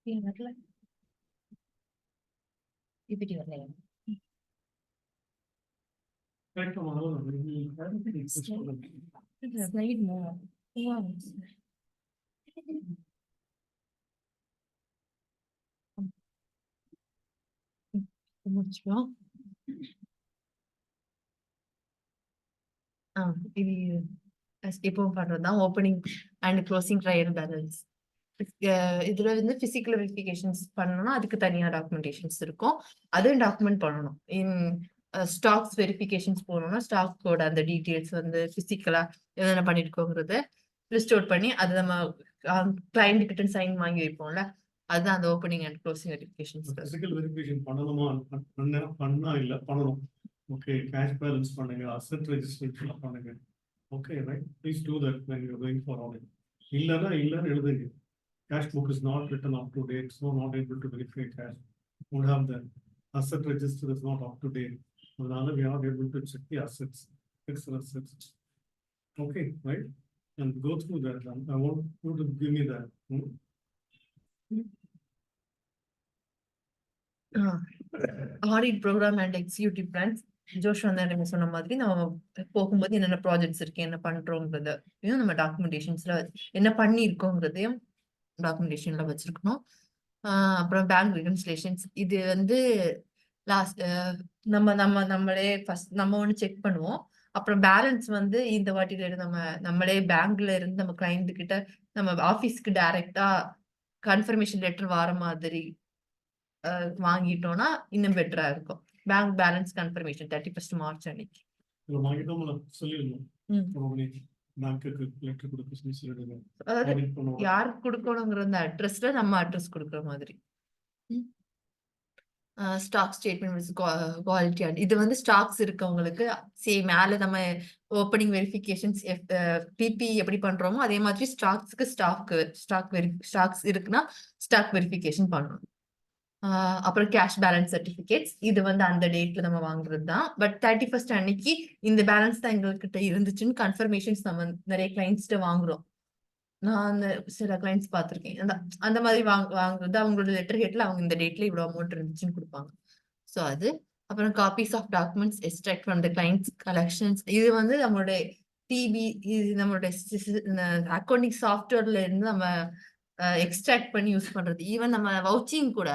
வரல இப்படி வரலையா ஸ்லைட் முடிச்சுக்கலாம். இது எப்பவும் பண்றதுதான் opening and closing trial balance. இதுல வந்து பிசிக்கல் வெரிஃபிகேஷன்ஸ் பண்ணணும்னா அதுக்கு தனியா டாக்குமெண்டேஷன்ஸ் இருக்கும். அதுவும் டாக்குமெண்ட் பண்ணணும். ஸ்டாக்ஸ் வெரிஃபிகேஷன்ஸ் போகணும்னா ஸ்டாக்கோட அந்த டீட்டெயில்ஸ் வந்து பிசிக்கலா என்னென்ன பண்ணிருக்கோங்கிறத லிஸ்ட் அவுட் பண்ணி அது நம்ம கிளைண்ட் கிட்ட சைன் வாங்கி வைப்போம்ல, அதுதான் அந்த opening and closing verifications. Physical verification பண்ணணுமா? பண்ணா இல்ல பண்ணணும். ஓகே, கேஷ் பேலன்ஸ் பண்ணுங்க, அசெட் ரெஜிஸ்ட்ரேஷன் பண்ணுங்க. Okay, right, please do that when you are going for audit. இல்லனா இல்லன்னு எழுதுங்க. Cash book is not written up to date, so not able to verify cash. Would have the asset register is not up to date. அதனால we are not able to check the assets, fixed assets. Okay, right? And go through that. I want you to give me that. Audit programme and executive plans. Josh வந்து நீங்க சொன்ன மாதிரி நம்ம போகும்போது என்னென்ன projects இருக்கு, என்ன பண்றோங்கிறதையும் நம்ம டாக்குமெண்டேஷன்ஸ்ல என்ன பண்ணிருக்கோங்கிறதையும் டாக்குமெண்டேஷன்ல வச்சிருக்கணும். அப்புறம் பேங்க் ரெகன்சிலேஷன்ஸ். இது வந்து லாஸ்ட் நம்மளே ஃபர்ஸ்ட் நம்ம ஒன்று செக் பண்ணுவோம். அப்புறம் பேலன்ஸ் வந்து இந்த வாட்டில நம்மளே பேங்க்ல இருந்து நம்ம கிளைண்ட் கிட்ட நம்ம ஆபீஸ்க்கு டைரக்டா கன்ஃபர்மேஷன் லெட்டர் வர மாதிரி வாங்கிட்டோம்னா இன்னும் பெட்டரா இருக்கும். பேங்க் பேலன்ஸ் கன்ஃபர்மேஷன் 31 மார்ச் அன்னைக்கு யாருக்கு கொடுக்கணுங்கிற அந்த அட்ரஸ்ல நம்ம அட்ரஸ் கொடுக்குற மாதிரி. ஸ்டாக் ஸ்டேட்மெண்ட் குவாலிட்டி அண்ட் இது வந்து ஸ்டாக்ஸ் இருக்கவங்களுக்கு சேம் மேல நம்ம ஓப்பனிங் வெரிஃபிகேஷன்ஸ் பிபி எப்படி பண்றோமோ அதே மாதிரி ஸ்டாக்ஸ்க்கு ஸ்டாக்ஸ் இருக்குன்னா ஸ்டாக் வெரிஃபிகேஷன் பண்ணணும். அப்புறம் கேஷ் பேலன்ஸ் சர்டிபிகேட்ஸ். இது வந்து அந்த டேட்ல நம்ம வாங்குறது தான். பட் 31 அன்னைக்கு இந்த பேலன்ஸ் தான் எங்ககிட்ட இருந்துச்சுன்னு கன்ஃபர்மேஷன்ஸ் நம்ம நிறைய கிளைண்ட்ஸ்ட வாங்குறோம். நான் சில கிளைண்ட்ஸ் பார்த்திருக்கேன். அந்த மாதிரி வாங்குறது அவங்களோட லெட்டர் ஹெட்ல அவங்க இந்த டேட்ல இவ்வளவு அமௌண்ட் இருந்துச்சுன்னு கொடுப்பாங்க. ஸோ அது. அப்புறம் copies of documents extract from the clients collections. இது வந்து நம்மளுடைய டிபி, இது நம்மளுடைய அக்கௌண்டிங் சாஃப்ட்வேர்ல இருந்து நம்ம எக்ஸ்ட்ராக்ட் பண்ணி யூஸ் பண்றது. ஈவன் நம்ம வவுச்சிங் கூட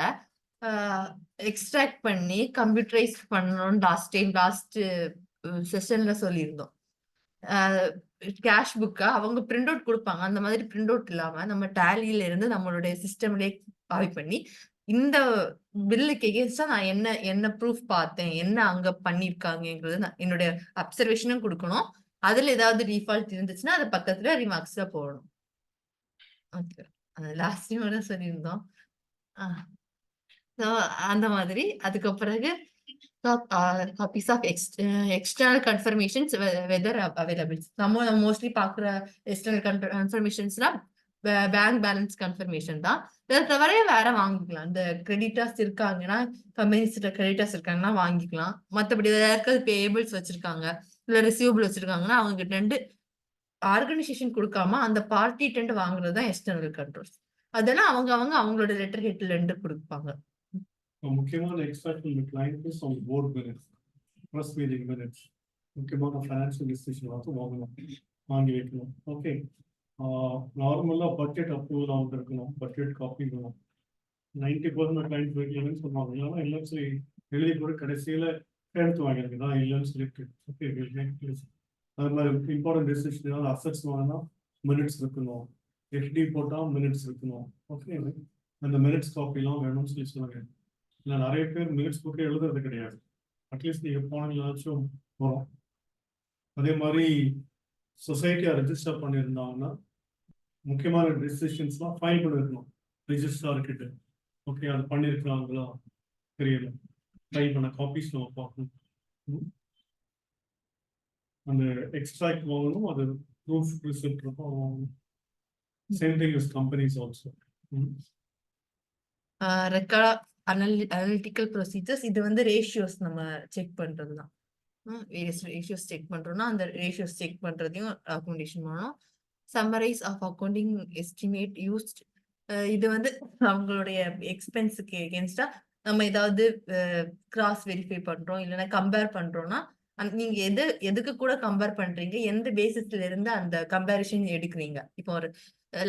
எக்ஸ்ட்ராக்ட் பண்ணி கம்ப்யூட்டரைஸ் பண்ணணும்னு லாஸ்ட் செஷன்ல சொல்லியிருந்தோம். கேஷ் புக்கா அவங்க பிரிண்ட் அவுட் கொடுப்பாங்க. அந்த மாதிரி பிரிண்ட் அவுட் இல்லாம நம்ம டேலியில இருந்து நம்மளுடைய சிஸ்டம்லயே காப்பி பண்ணி இந்த பில்லுக்கு எகேன்ஸ்டா நான் என்ன ப்ரூஃப் பார்த்தேன், என்ன அங்க பண்ணிருக்காங்கிறது என்னுடைய அப்சர்வேஷனும் கொடுக்கணும். அதுல ஏதாவது டிஃபால்ட் இருந்துச்சுன்னா அது பக்கத்துல ரிமார்க்ஸ்ல போடணும். ஓகே, லாஸ்ட் டைம் தான் சொல்லியிருந்தோம். அந்த மாதிரி. அதுக்கு பிறகு copies of external confirmations whether availables. நம்ம மோஸ்ட்லி பாக்குற எக்ஸ்டர்னல் கன்ஃபர்மேஷன்ஸ்னா பேங்க் பேலன்ஸ் கன்ஃபர்மேஷன் தான். இதை தவிர வேற வாங்கிக்கலாம். இந்த கிரெடிட்டர்ஸ் இருக்காங்கன்னா, கம்பெனிஸ்ல கிரெடிட்டர்ஸ் இருக்காங்கன்னா வாங்கிக்கலாம். மற்றபடி யாருக்காவது பேபிள்ஸ் வச்சிருக்காங்க இல்ல ரிசீவபிள் வச்சிருக்காங்கன்னா அவங்க கிட்ட இருந்து ஆர்கனைசேஷன் கொடுக்காம அந்த பார்ட்டி டென்ட் வாங்குறது தான் எக்ஸ்டர்னல் கண்ட்ரோல்ஸ். அதெல்லாம் அவங்களோட லெட்டர் ஹெட்ல இருந்து கொடுப்பாங்க. முக்கியமான எக்ஸ்ட்ராக்ட் பண்ண client is on board minutes, press meeting minutes, முக்கியமான ஃபைனான்சியல் டிசிஷன் வந்து வாங்கி வைக்கணும். ஓகே, நார்மலா பட்ஜெட் அப்ரூவல் அவங்க இருக்கணும், பட்ஜெட் காப்பி வேணும். 90% கிளைண்ட் வைக்கலன்னு சொல்லுவாங்க. இல்லைன்னா இல்லைன்னு சொல்லி எழுதி கூட கடைசியில எடுத்து வாங்கிருக்கு தான் இல்லைன்னு சொல்லிட்டு. ஓகே, அது மாதிரி இம்பார்ட்டன்ட் டெசிஷன் ஏதாவது அசட்ஸ் வாங்கினா மினிட்ஸ் இருக்கணும், எஃப்டி போட்டால் மினிட்ஸ் இருக்கணும். ஓகே, அந்த மினிட்ஸ் காப்பிலாம் வேணும்னு சொல்லி சொல்லுவாங்க. இல்லை நிறைய பேர் மினிட்ஸ் புக்கே எழுதுறது கிடையாது. அட்லீஸ்ட் நீங்கள் போன ஏதாச்சும் வரும். அதே மாதிரி சொசைட்டியாக ரெஜிஸ்டர் பண்ணியிருந்தாங்கன்னா முக்கியமான டெசிஷன்ஸ்லாம் ஃபைல் பண்ணிருக்கணும் ரிஜிஸ்ட்ரார் கிட்ட. ஓகே, அது பண்ணியிருக்கிறாங்களா தெரியல, ஃபைல் பண்ண காப்பீஸ் நம்ம பார்க்கணும். அந்த எக்ஸ்ட்ராக்ட் வாங்கணும், அது ப்ரூஃப் ரிசிப்ட் இருக்கும் வாங்கணும். Same thing is companies also. Record analytical procedures. இது வந்து ரேஷியோஸ் நம்ம செக் பண்றது தான். வேரியஸ் ரேஷியோஸ் செக் பண்றோம்னா அந்த ரேஷியோஸ் செக் பண்றதையும் டாக்குமெண்டேஷன் பண்ணணும். Summarise of accounting estimate used இது வந்து அவங்களுடைய எக்ஸ்பென்ஸுக்கு எகென்ஸ்டா நம்ம ஏதாவது கிராஸ் வெரிஃபை பண்றோம் இல்லைன்னா கம்பேர் பண்றோம்னா நீங்க எதுக்கு கூட கம்பேர் பண்றீங்க, எந்த பேசிஸ்ல இருந்து அந்த கம்பேரிஷன் எடுக்கிறீங்க. இப்போ ஒரு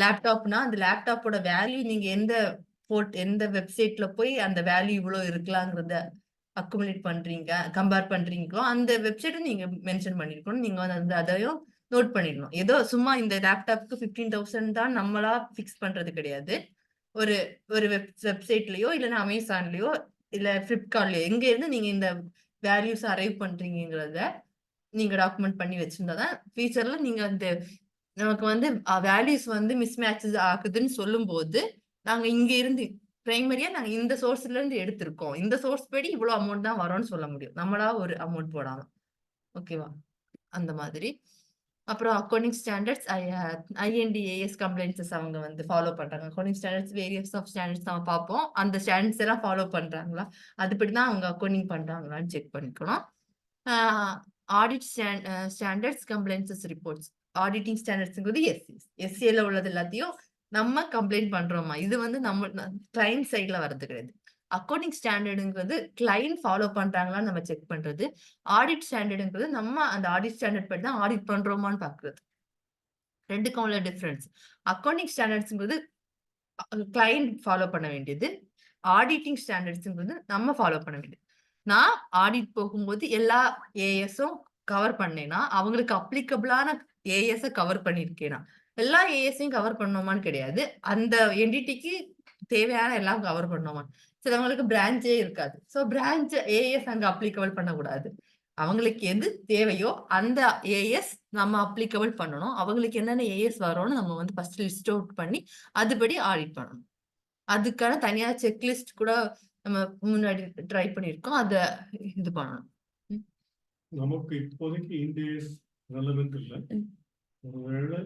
லேப்டாப்னா அந்த லேப்டாப்போட வேல்யூ நீங்க எந்த வெப்சைட்ல போய் அந்த வேல்யூ இவ்வளவு இருக்கலாங்கிறத அக்குமுலேட் பண்றீங்க, கம்பேர் பண்றீங்களோ அந்த வெப்சைட்டை நீங்க மென்ஷன் பண்ணிருக்கணும். நீங்க வந்து அதையும் நோட் பண்ணிடணும். ஏதோ சும்மா இந்த லேப்டாப்க்கு 15,000 தான் நம்மளா பிக்ஸ் பண்றது கிடையாது. ஒரு ஒரு வெப்சைட்லயோ இல்லைன்னா அமேசான்லயோ இல்ல பிளிப்கார்ட்லயோ எங்க இருந்து நீங்க இந்த வேல்யூஸ் அரைவ் பண்றீங்கிறத நீங்க டாக்குமெண்ட் பண்ணி வச்சிருந்தாதான் ஃபியூச்சர்ல நீங்க அந்த நமக்கு வந்து வேல்யூஸ் வந்து மிஸ் மேட்சஸ் ஆகுதுன்னு சொல்லும் போது நாங்க இங்க இருந்து பிரைமரியா நாங்க இந்த சோர்ஸ்ல இருந்து எடுத்திருக்கோம், இந்த சோர்ஸ் படி இவ்வளவு அமௌண்ட் தான் வரும்னு சொல்ல முடியும், நம்மளா ஒரு அமௌண்ட் போடாம. ஓகேவா? அந்த மாதிரி. அப்புறம் அக்கவுண்டிங் ஸ்டாண்டர்ட்ஸ் IND-AS கம்ப்ளைண்ட்ஸஸ் அவங்க வந்து ஃபாலோ பண்றாங்க. Accounting standards various of standards நம்ம பார்ப்போம். அந்த ஸ்டாண்டர்ட்ஸ் எல்லாம் ஃபாலோ பண்றாங்களா, அதுபடிதான் அவங்க அக்கவுண்டிங் பண்றாங்களான்னு செக் பண்ணிக்கணும். Audit standards compliances reports. Auditing ஸ்டாண்டர்ட்ஸ்ங்கிறது SCL உள்ளது எல்லாத்தையும் நம்ம கம்ப்ளைண்ட் பண்றோமா, இது வந்து நம்ம கிளைண்ட் சைட்ல வர்றது கிடையாது. அக்கவுண்டிங் ஸ்டாண்டர்டுங்கிறது கிளைண்ட் ஃபாலோ பண்றாங்களான்னு நம்ம செக் பண்றது. ஆடிட் ஸ்டாண்டர்டுங்கிறது நம்ம அந்த ஆடிட் ஸ்டாண்டர்ட் படி தான் ஆடிட் பண்றோமான்னு பாக்குறது. ரெண்டுக்கும் உள்ள டிஃபரன்ஸ். அக்கவுண்டிங் ஸ்டாண்டர்ட்ஸ்ங்கிறது கிளைண்ட் ஃபாலோ பண்ண வேண்டியது, ஆடிட்டிங் ஸ்டாண்டர்ட்ஸ்ங்கிறது நம்ம ஃபாலோ பண்ண வேண்டியது. நான் ஆடிட் போகும்போது எல்லா ஏஎஸும் கவர் பண்ணேன்னா அவங்களுக்கு அப்ளிகபிளான ஏஎஸ் கவர் பண்ணிருக்கேனா, எல்லா ஏஎஸையும் கவர் பண்ணோமான்னு கிடையாது. அந்த என்டிட்டிக்கு தேவையான எல்லாம் கவர் பண்ணோமா. சிலவங்களுக்கு பிரான்ச்சே இருக்காது. சோ பிரான்ச் ஏஎஸ் அங்க அப்ளிகபிள் பண்ணக்கூடாது. அவங்களுக்கு எது தேவையோ அந்த ஏஎஸ் நம்ம அப்ளிகபிள் பண்ணணும். அவங்களுக்கு என்னென்ன ஏஎஸ் வரும்னு நம்ம வந்து ஃபர்ஸ்ட் லிஸ்ட் அவுட் பண்ணி அதுபடி ஆடிட் பண்ணணும். அதுக்கான தனியா செக்லிஸ்ட் கூட நம்ம முன்னாடி ட்ரை பண்ணிருக்கோம். அத இது பண்ணணும். நமக்கு இப்போதைக்கு இண்டேஸ் ரெலவென்ட் இல்லை. ஒருவேளை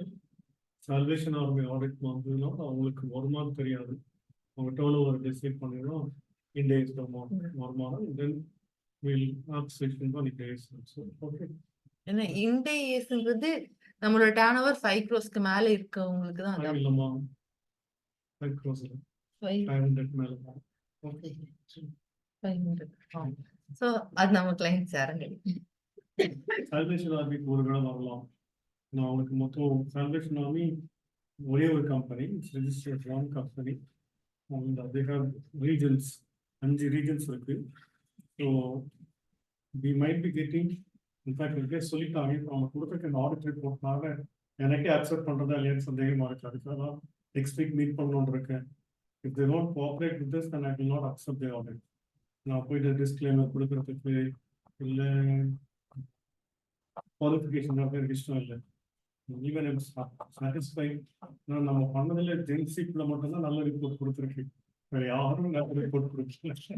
சால்வேஷன் ஆர்மி ஆடிட் வந்ததுன்னா அவங்களுக்கு வருமானு தெரியாது, அவங்க டர்ன் ஓவர் டிசைட் பண்ணிடுறோம். இண்டேஸ் வருமானம் தென் வில் நாட் ஸ்விட்ச் ஆன் இண்டேஸ். ஓகே. ஏன்னா இண்டேஸ்ங்கிறது நம்மளோட டர்ன் ஓவர் 5 crores மேல இருக்கவங்களுக்கு தான் அது இல்லம்மா 5 crores 500 மேல. ஓகே. 500. சோ அது நம்ம கிளைண்ட் சேரங்க. சால்வேஷன் ஆர்மிக்கு ஒரு வேளை வரலாம். நான் அவங்களுக்கு மொத்தம் சால்வேஷன் ஆர்மி ஒரே ஒரு company, registered one company. and they have regions, 5 regions இருக்கு. So we might be getting, in fact சொல்லிட்டாங்க அவங்க கொடுத்துருக்க இந்த ஆடிட் ரிப்போர்ட்னால எனக்கே அக்செப்ட் பண்றதா இல்லையான்னு சந்தேகமா இருக்கு. அதுக்காக நெக்ஸ்ட் வீக் மீட் பண்ணணும்னு இருக்கேன். If they don't cooperate with this, then I will not accept the audit. நான் போயிட்டு டிஸ்க்ளைமர் கொடுக்கறதுக்கு இல்லை குவாலிஃபிகேஷன் எனக்கு இஷ்டம் இல்லை. Even it's satisfied. நம்ம பண்ணதில்ல ஜென்சிப்ல மட்டும்தான் நல்ல ரிப்போர்ட் கொடுத்துருக்கு, வேற யாரும் நல்ல ரிப்போர்ட் கொடுக்கல.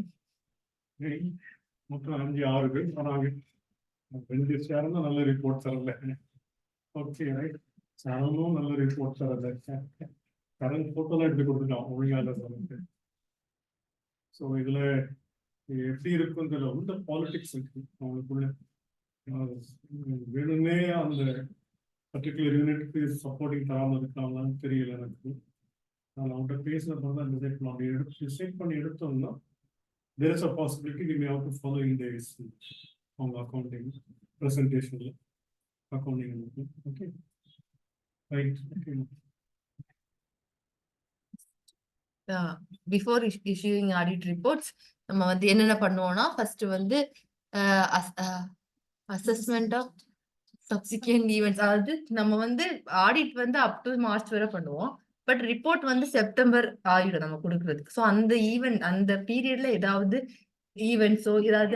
மொத்தம் 5-6 பேர் சொன்னாங்க, 2 சேரும் தான் நல்ல ரிப்போர்ட் தரல. ஓகே ரைட், சேனலும் நல்ல ரிப்போர்ட் தரல. கரண்ட் போட்டோலாம் எடுத்து கொடுத்துட்டோம் ஒழுங்காக சொல்லிட்டு. ஸோ இதுல எப்படி இருக்குன்னு தெரியல, உள்ள பாலிடிக்ஸ் இருக்கு அவங்களுக்குள்ள. வேணுமே அந்த பர்டிகுலர் யூனிட்க்கு சப்போர்ட்டிங் தராமல் இருக்காங்களான்னு தெரியல எனக்கு. நான் அவங்கள்ட்ட பேசினப்போ தான் டிசைட் பண்ண அப்படி டிசைட் பண்ணி எடுத்தோம்னா there is a possibility we may have to follow in days அவங்க அக்கௌண்டிங் ப்ரெசன்டேஷன்ல accounting. Okay right. Okay. Before issuing audit reports நம்ம வந்து என்னென்ன பண்ணுவோம்னா ஃபர்ஸ்ட் வந்து அசஸ்மெண்ட் ஆஃப் சப்சிக்வெண்ட் ஈவெண்ட்ஸ். அதாவது நம்ம வந்து ஆடிட் வந்து அப் டு மார்ச் வரை பண்ணுவோம், பட் ரிப்போர்ட் வந்து செப்டம்பர் ஆயிடும் நம்ம கொடுக்கறதுக்கு. ஸோ அந்த ஈவெண்ட் அந்த பீரியட்ல ஏதாவது ஈவெண்ட்ஸோ ஏதாவது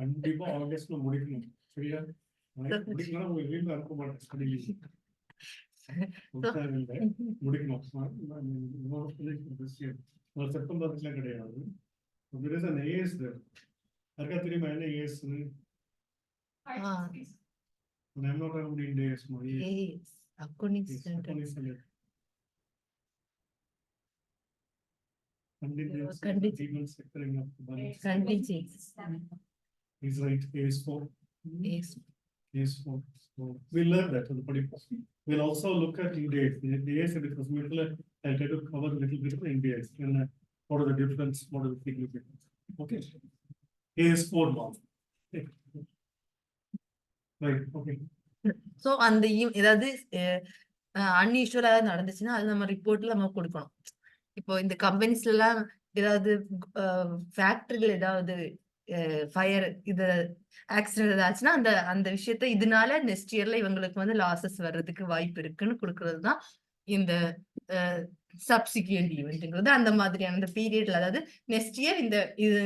கண்டிப்பா ஆகஸ்ட்ல முடிக்கணும். சரியா? முடிக்கணும். உங்க வீட்டுல அனுப்ப மாட்டேன், முடிக்கணும். செப்டம்பர்ல கிடையாது. யாருக்கா தெரியுமா என்ன ஏஎஸ்ன்னு? Accounting standard is right. AS4 Yes, so we learned that on the படிப்போம். We'll also look at Indians. Indians because I'll try to cover a little bit of Indians and what are the difference, what are the significance. Okay. Is 4 months. Right, okay. So அந்த ஏதாவது அன்யூஷுவலா நடந்துச்சுன்னா அது நம்ம ரிப்போர்ட்ல நம்ம கொடுக்கணும். இப்போ இந்த கம்பெனிஸ்ல எல்லாம் ஏதாவது ஃபேக்டரியில ஏதாவது ஃபயர் இது ஆக்சிடென்ட் ஏதாச்சுன்னா அந்த அந்த விஷயத்த இதனால நெக்ஸ்ட் இயர்ல இவங்களுக்கு வந்து லாசஸ் வர்றதுக்கு வாய்ப்பு இருக்குன்னு கொடுக்கறது தான் இந்த சப்சிக்வெண்ட் ஈவெண்ட்ங்கிறது. அந்த மாதிரியான இந்த பீரியட்ல அதாவது நெக்ஸ்ட் இயர்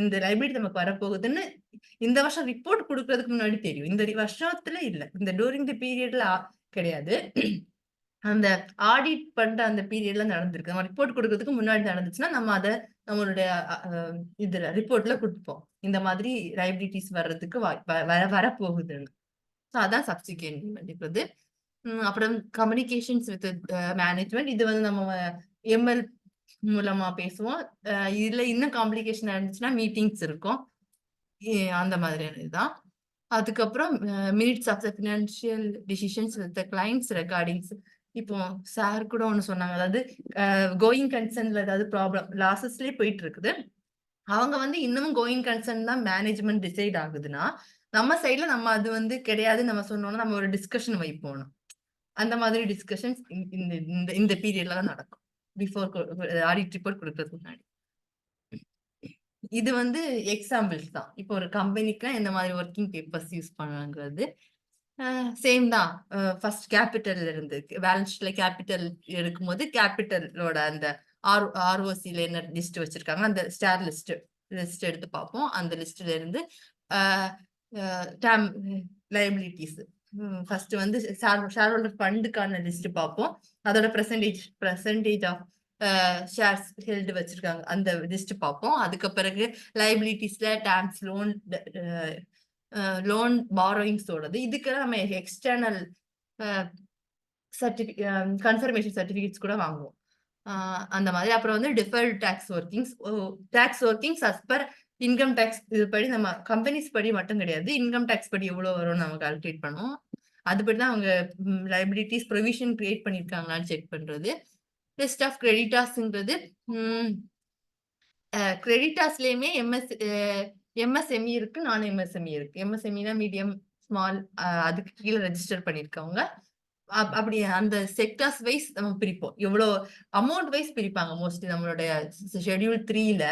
இந்த லைபிலிட்டி நமக்கு வரப்போகுதுன்னு இந்த வருஷம் ரிப்போர்ட் கொடுக்கறதுக்கு முன்னாடி தெரியும். இந்த வருஷத்துல இல்ல, இந்த டூரிங் தி பீரியட்ல கிடையாது. அந்த ஆடிட் பண்ற அந்த பீரியட்ல நடந்திருக்கு. நம்ம ரிப்போர்ட் கொடுக்கறதுக்கு முன்னாடி நடந்துச்சுன்னா நம்ம அதை நம்மளுடைய இதுல ரிப்போர்ட்ல கொடுப்போம். இந்த மாதிரி லைபிலிட்டிஸ் வர்றதுக்கு வரப்போகுதுன்னு. ஸோ அதான் சப்சிக்வெண்ட் ஈவெண்ட். அப்புறம் கம்யூனிகேஷன்ஸ் வித் மேனேஜ்மெண்ட். இது வந்து நம்ம எம்எல் மூலமா பேசுவோம். இதுல இன்னும் காம்ப்ளிகேஷன் இருந்துச்சுன்னா மீட்டிங்ஸ் இருக்கும். அந்த மாதிரியான இதுதான். அதுக்கப்புறம் minutes of the financial decisions with the clients recordings. இப்போ சார் கூட ஒண்ணு சொன்னாங்க, அதாவது கோயிங் கன்சர்ன்ல ஏதாவது ப்ராப்ளம் லாசஸ்லயே போயிட்டு இருக்குது, அவங்க வந்து இன்னமும் கோயிங் கன்சர்ன் தான் மேனேஜ்மெண்ட் டிசைட் ஆகுதுன்னா நம்ம சைட்ல நம்ம அது வந்து கிடையாது நம்ம சொன்னோம்னா நம்ம ஒரு டிஸ்கஷன் வைப்போம். அந்த மாதிரி டிஸ்கஷன்ஸ் இந்த பீரியட்ல தான் நடக்கும், பிஃபோர் ஆடிட் ரிப்போர்ட் கொடுக்கறதுக்கு முன்னாடி. இது வந்து எக்ஸாம்பிள்ஸ் தான். இப்போ ஒரு கம்பெனிக்கு இந்த மாதிரி ஒர்க்கிங் பேப்பர்ஸ் யூஸ் பண்ணாங்கிறது சேம் தான். ஃபர்ஸ்ட் கேபிட்டல் இருந்து பேலன்ஸ் ஷீட்ல கேபிட்டல் எடுக்கும்போது கேபிட்டலோட அந்த ஆர்ஓசில என்ன லிஸ்ட் வச்சிருக்காங்க அந்த ஸ்டார் லிஸ்ட் எடுத்து பார்ப்போம். அந்த லிஸ்ட்ல இருந்து லைபிலிட்டிஸ் ஃபர்ஸ்ட் வந்து ஷேர் ஹோல்டர் ஃபண்டுக்கான லிஸ்ட் பார்ப்போம். அதோட பெர்சன்டேஜ் ஆஃப் ஷேர்ஸ் ஹெல்டு வச்சிருக்காங்க அந்த லிஸ்ட் பார்ப்போம். அதுக்கு பிறகு லைபிலிட்டிஸ்ல டாக்ஸ், லோன் பாரோயிங்ஸோடது. இதுக்கெல்லாம் நம்ம எக்ஸ்டர்னல் கன்ஃபர்மேஷன் சர்டிபிகேட்ஸ் கூட வாங்குவோம். அந்த மாதிரி. அப்புறம் வந்து deferred tax workings as per income tax. இது படி நம்ம கம்பெனிஸ் படி மட்டும் கிடையாது, இன்கம் டேக்ஸ் படி எவ்வளவு வரும் நம்ம கால்குலேட் பண்ணுவோம். அதுபடிதான் அவங்க லைபிலிட்டிஸ் ப்ரொவிஷன் கிரியேட் பண்ணிருக்காங்களான்னு செக் பண்றது. லிஸ்ட் ஆஃப் கிரெடிட்டாஸ்ங்கிறது கிரெடிட்டாஸ்லயுமே எம்எஸ்எம்இ இருக்கு, நான் எம்எஸ்எம்இ இருக்கு. எம்எஸ்எம்இனா மீடியம் ஸ்மால், அதுக்கு கீழே ரெஜிஸ்டர் பண்ணிருக்கவங்க. அப்படி அந்த செக்டர்ஸ் வைஸ் நம்ம பிரிப்போம். எவ்வளோ அமௌண்ட் வைஸ் பிரிப்பாங்க மோஸ்ட்லி நம்மளுடைய ஷெட்யூல் 3ல.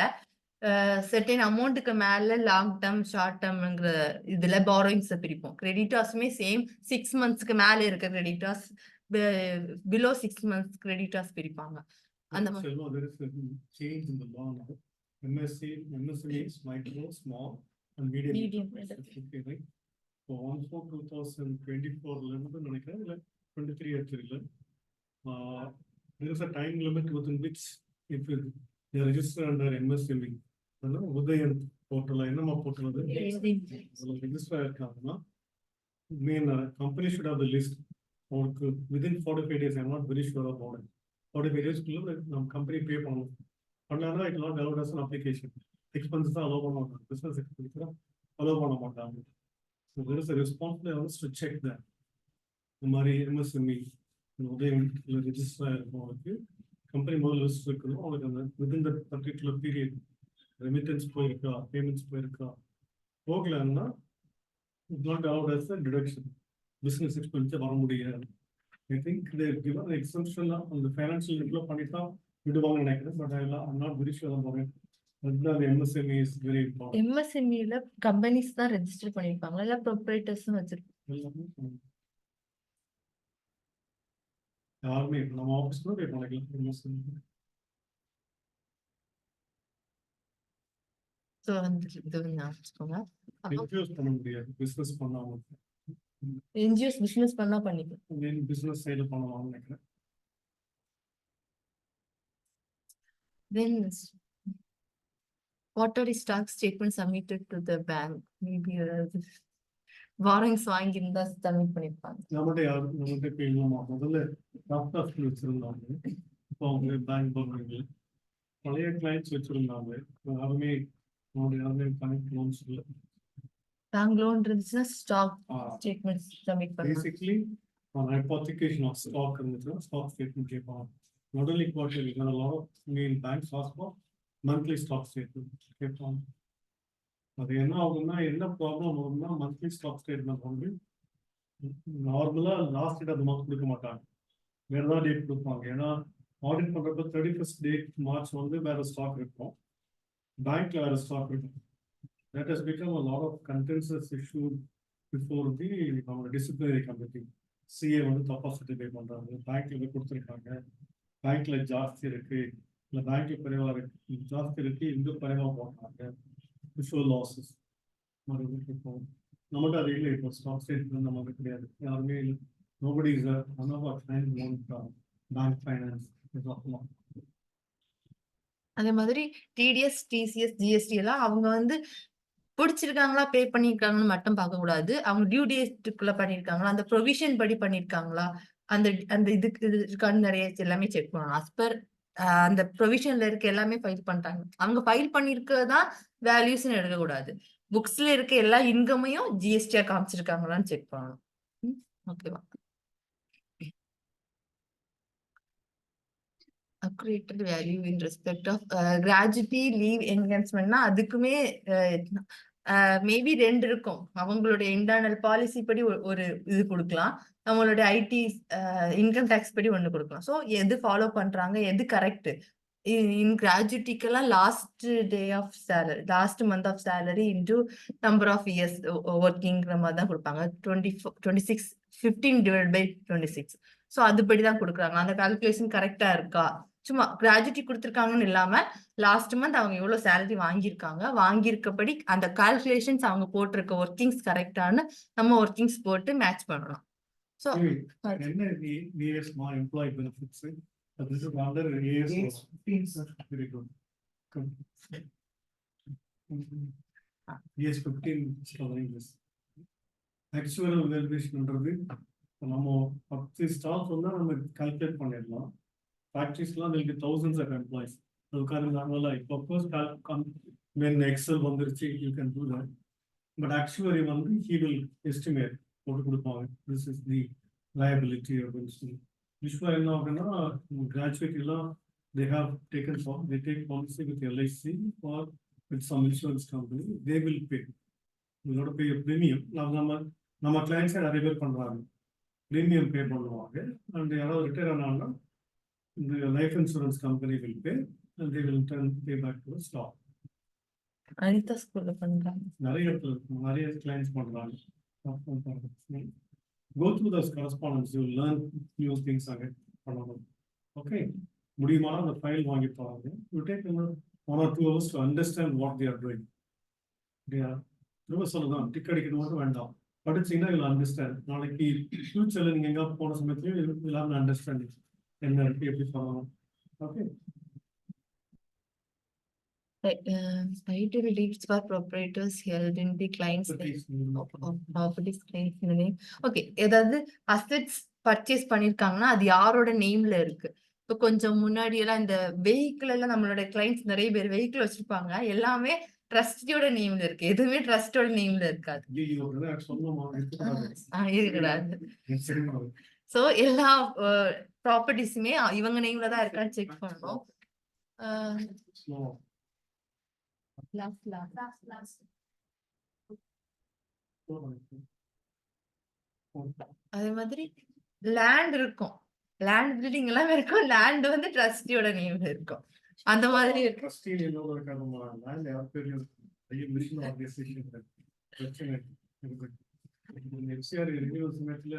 செர்டைன் அமௌண்ட்டுக்கு மேல லாங் டேர்ம் ஷார்ட் டேர்ம்ங்கிற இதுல பாரோயிங்ஸ் பிரிப்போம். கிரெடிட்டாஸுமே சேம் 6 monthsக்கு மேல இருக்க கிரெடிட்டாஸ், பிலோ 6 months கிரெடிட்டாஸ் பிரிப்பாங்க. அந்த மாதிரி change in the law now. MSME is micro, small and medium. Okay, right? So 1/4/2024 இருந்து நினைக்கிறேன், இல்ல 23 actually. There is a time limit within which if they register under MSME, Udyam portal என்னமா portal அது register ஆயிருக்காங்கன்னா mean company should have the list within 45 days. I'm not very sure about it. 45 days நம்ம company pay பண்ணணும். பண்ணாங்கன்னா it not allowed as an application. Expenses தான் allow பண்ண மாட்டாங்க, business expense allow பண்ண மாட்டாங்க. So there is a responsibility to check that. இந்த மாதிரி MSME உதயம் ரெஜிஸ்டர் ஆயிருக்கவங்களுக்கு கம்பெனி முதல் லிஸ்ட் இருக்கணும். அவங்களுக்கு அந்த within that particular period remittance போயிருக்கா, பேமெண்ட்ஸ் போயிருக்கா, போகலன்னா it not allowed as a deduction. Business expense வர முடியாது. I think they give an exemption on the financial develop பண்ணிட்டா விடுவாங்க நினைக்கிறேன். But I'm not very sure about it. The MSME is very important. எம்எஸ்எம்இல companies தான் register பண்ணிருப்பாங்க, இல்ல ப்ரொப்ரைட்டர்ஸும் வச்சிருப்பாங்க. யாருமே நம்ம ஆஃபீஸ்ல பே பண்ணிக்கலாம் MSME. ஸோ வந்து இது ஞாபகம். இன்ஃபியூஸ் பண்ண முடியாது பிசினஸ் பண்ணாம. என்ஜிஓஸ் பிசினஸ் பண்ணா பண்ணிக்கலாம். பிசினஸ் சைடுல பண்ணலாம்னு நினைக்கிறேன். Then quarterly stock statement submitted to the bank. Maybe borrowings வாங்கியிருந்தா சப்மிட் பண்ணிருப்பாங்க. நம்மகிட்ட இப்போ இல்லைமா, முதல்ல டாக்டர்ஸ் வச்சிருந்தாங்க, இப்போ அவங்க பேங்க் போடுறாங்க. பழைய கிளைண்ட்ஸ் வச்சிருந்தாங்க, யாருமே கனெக்ட் லோன்ஸ் இல்லை. பேங்க் லோன் இருந்துச்சுன்னா ஸ்டாக் Ah, ஸ்டேட்மெண்ட்ஸ் சப்மிட் பண்ணணும். basically, on hypothecation of stock இருந்துச்சுன்னா stock statement கேட்பாங்க. Not only quarterly, but a lot of main banks ask for monthly stock statement கேட்பாங்க. அது என்ன ஆகும்னா என்ன ப்ராப்ளம் ஆகும்னா மந்த்லி ஸ்டாக் ஸ்டேட்மெண்ட் வந்து நார்மலா லாஸ்ட் டேட் அது மாதிரி கொடுக்க மாட்டாங்க. வேற ஏதாவது டேட் கொடுப்பாங்க. ஏன்னா ஆடிட் பண்றப்ப 31st டேட் மார்ச் வந்து வேற ஸ்டாக் இருக்கும், பேங்க்ல வேற ஸ்டாக் இருக்கும். That has become a lot of contentious issue before the disciplinary committee. CA வந்து தப்பா சர்டிஃபை பண்றாங்க, பேங்க்ல போய் கொடுத்துருக்காங்க, பேங்க்ல ஜாஸ்தி இருக்கு, இல்ல பேங்க்ல குறைவா இருக்கு, ஜாஸ்தி இருக்கு, இங்க குறைவா போடுறாங்க, விஷுவல் லாசஸ் மாதிரி இருக்கும். நம்மகிட்ட அது இல்லை. இப்போ ஸ்டாக் ஸ்டேட்மெண்ட் நமக்கு கிடையாது, யாருமே இல்லை. Nobody is a one of our clients want bank finance. அதே மாதிரி டிடிஎஸ், டிசிஎஸ், ஜிஎஸ்டி எல்லாம் அவங்க வந்து பிடிச்சிருக்காங்களா, பே பண்ணிருக்காங்கன்னு மட்டும் பார்க்க கூடாது. அவங்க டியூ டேட்டுக்குள்ள பண்ணிருக்காங்களா, அந்த ப்ரொவிஷன் படி பண்ணிருக்காங்களா, அந்த அந்த இதுக்கு இருக்கான்னு நிறைய எல்லாமே செக் பண்ணணும். as per அந்த ப்ரொவிஷன்ல இருக்க எல்லாமே ஃபைல் பண்ணிட்டாங்க. அவங்க ஃபைல் பண்ணிருக்கதான் வேல்யூஸ்ன்னு எடுக்கக்கூடாது. புக்ஸ்ல இருக்க எல்லா இன்கமையும் ஜிஎஸ்டியா காமிச்சிருக்காங்களான்னு செக் பண்ணணும். ஓகேவா? accreted value in respect of gratuity, leave enhancement அதுக்குமே மேபி 2 இருக்கும். அவங்களுடைய இன்டர்னல் பாலிசி படி ஒரு இது கொடுக்கலாம், நம்மளுடைய ஐடி இன்கம் டேக்ஸ் படி ஒண்ணு கொடுக்கலாம். ஸோ எது ஃபாலோ பண்றாங்க, எது கரெக்ட். இன் கிராஜுவிட்டிக்கெல்லாம் last day of salary, last month of salary into number of years ஒர்க்கிங்கிற மாதிரி தான் கொடுப்பாங்க. 26 15 டிவைட் பை 26. ஸோ அதுபடி தான் கொடுக்குறாங்க. அந்த கால்குலேஷன் கரெக்டா இருக்கா? சும்மா கிராஜுவிட்டி கொடுத்துருக்காங்கன்னு இல்லாம லாஸ்ட் மந்த் அவங்க எவ்வளவு சேலரி வாங்கியிருக்காங்க, வாங்கியிருக்கபடி அந்த கால்குலேஷன்ஸ் அவங்க போட்டிருக்க ஒர்க்கிங்ஸ் கரெக்டானு நம்ம ஒர்க்கிங்ஸ் போட்டு மேட்ச் பண்ணணும். ஸோ என்ன EAS employee benefits this is under AS 15, sir. Very good. EAS 15 is covering this. Actual valuation ன்றது நம்ம 10 ஸ்டாஃப் வந்தா நம்ம கால்குலேட் பண்ணிடலாம். ஃபேக்டரிஸ்லாம் there will be thousands of employees. அதுக்காக நார்மலா இப்போ கோர்ஸ் when Excel வந்துருச்சு you can do that. But actually வந்து he will estimate போட்டு கொடுப்பாங்க. This is the liability of the Usually என்ன ஆகுதுன்னா கிராஜுவேட் எல்லாம் they have taken they take policy with LIC or with some insurance company, they will pay. You got to pay a premium. நம்ம கிளைண்ட்ஸே நிறைய பேர் பண்றாங்க, premium பே பண்ணுவாங்க. And யாராவது retire ஆனாங்கன்னா the life insurance company will pay and they will turn pay back to the stock. Anita ஸ்கூல்ல பண்றாங்க, நிறைய clients பண்றாங்க. Go through those correspondence, you will learn new things again. Okay, முடியுமான அந்த ஃபைல் வாங்கி பாருங்க. You take 1 or 2 hours to understand what they are doing. திரும்ப சொல்லலாம், டிக் அடிக்கிறது மட்டும் வேண்டாம், படிச்சீங்கன்னா you'll understand. நாளைக்கு ஃபியூச்சர்ல நீங்க எங்க போன சமயத்துல you'll have an understanding என்ன இருக்கு, எப்படி பண்ணணும். Okay, title deeds for proprietors held in the client's properties claims name. Okay, ஏதாவது அசெட்ஸ் பர்ச்சேஸ் பண்ணிருக்காங்கன்னா அது யாரோட நேம்ல இருக்கு. இப்போ கொஞ்சம் முன்னாடி எல்லாம் இந்த வெஹிக்கிள் எல்லாம் நம்மளோட கிளைண்ட்ஸ் நிறைய பேர் வெஹிக்கிள் வச்சிருப்பாங்க, எல்லாமே ட்ரஸ்டியோட நேம்ல இருக்கு, எதுவுமே ட்ரஸ்டோட நேம்ல இருக்காது. இருக்கக்கூடாது. சோ எல்லா ப்ராப்பர்ட்டிஸுமே இவங்க நேம்ல தான் இருக்கான்னு செக் பண்ணணும். அதே மாதிரி லேண்ட் இருக்கும், லேண்ட் பில்டிங் எல்லாம் இருக்கும், லேண்ட் வந்து ட்ரஸ்டியோட நேம்ல இருக்கும். அந்த மாதிரி ட்ரஸ்டி நேம்ல இருக்காதுமா, லேண்ட் யார் பேர்ல ஐயோ மிஷன் ஆர்கனைசேஷன் பிரச்சனை இருக்கு. எஃப்சிஆர் ரினியூவல் சமயத்துல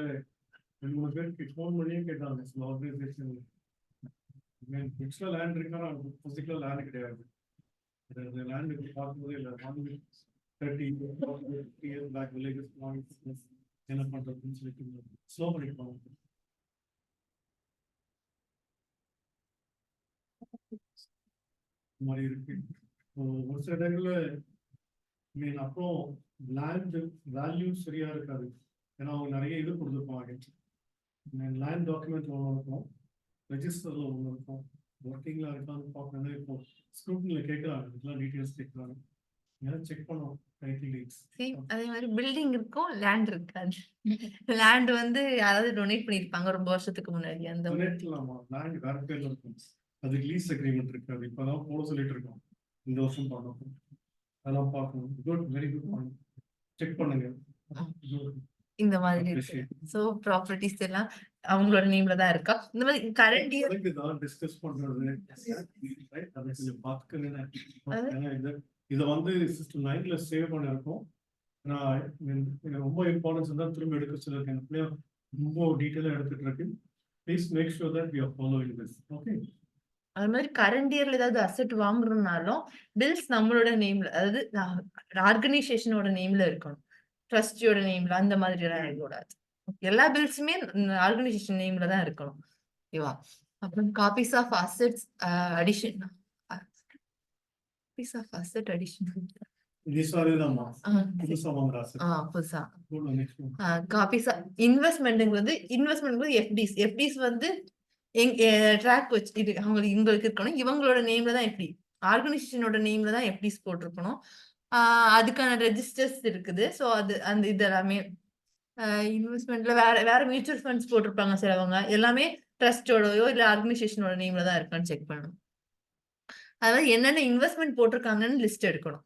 2-3 பேருக்கு ஃபோன் பண்ணியே கேட்டாங்க, சில ஆர்கனைசேஷன் ஃபிக்ஸ்ல லேண்ட் இருக்கானா பிசிக்கலா லேண்ட் கிடையாது. லேண்ட் பார்க்கும்போது இல்லை 30 years back villages என்ன பண்றதுன்னு சொல்லிட்டு ஸ்லோ பண்ணிருப்பாங்க. மாதிரி இருக்கு ஒரு சில இடங்கள்ல. அப்புறம் லேண்ட் வேல்யூ சரியா இருக்காது, ஏன்னா அவங்க நிறைய இது கொடுத்துருப்பாங்க. லேண்ட் டாக்குமெண்ட் ஒன்று இருக்கும், ரெஜிஸ்டர்ல ஒன்று இருக்கும், ஒர்க்கிங்ல இருக்கான்னு பார்க்கணும். இப்போ ஸ்க்ரூட்னில கேட்கறாங்க, இதெல்லாம் டீட்டெயில்ஸ் கேட்கறாங்க. செக் பண்ணுவோம் டைட்டில் டீட்ஸ். சேம் அதே மாதிரி பில்டிங் இருக்கும், லேண்ட் இருக்காது. லேண்ட் வந்து யாராவது டொனேட் பண்ணியிருப்பாங்க ரொம்ப வருஷத்துக்கு முன்னாடி. அந்த ஒரு டொனேட்லாமா லேண்ட் வேற பேர்ல இருக்கும். அதுக்கு லீஸ் அக்ரிமெண்ட் இருக்கு. அது இப்பதான் போட சொல்லிட்டு இருக்கோம். இந்த வருஷம் பண்ணணும். அதெல்லாம் பார்க்கணும். Good, very good point. Check பண்ணுங்க. இந்த மாதிரி இருக்கு. சோ ப்ராப்பர்ட்டிஸ் எல்லாம் அவங்களோட நேம்ல தான் இருக்கா. இந்த மாதிரி கரண்ட் இயர் தான் டிஸ்கஸ் பண்றது right? அதை கொஞ்சம் பார்த்துக்கங்க. ஏன்னா இதை வந்து சிஸ்டம் 9ல சேவ் பண்ணிருக்கோம். நான் எனக்கு ரொம்ப இம்பார்ட்டன்ஸ் தான் திரும்ப எடுக்க சொல்லியிருக்கேன். ரொம்ப டீட்டெயிலா எடுத்துட்டு இருக்கு. Please make sure that we are following this. Okay. அது மாதிரி கரண்ட் இயர்ல ஏதாவது அசெட் வாங்குறோம்னாலும் பில்ஸ் நம்மளோட நேம்ல, அதாவது ஆர்கனைசேஷனோட நேம்ல இருக்கணும். ட்ரஸ்டியோட நேம்ல அந்த மாதிரி எல்லாம் இருக்கக்கூடாது. எல்லா பில்ஸுமே ஆர்கனைசேஷன் நேம்ல தான் இருக்கணும். ஓகேவா? அப்புறம் copies of assets addition, copies of asset addition புதுசா காப்பீஸ் இன்வெஸ்ட்மெண்ட் எஃப்டிஸ் வந்து ட்ராக் வச்சு இது இவங்களுக்கு இருக்கணும். இவங்களோட நேம்ல தான் எப்படி ஆர்கனைசேஷனோட நேம்ல தான் எஃப்டிஸ் போட்டிருக்கணும். அதுக்கான ரெஜிஸ்டர்ஸ் இருக்குது. ஸோ அது அந்த இது எல்லாமே இன்வெஸ்ட்மெண்ட்ல வேற வேற மியூச்சுவல் ஃபண்ட்ஸ் போட்டிருப்பாங்க சிலவங்க. எல்லாமே ட்ரஸ்டோடயோ இல்ல ஆர்கனைசேஷனோட நேம்ல தான் இருக்கான்னு செக் பண்ணணும். அதாவது என்னென்ன இன்வெஸ்ட்மெண்ட் போட்டிருக்காங்கன்னு லிஸ்ட் எடுக்கணும்.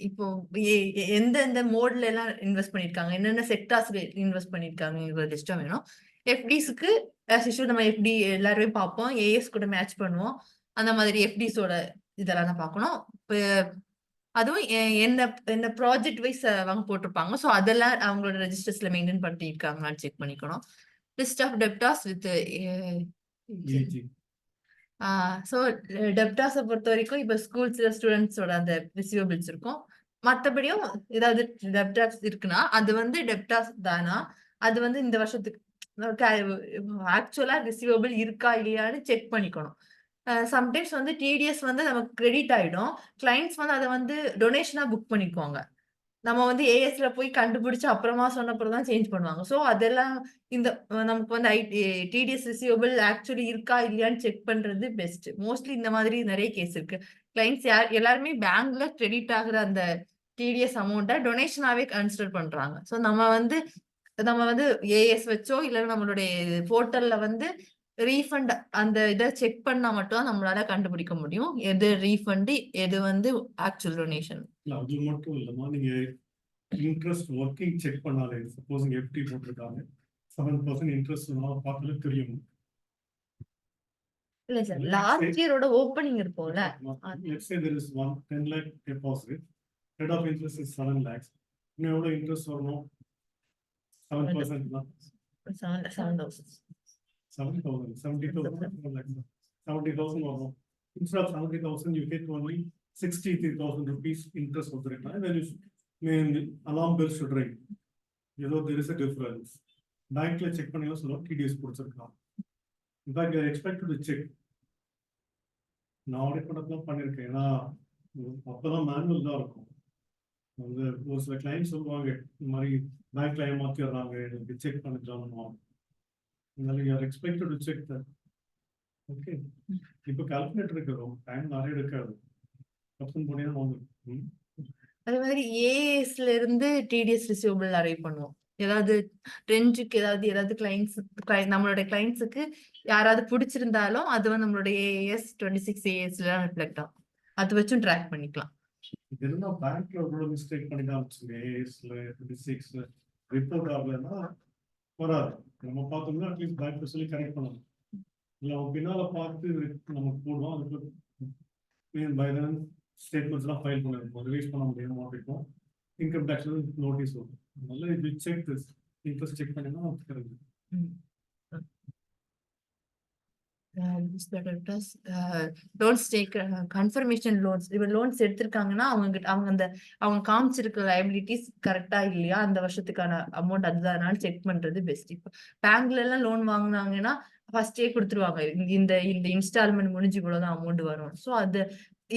இப்போ எந்தெந்த மோட்ல எல்லாம் இன்வெஸ்ட் பண்ணிருக்காங்க, என்னென்ன செக்டார்ஸ்ல இன்வெஸ்ட் பண்ணிருக்காங்க லிஸ்டும் வேணும். எஃப்டிஸ்க்கு நம்ம எஃப்டி எல்லாருமே பார்ப்போம், ஏஎஸ் கூட மேட்ச் பண்ணுவோம். அந்த மாதிரி எஃப்டிஸோட இதெல்லாம் தான் பார்க்கணும். அதுவும் என்ன என்ன ப்ராஜெக்ட் வைஸ் அவங்க போட்டிருப்பாங்க. ஸோ அதெல்லாம் அவங்களோட ரெஜிஸ்டர்ஸ்ல மெயின்டைன் பண்ணிருக்காங்களான்னு செக் பண்ணிக்கணும். List of debtors with so டெப்டாஸை பொறுத்த வரைக்கும் இப்போ ஸ்கூல்ஸ்ல ஸ்டூடெண்ட்ஸோட அந்த ரிசீவபிள்ஸ் இருக்கும். மற்றபடியும் ஏதாவது டெப்டாஸ் இருக்குன்னா அது வந்து டெப்டாஸ் தானா, அது வந்து இந்த வருஷத்துக்கு ஆக்சுவலா ரிசீவபிள் இருக்கா இல்லையான்னு செக் பண்ணிக்கணும். சம்டைம்ஸ் வந்து டிடிஎஸ் வந்து நமக்கு கிரெடிட் ஆயிடும். கிளைண்ட்ஸ் வந்து அதை வந்து டொனேஷனா புக் பண்ணிக்குவாங்க. நம்ம வந்து ஏஎஸ்ல போய் கண்டுபிடிச்சு அப்புறமா சொன்னப்புறம் தான் சேஞ்ச் பண்ணுவாங்க. ஸோ அதெல்லாம் இந்த நமக்கு வந்து டிடிஎஸ் ரிசீவபிள் ஆக்சுவலி இருக்கா இல்லையான்னு செக் பண்றது பெஸ்ட். மோஸ்ட்லி இந்த மாதிரி நிறைய கேஸ் இருக்கு. கிளைண்ட்ஸ் எல்லாருமே பேங்க்ல கிரெடிட் ஆகுற அந்த டிடிஎஸ் அமௌண்ட்டை டொனேஷனாவே கன்சிடர் பண்றாங்க. ஸோ நம்ம வந்து ஏஎஸ் வச்சோ இல்ல நம்மளுடைய போர்ட்டல்ல வந்து ரீஃபண்ட் அந்த இதை செக் பண்ணா மட்டும் நம்மளால கண்டுபிடிக்க முடியும். எது ரீஃபண்ட், எது வந்து ஆக்சுவல் டொனேஷன். அது மட்டும் இல்லமா, நீங்க இன்ட்ரெஸ்ட் ஒர்க்கிங் செக் பண்ணாலே, சப்போஸ் எஃப்டி போட்டிருக்காங்க 7% இன்ட்ரெஸ்ட் பார்த்தாலே தெரியும். இல்ல சார், லாஸ்ட் இயரோட ஓபனிங் இருக்கும்ல. Let's say there is 10 lakh deposit, rate of interest is 7 lakhs. இன்னும் எவ்வளவு இன்ட்ரெஸ்ட் வரணும்? 7% தான். 7,000 70,000 வரும். Instead of 70,000 you get only 63,000 rupees interest of the return. And then you mean alarm bell should ring. You know there is a difference. Bankல check பண்ணி சொல்லுவோம் TDS கொடுத்திருக்கான். In fact you are expected to check. நான் audit பண்ணலாம் பண்ணிருக்கேன். ஏன்னா அப்பதான் manual தான் இருக்கும். வந்து ஒரு சில கிளைண்ட் சொல்லுவாங்க இந்த மாதிரி பேங்க்ல ஏமாத்திடுறாங்க, எனக்கு செக் பண்ணிக்கலாம். அதனால you are expected to check that. Okay. இப்போ கால்குலேட்டர் இருக்கிறோம், டைம் நிறைய எடுக்காது. கப்பன் போனீங்கன்னா வாங்க. அதே மாதிரி ஏஎஸ்ல இருந்து டிடிஎஸ் ரிசீவபிள் அரைவ் பண்ணுவோம். ஏதாவது ரெஞ்சுக்கு ஏதாவது கிளைண்ட்ஸ் நம்மளுடைய கிளைண்ட்ஸுக்கு யாராவது பிடிச்சிருந்தாலும் அது வந்து நம்மளுடைய ஏஎஸ் 26 ஏஎஸ்ல ரிஃப்ளெக்ட் ஆகும். அது வச்சும் ட்ராக் பண்ணிக்கலாம். இதெல்லாம் பேங்க்ல ஒரு மிஸ்டேக் பண்ணி காமிச்சுங்க. ஏஎஸ்ல 26 ரிப்போர்ட் ஆகலன்னா வராது. நம்ம பார்த்தோம்னா அட்லீஸ்ட் பேங்க்ல சொல்லி கரெக்ட் பண்ணணும். இல்லை அவங்க பின்னால பார்த்து நமக்கு போடுவோம். அதுக்கு பை தென் ஸ்டேட்மெண்ட்ஸ்லாம் ஃபைல் பண்ணிருக்கோம், ரிலீஸ் பண்ண முடியாம இருக்கும். இன்கம் டேக்ஸ்ல நோட்டீஸ் வரும். அதனால இது செக் திஸ் இன்ட்ரெஸ்ட் செக் பண்ணினா தெரியுது. Loans take confirmation loans. இப்போ லோன்ஸ் எடுத்திருக்காங்கன்னா அவங்க காமிச்சிருக்க லைபிலிட்டிஸ் கரெக்டா இல்லையா, அந்த வருஷத்துக்கான அமௌண்ட் அதுதான் செக் பண்றது பெஸ்ட். இப்போ பேங்க்ல எல்லாம் லோன் வாங்கினாங்கன்னா ஃபர்ஸ்டே கொடுத்துருவாங்க, இந்த இன்ஸ்டால்மெண்ட் முடிஞ்சு இவ்வளவுதான் அமௌண்ட் வரும். ஸோ அது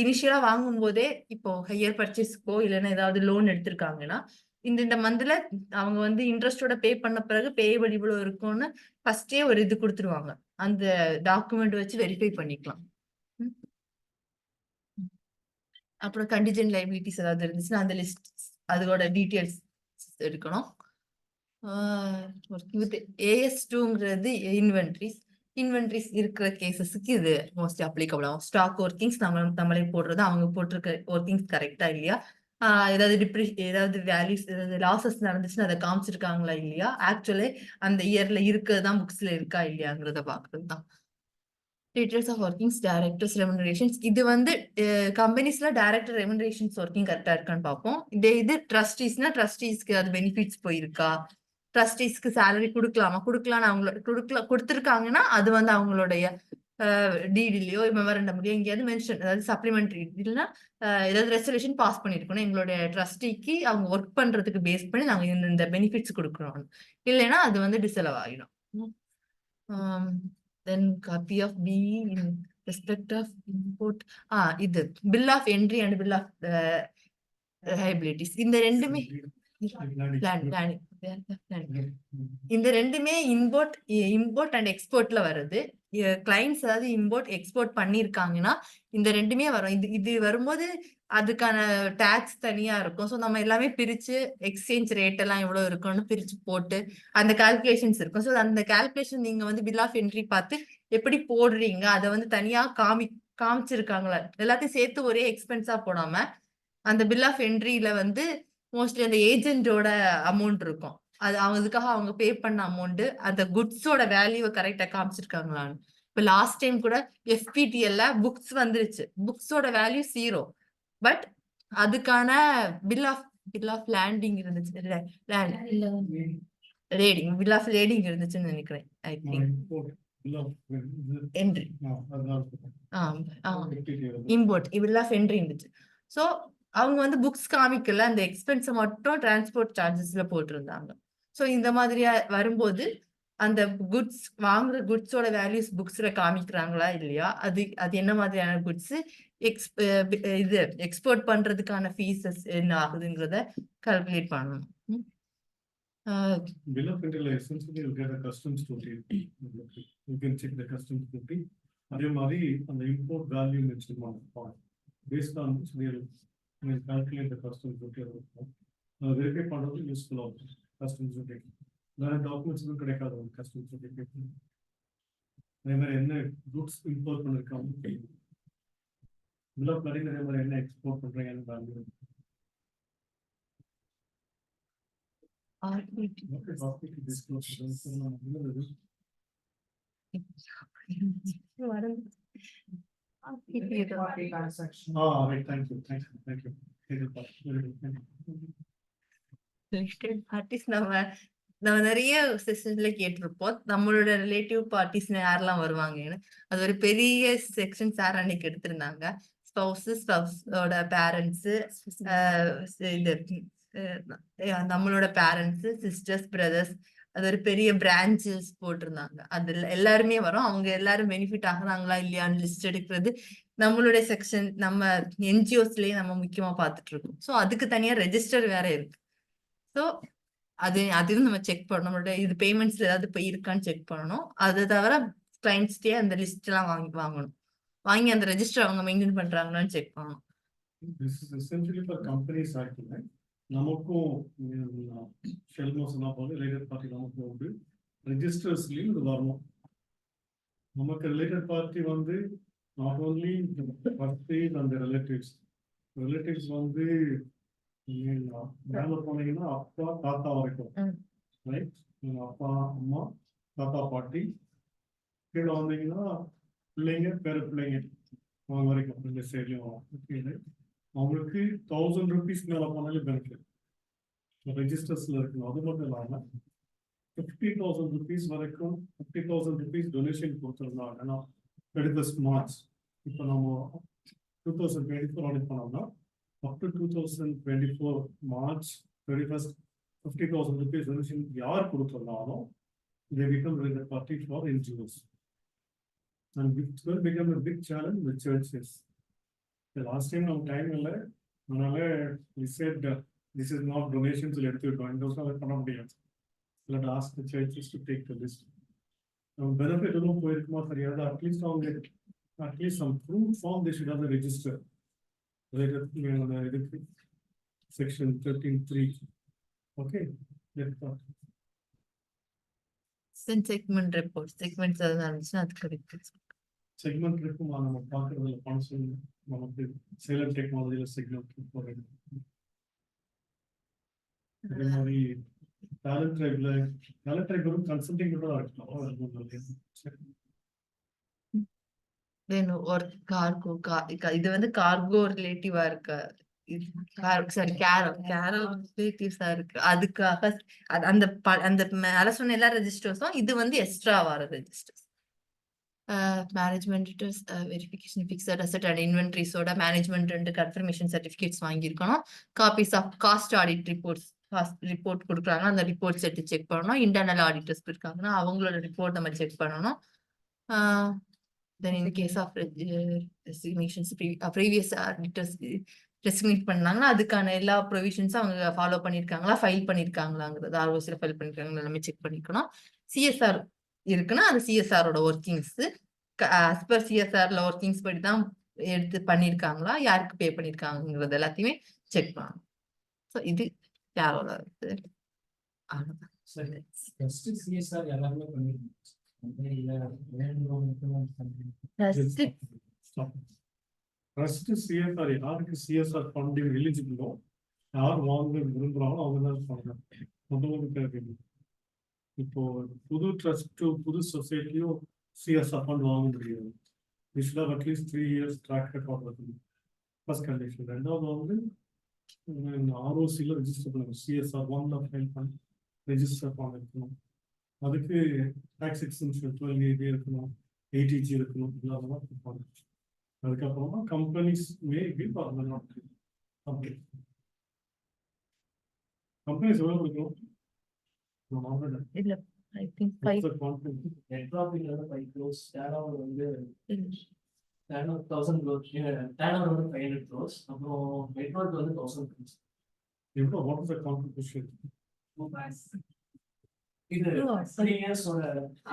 இனிஷியலா வாங்கும் போதே இப்போ ஹையர் பர்ச்சேஸ்க்கோ இல்லைன்னா ஏதாவது லோன் எடுத்திருக்காங்கன்னா இந்த மந்த்ல அவங்க வந்து இன்ட்ரெஸ்டோட பே பண்ண பிறகு பேயபிள் இவ்வளவு இருக்கும்னு ஃபர்ஸ்டே ஒரு இது கொடுத்துருவாங்க. அந்த டாக்குமெண்ட் வச்சு வெரிஃபை பண்ணிக்கலாம். அப்புறம் கண்டிஜென்ட் லைபிலிட்டிஸ் ஏதாவது இருந்துச்சுன்னா அந்த லிஸ்ட் அதோட டீட்டெயில்ஸ் எடுக்கணும். வித் AS2ங்கிறது இன்வென்ட்ரிஸ் இருக்கிற கேசஸ்க்கு இது மோஸ்ட்லி அப்ளிகபிள் ஆகும். ஸ்டாக் ஒர்க்கிங்ஸ் நம்மளே போடுறது, அவங்க போட்டிருக்க ஒர்க்கிங்ஸ் கரெக்டா இல்லையா, ஏதாவது வேல்யூஸ் ஏதாவது லாசஸ் நடந்துச்சுன்னா அதை காமிச்சிருக்காங்களா இல்லையா, ஆக்சுவலி அந்த இயர்ல இருக்கிறதுதான் புக்ஸ்ல இருக்கா இல்லையாங்கிறத பாக்குறது தான். Details of workings, directors remunerations. இது வந்து கம்பெனிஸ்ல டைரக்டர் ரெமுனரேஷன்ஸ் ஒர்க்கிங் கரெக்டா இருக்கான்னு பார்ப்போம். இது ட்ரஸ்டீஸ்னா ட்ரஸ்டீஸ்க்கு அது பெனிஃபிட்ஸ் போயிருக்கா, ட்ரஸ்டீஸ்க்கு சேலரி கொடுக்கலாம்னு கொடுத்துருக்காங்கன்னா அது வந்து அவங்களுடைய டிடிலையோ மெமரண்டம்லயோ எங்கேயாவது மென்ஷன், அதாவது சப்ளிமெண்டரி இல்லைன்னா ஏதாவது ரெசல்யூஷன் பாஸ் பண்ணிருக்கணும். எங்களுடைய ட்ரஸ்டிக்கு அவங்க ஒர்க் பண்றதுக்கு பேஸ் பண்ணி நாங்க இந்த பெனிஃபிட்ஸ் கொடுக்குறோம். இல்லைன்னா அது வந்து டிசலவ் ஆகிடும். Then copy of BE in respect of import. இது bill of entry and bill of liabilities. இந்த ரெண்டுமே இந்த ரெண்டுமே இம்போர்ட் அண்ட் எக்ஸ்போர்ட்ல வருது. கிளைண்ட்ஸ் ஏதாவது இம்போர்ட் எக்ஸ்போர்ட் பண்ணிருக்காங்கன்னா இந்த ரெண்டுமே வரும். இது வரும்போது அதுக்கான டாக்ஸ் தனியா இருக்கும். ஸோ நம்ம எல்லாமே பிரிச்சு எக்ஸ்சேஞ்ச் ரேட் எல்லாம் எவ்வளவு இருக்கும்னு பிரிச்சு போட்டு அந்த கால்குலேஷன்ஸ் இருக்கும். ஸோ அந்த கால்குலேஷன் நீங்க வந்து பில் ஆஃப் என்ட்ரி பார்த்து எப்படி போடுறீங்க அதை வந்து தனியா காமிச்சிருக்காங்களா, எல்லாத்தையும் சேர்த்து ஒரே எக்ஸ்பென்ஸா போடாம அந்த பில் ஆஃப் என்ட்ரியில வந்து மோஸ்ட்லி அந்த ஏஜென்டோட அமௌண்ட் இருக்கும். அது அதுக்காக அவங்க பே பண்ண அமௌண்ட், அந்த குட்ஸோட வேல்யூவை கரெக்டா காமிச்சிருக்காங்களான்னு. இப்ப லாஸ்ட் டைம் கூட FPTL புக்ஸ் வந்துருச்சு, புக்ஸோட வேல்யூ 0, பட் அதுக்கான பில் ஆஃப் லேண்டிங் இருந்துச்சு, பில் ஆஃப் லேடிங் இருந்துச்சுன்னு நினைக்கிறேன். I think entry import bill of entry இருந்துச்சு. ஸோ அவங்க வந்து புக்ஸ் காமிக்கல, அந்த எக்ஸ்பென்ஸை மட்டும் டிரான்ஸ்போர்ட் சார்ஜஸ்ல போட்டிருந்தாங்க. ஸோ இந்த மாதிரியா வரும்போது அந்த குட்ஸ் வாங்குற குட்ஸோட வேல்யூஸ் புக்ஸ்ல காமிக்கிறாங்களா இல்லையா, அது என்ன மாதிரியான குட்ஸ், இது எக்ஸ்போர்ட் பண்றதுக்கான ஃபீஸஸ் என்ன ஆகுதுங்கிறத கால்குலேட் பண்ணணும். Bill of entry essentially you get a customs duty. You can check the customs duty. அதே மாதிரி அந்த import value mention பண்ணுவோம். Based on which we will calculate the customs duty. Verify பண்றது useful ஆகும் customs duty. வேற டாக்குமெண்ட்ஸும் கிடைக்காது customs duty. அதே மாதிரி என்ன குட்ஸ் இம்போர்ட் பண்ணிருக்காங்க, bill of lading அதே மாதிரி என்ன எக்ஸ்போர்ட் பண்றீங்கன்னு வேல்யூ. நம்ம நிறைய செக்ஷன்ஸ்ல கேட்டிருப்போம் நம்மளோட ரிலேட்டிவ் பார்ட்டிஸ் யாரெல்லாம் வருவாங்கன்னு. அது ஒரு பெரிய செக்ஷன் சார் அன்னைக்கு எடுத்திருந்தாங்க. ஸ்பவுஸோட பேரண்ட்ஸ், நம்மளோட பேரண்ட்ஸ், சிஸ்டர்ஸ், பிரதர்ஸ், அது ஒரு பெரிய பிரான்ச்சஸ் போட்டிருந்தாங்க. அதுல எல்லாருமே வரும். அவங்க எல்லாரும் பெனிஃபிட் ஆகுறாங்களா இல்லையான்னு லிஸ்ட் எடுக்கிறது நம்மளுடைய செக்ஷன், நம்ம NGOஸ்லயே நம்ம முக்கியமா பார்த்துட்டு இருக்கோம். ஸோ அதுக்கு தனியா ரெஜிஸ்டர் வேற இருக்கு. ஸோ அதுவும் நம்ம செக் பண்ணணும். நம்மளோட இது பேமெண்ட்ஸ்ல ஏதாவது போய் இருக்கான்னு செக் பண்ணணும். அதை தவிர கிளைண்ட்ஸ்டே அந்த லிஸ்ட் எல்லாம் வாங்கி அந்த ரெஜிஸ்டர் அவங்க மெயின்டைன் பண்றாங்களான்னு செக் பண்ணணும். This is essentially for companies act. நமக்கும் ரிலேட்டட் பார்ட்டி நமக்கும் வந்து ரெஜிஸ்டர்ஸ்லயும் இது வரணும். நமக்கு ரிலேட்டட் பார்ட்டி வந்து நாட் ஓன்லி பர்சீஸ் அண்ட் ரிலேட்டிவ்ஸ் வந்து போனீங்கன்னா அப்பா தாத்தா வரைக்கும், ரைட்? அப்பா அம்மா தாத்தா பாட்டி, கீழே வந்தீங்கன்னா பிள்ளைங்க பேர பிள்ளைங்க அவங்க வரைக்கும் ரெண்டு சைட்லயும் அவங்களுக்கு 1000 rupees மேல போனாலே பெனிஃபிட் ரெஜிஸ்டர்ஸ்ல இருக்கணும். அது மட்டும் இல்லாம 50,000 rupees வரைக்கும் 50,000 rupees டொனேஷன் கொடுத்துருந்தாங்கன்னா 31st March, இப்போ நம்ம 2024 ஆடிட் பண்ணோம்னா up to 2024 March 31st 50,000 rupees donation யார் கொடுத்துருந்தாலும் they become related party for NGOs, and it will become a big challenge with churches. The last time நம்ம டைம் இல்லை, அதனால we said this is not donations எடுத்துக்கிட்டோம். இந்த வருஷம் அதை பண்ண முடியாது. Let ask the churches to take the list. நம்ம பெனிஃபிட் எதுவும் போயிருக்குமா தெரியாது. அட்லீஸ்ட் அவங்க at least some proof form they should have register. இதுக்கு section 13(3). Okay, segment report segments எதாவது இருந்துச்சுன்னா அதுக்கு ரிப்போர்ட்ஸ். செக்மெண்ட் இருக்குமா நம்ம பார்க்கறதுல ஃபங்க்ஷன் நமக்கு சைலண்ட் டெக்னாலஜியில செக்மெண்ட் ரிப்போர்ட். அதே மாதிரி டேலண்ட் ட்ரைப்ல கன்சல்டிங் கூட இருக்கலாம். தென் ஒரு கார்கோ இது வந்து கார்கோ ரிலேட்டிவா இருக்கு. சாரி கேரோ ரிலேட்டிவ்ஸா இருக்கு. அதுக்காக அந்த மேல சொன்ன எல்லா ரெஜிஸ்டர்ஸும் இது வந்து எக்ஸ்ட்ரா வர registers. Management verification fixed asset and இன்வென்ட்ரிஸோட மேனேஜ்மெண்ட் அண்ட் கன்ஃபர்மேஷன் சர்டிஃபிகேட்ஸ் வாங்கியிருக்கணும். Copies of cost audit report கொடுக்குறாங்க, அந்த ரிப்போர்ட்ஸ் எடுத்து செக் பண்ணணும். இன்டர்னல் ஆடிட்டர்ஸ் இருக்காங்கன்னா அவங்களோட ரிப்போர்ட் நம்ம செக் பண்ணணும். Then in case of resignations, previous auditors resignate பண்ணாங்கன்னா அதுக்கான எல்லா ப்ரொவிஷன்ஸும் அவங்க ஃபாலோ பண்ணியிருக்காங்களா, ஃபைல் பண்ணியிருக்காங்களாங்கிறது ஆர்ஓசியில் ஃபைல் பண்ணியிருக்காங்களா எல்லாமே செக் பண்ணிக்கணும். சிஎஸ்ஆர் இருக்குன்னா அது சிஎஸ்ஆரோட ஒர்க்கிங்ஸ் as per சிஎஸ்ஆர்ல ஒர்க்கிங்ஸ் படி தான் எடுத்து பண்ணியிருக்காங்களா, யாருக்கு பே பண்ணியிருக்காங்கிறது எல்லாத்தையுமே செக் பண்ணணும். ஸோ இது யாரோட அவ்வளோதான். சிஎஸ்ஆர் எல்லாருமே பண்ணிருக்கோம். ஃபர்ஸ்ட் சிஎஸ்ஆர் யாருக்கு சிஎஸ்ஆர் ஃபண்டிங் எலிஜிபிளோ, யார் வாங்க விரும்புறாங்களோ அவங்க தான் பண்ணணும். முதல்ல கேட்குது. இப்போ புது ட்ரஸ்ட் புது சொசைட்டியோ சிஎஸ்ஆர் ஃபண்ட் வாங்க முடியாது. We should have at least 3 years track record இருக்குது. First condition. ரெண்டாவது வந்து ஆர்ஓசியில் ரெஜிஸ்டர் பண்ணணும். சிஎஸ்ஆர் 1 ஃபைல் பண்ணி ரெஜிஸ்டர் பண்ணிருக்கணும். அதுக்கு டாக்ஸ் எக்ஸம்ஷன் 12A இருக்கணும், 80G இருக்கணும், இல்லாததான் கொடுப்பாங்க. அதுக்கப்புறமா companies may give or not அப்படி. கம்பெனிஸ் எவ்வளோ கொடுக்கணும்? இல்ல ஐ திங்க் 5 நெட்வொர்க்கிங் வந்து 5 crores, டர்னோவர் வந்து 1000 crores, டர்னோவர் வந்து 500 crores, அப்புறம் நெட்வொர்க் வந்து 1000 crores. எவ்வளோ? What is the contribution? இது 3 years ஓட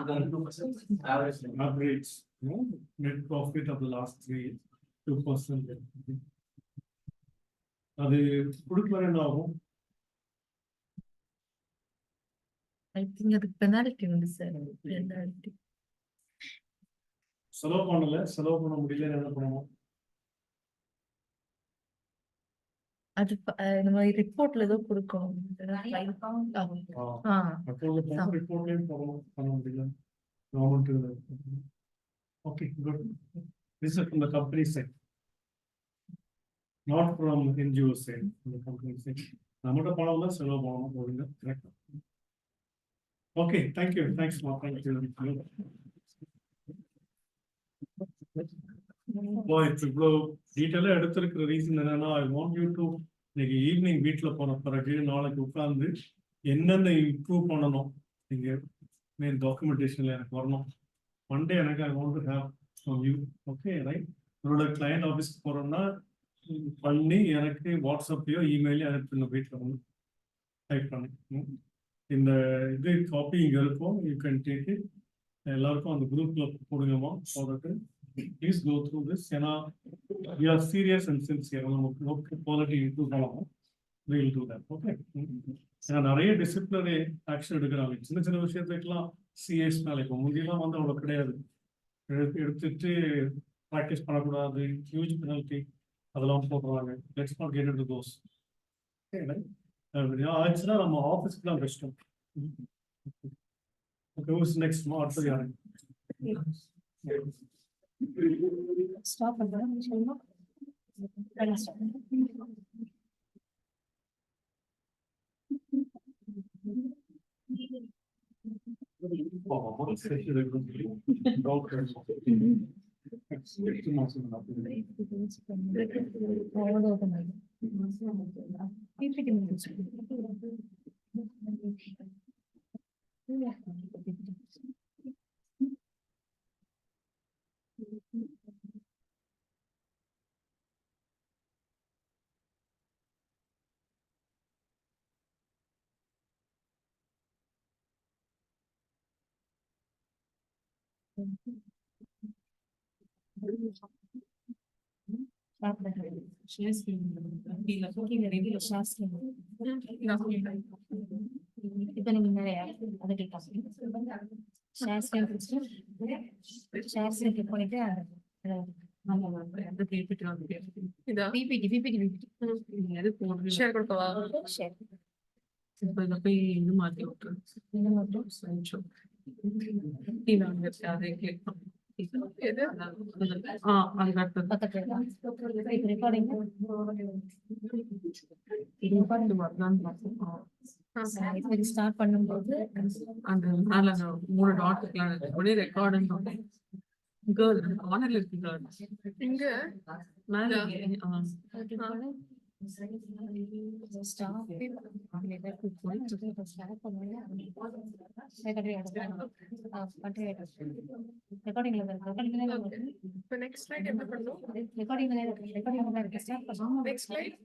இது வந்து 2% average. Average net profit of the last 3 years 2%. அது கொடுக்கல என்ன ஆகும்? ஐ திங்க் அதுக்கு பெனால்டி உண்டு சார். பெனால்டி செலவு பண்ண முடியல என்ன பண்ணணும்? அது இந்த மாதிரி ரிப்போர்ட்ல ஏதோ கொடுக்கணும். ரிப்போர்ட்லயும் பண்ண முடியல government. Okay, good. This is from the company side, not from NGO side, from the company side. நம்மகிட்ட பணம் தான் செலவு பண்ணணும் போடுங்க. கரெக்ட். Okay, thank you. தேங்க்ஸ் மா. தேங்க்யூ. இவ்வளோ டீட்டெயிலாக எடுத்திருக்கிற ரீசன் என்னன்னா, ஐ வாண்ட் யூ டு இன்னைக்கு ஈவினிங் வீட்டில் போன பிறகு நாளைக்கு உட்காந்து என்னென்ன இம்ப்ரூவ் பண்ணணும் நீங்கள் மெயின் டாக்குமெண்டேஷனில் எனக்கு வரணும். மண்டே எனக்கு I want to have from you. Okay, right. உங்களோட கிளையண்ட் ஆஃபீஸ்க்கு போகிறோம்னா பண்ணி எனக்கு வாட்ஸ்அப்லையோ இமெயிலையோ அனுப்பின வீட்டில் வந்து டைப் பண்ணி இந்த இது காப்பி இங்கே இருக்கும். You can take it. எல்லாருக்கும் அந்த குரூப்பில் போடுங்கம்மா போட்டுட்டு ப்ளீஸ் கோ த்ரூ திஸ். ஏன்னா we are serious and sincere. நமக்கு ஒர்க் குவாலிட்டி இம்ப்ரூவ் பண்ணலாம். we will do that. Okay. ஏன்னா நிறைய டிசிப்ளினரி ஆக்ஷன் எடுக்கிறாங்க. சின்ன சின்ன விஷயத்துக்கெல்லாம் சிஎஸ் மேலே இப்போ முந்தியெல்லாம் வந்து அவ்வளோ கிடையாது. எடுத்துட்டு ப்ராக்டிஸ் பண்ணக்கூடாது, ஹியூஜ் பெனல்ட்டி அதெல்லாம் போடுறாங்க. Let's not get into those. ஆச்சுன்னா நம்ம ஆஃபீஸ்க்கு தான் பெஸ்ட்டும். Okay, whose next? அடுத்தது யாரு? Stop again. இப்ப நீங்க நிறைய அதை கேட்கலாம் ஷேர்ஸ் கிளிக் பண்ணிட்டு இதா பிபிடி ஷேர் கொடுக்கவா? ஷேர் இப்போ இதை போய் இது மாற்றி விட்டுரு. இந்த மட்டும் அதை கிளிக் பண்ணு. எது? அதுக்கு அடுத்தது பக்கத்துல ரெக்கார்டிங் இது வரலான்னு பார்த்தோம். இப்போ இது ஸ்டார்ட் பண்ணும்போது அந்த மேல அந்த 3 டாட்லாம் ஒரே ரெக்கார்டுன்னு கேர்ள் ஆனர்ல இருக்கு கேர்ள் இங்க மேல இப்ப நெக்ஸ்ட் ஸ்லைட் என்ன பண்ணும்? Recording next slide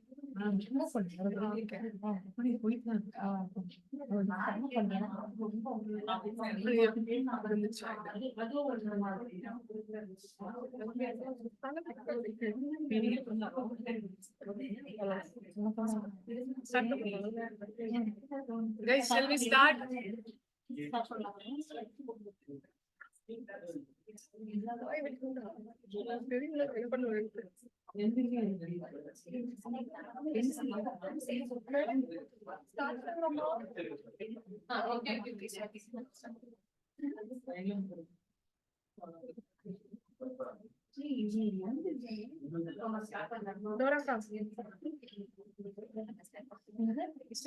guys, shall we start?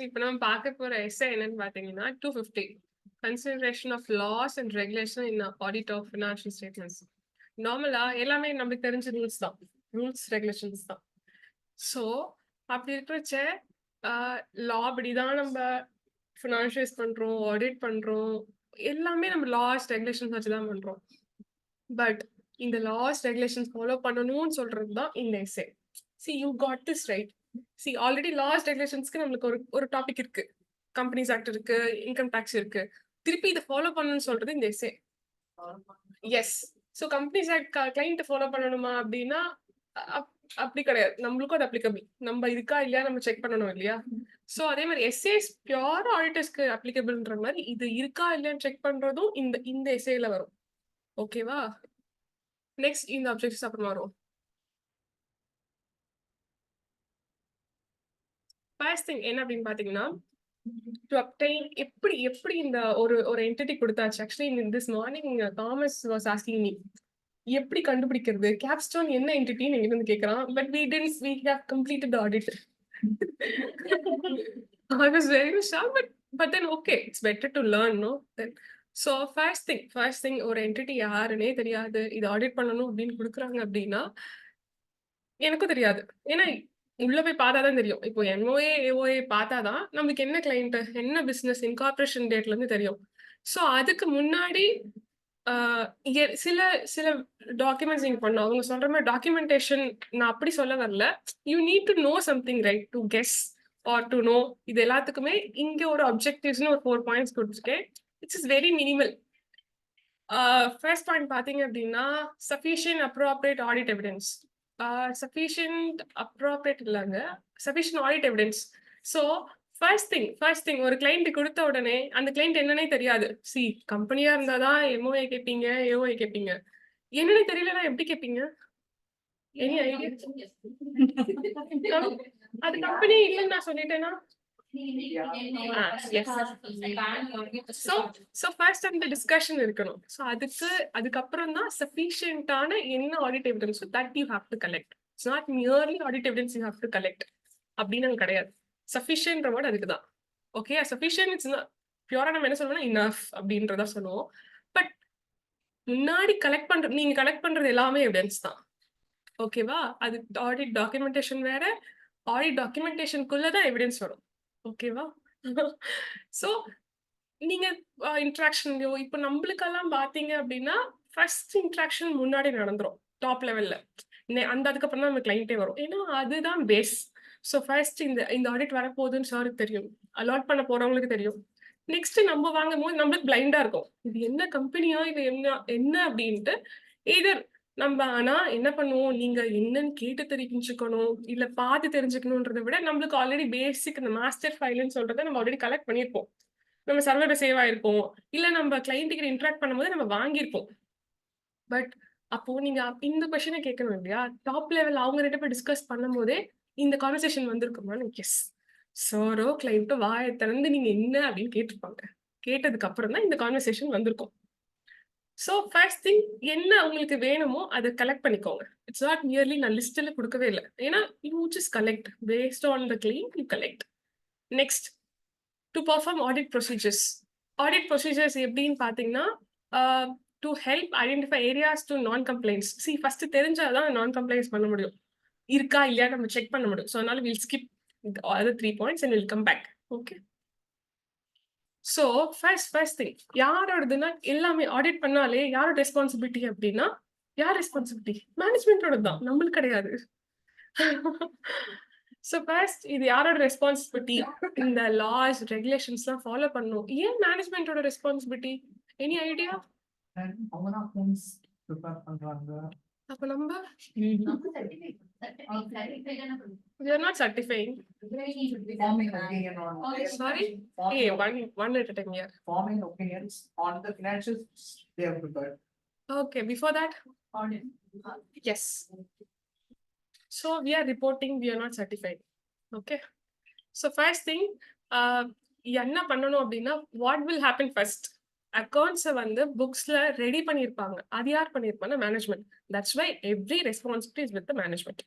இப்ப நம்ம பார்க்க போற எஸ்ஏ என்னன்னு பாத்தீங்கன்னா 250 consideration of laws and regulation in the audit of financial statements. நார்மலா எல்லாமே நமக்கு தெரிஞ்ச ரூல்ஸ் ரெகுலேஷன்ஸ் தான். ஸோ அப்படி இருக்கிறச்ச லா படிதான் நம்ம ஃபினான்ஷியலைஸ் பண்றோம், ஆடிட் பண்றோம், எல்லாமே நம்ம லாஸ் ரெகுலேஷன்ஸ் வச்சுதான் பண்றோம். பட் இந்த லாஸ் ரெகுலேஷன்ஸ் ஃபாலோ பண்ணணும்னு சொல்றது தான் இந்த SA. See you got this right. See already laws ரெகுலேஷன்ஸ்க்கு நம்மளுக்கு ஒரு டாபிக் இருக்கு, கம்பெனிஸ் ஆக்ட் இருக்கு, இன்கம் டேக்ஸ் இருக்கு. திருப்பி இதை ஃபாலோ பண்ணணும்னு சொல்றது இந்த SA. S. So companies act client follow பண்ணணுமா அப்படின்னா அப்படி கிடையாது. நம்மளுக்கும் அது அப்ளிகபிள். நம்ம இருக்கா இல்லையா நம்ம செக் பண்ணணும் இல்லையா? ஸோ அதே மாதிரி எஸ்ஏஸ் பியூர் ஆடிட்டர்ஸ்க்கு அப்ளிகபிள்ன்ற மாதிரி இது இருக்கா இல்லையான்னு செக் பண்றதும் இந்த எஸ்ஏல வரும். ஓகேவா? நெக்ஸ்ட் இந்த அப்ஜெக்டிவ்ஸ் அப்புறமா வரும். ஃபர்ஸ்ட் திங் என்ன அப்படின்னு பாத்தீங்கன்னா, டு அப்டைன் எப்படி இந்த ஒரு என்டிட்டி கொடுத்தாச்சு. Actually this morning Thomas was asking me எப்படி கண்டுபிடிக்கிறது, கேப்ஸ்டோன் என்ன என்டிட்டின்னு எங்கிட்ட வந்து கேட்கறான். But we have completed the audit. I was very shocked, but then okay, it's better to learn, no? Then so first thing ஒரு entity யாருன்னே தெரியாது, இது ஆடிட் பண்ணணும் அப்படின்னு கொடுக்குறாங்க அப்படின்னா எனக்கும் தெரியாது. ஏன்னா உள்ள போய் பார்த்தாதான் தெரியும். இப்போ எம்ஓஏ ஏஓஏ பார்த்தாதான் நமக்கு என்ன கிளைண்ட், என்ன பிசினஸ், இன்கார்பரேஷன் டேட்ல இருந்து தெரியும். ஸோ அதுக்கு முன்னாடி சில டாக்குமெண்ட்ஸ் நீங்க பண்ணணும். அவங்க சொல்ற மாதிரி டாக்குமெண்டேஷன் நான் அப்படி சொல்ல வரல. You need to know something right, to guess or to know. இது எல்லாத்துக்குமே இங்க ஒரு அப்ஜெக்டிவ்ஸ்னு ஒரு 4 பாயிண்ட்ஸ் கொடுத்துருக்கேன். It's is very minimal. First point பாத்தீங்க அப்படின்னா sufficient appropriate audit evidence. Sufficient appropriate இல்லைங்க, sufficient audit evidence. So first thing ஒரு கிளைண்ட் கொடுத்த உடனே அந்த கிளைண்ட் என்னன்னே தெரியாது. சி கம்பெனியா இருந்தாதான் எம்ஓஏ கேட்பீங்க, ஏஓஏ கேட்பீங்க. என்னன்னே தெரியலன்னா எப்படி கேட்பீங்க? Any idea? அது கம்பெனி இல்லைன்னு நான் சொல்லிட்டேன்னா அந்த டிஸ்கஷன் இருக்கணும். ஸோ அதுக்கப்புறம் தான் சஃபிஷியன்டான என்ன audit evidence that you have to collect. It's not merely audit evidence you have to collect அப்படின்னு கிடையாது. சஃபிஷியன்ட் வேர்ட் அதுக்கு தான். ஓகே, சஃபிஷியன்ட் இட்ஸ் பியூரா நம்ம என்ன சொல்லுவோம்னா இனஃப் அப்படின்றத சொல்லுவோம். பட் முன்னாடி நீங்க கலெக்ட் பண்றது எல்லாமே எவிடன்ஸ் தான். ஓகேவா? அது ஆடிட் டாக்குமெண்டேஷன் வேற, ஆடிட் டாக்குமெண்டேஷனுக்குள்ளதான் எவிடன்ஸ் வரும். ஓகேவா? ஸோ நீங்க இன்ட்ராக்ஷன்லயோ இப்போ நம்மளுக்கெல்லாம் பாத்தீங்க அப்படின்னா ஃபர்ஸ்ட் இன்ட்ராக்ஷன் முன்னாடி நடந்துரும் டாப் லெவல்ல. அதுக்கப்புறம் தான் நம்ம கிளைண்டே வரும். ஏன்னா அதுதான் பேஸ். ஸோ ஃபர்ஸ்ட் இந்த ஆடிட் வரப்போகுதுன்னு சாருக்கு தெரியும், அலாட் பண்ண போறவங்களுக்கு தெரியும். நெக்ஸ்ட் நம்ம வாங்கும் போது நம்மளுக்கு பிளைண்டா இருக்கும், இது என்ன கம்பெனியா, இது என்ன அப்படின்ட்டு. எதர் நம்ம ஆனா என்ன பண்ணுவோம், நீங்க என்னன்னு கேட்டு தெரிஞ்சுக்கணும், இல்ல பார்த்து தெரிஞ்சுக்கணுன்றத விட நம்மளுக்கு ஆல்ரெடி பேசிக் இந்த மாஸ்டர் ஃபைல்ன்னு சொல்றத நம்ம ஆல்ரெடி கலெக்ட் பண்ணியிருப்போம். நம்ம சர்வர்ல சேவ் ஆயிருப்போம். இல்ல நம்ம கிளையண்ட் கிட்ட இன்டராக்ட் பண்ணும்போது நம்ம வாங்கியிருப்போம். பட் அப்போ நீங்க இந்த கொஸ்டினை கேட்கணும் இல்லையா? டாப் லெவல் அவங்க 2 பேர் டிஸ்கஸ் பண்ணும்போதே இந்த கான்வர்சேஷன் வந்திருக்குமான்னு எஸ். சாரோ கிளையண்ட்டோ வாயை திறந்து நீங்க என்ன அப்படின்னு கேட்டிருப்பாங்க. கேட்டதுக்கு அப்புறம் தான் இந்த கான்வர்சேஷன் வந்திருக்கும். ஸோ ஃபர்ஸ்ட் திங் என்ன உங்களுக்கு வேணுமோ அதை கலெக்ட் பண்ணிக்கோங்க. இட்ஸ் நாட் நியர்லி நான் லிஸ்ட்ல கொடுக்கவே இல்லை. ஏன்னா you just collect based on the claim you collect. Next to perform audit procedures. Audit procedures எப்படின்னு பார்த்தீங்கன்னா to help identify areas to நான் கம்ப்ளைண்ட்ஸ். ஃபர்ஸ்ட் தெரிஞ்சாதான் நான் கம்ப்ளைண்ட்ஸ் பண்ண முடியும். இருக்கா இல்லையா நம்ம செக் பண்ண முடியும். ஸோ அதனால will skip other 3 points and we'll come back. Okay. So first thing யாரோடதுன்னா எல்லாமே ஆடிட் பண்ணாலே யாரோட ரெஸ்பான்சிபிலிட்டி அப்படின்னா யார் ரெஸ்பான்சிபிலிட்டி? மேனேஜ்மெண்டோட தான், நம்மளுக்கு கிடையாது. ஸோ ஃபர்ஸ்ட் இது யாரோட ரெஸ்பான்சிபிலிட்டி? இந்த லாஸ் ரெகுலேஷன்ஸ்லாம் ஃபாலோ பண்ணணும். ஏன் மேனேஜ்மெண்டோட ரெஸ்பான்சிபிலிட்டி? Any idea? அவங்க தான் ஃபார்ம்ஸ் ப்ரிப்பேர் பண்றாங்க. அப்ப நம்ம we are not certifying. Forming opinion on Sorry? forming, Hey, one at a time here. forming opinions on the financials they have prepared. Okay, before that? Yes. So we are reporting, we are not certified. Okay. So first thing, என்ன பண்ணணும் அப்படின்னா what will happen first? அக்கௌண்ட்ஸை வந்து புக்ஸ்ல ready பண்ணியிருப்பாங்க. அது யார் பண்ணியிருப்பாங்க? Management. That's why every responsibility is with the management.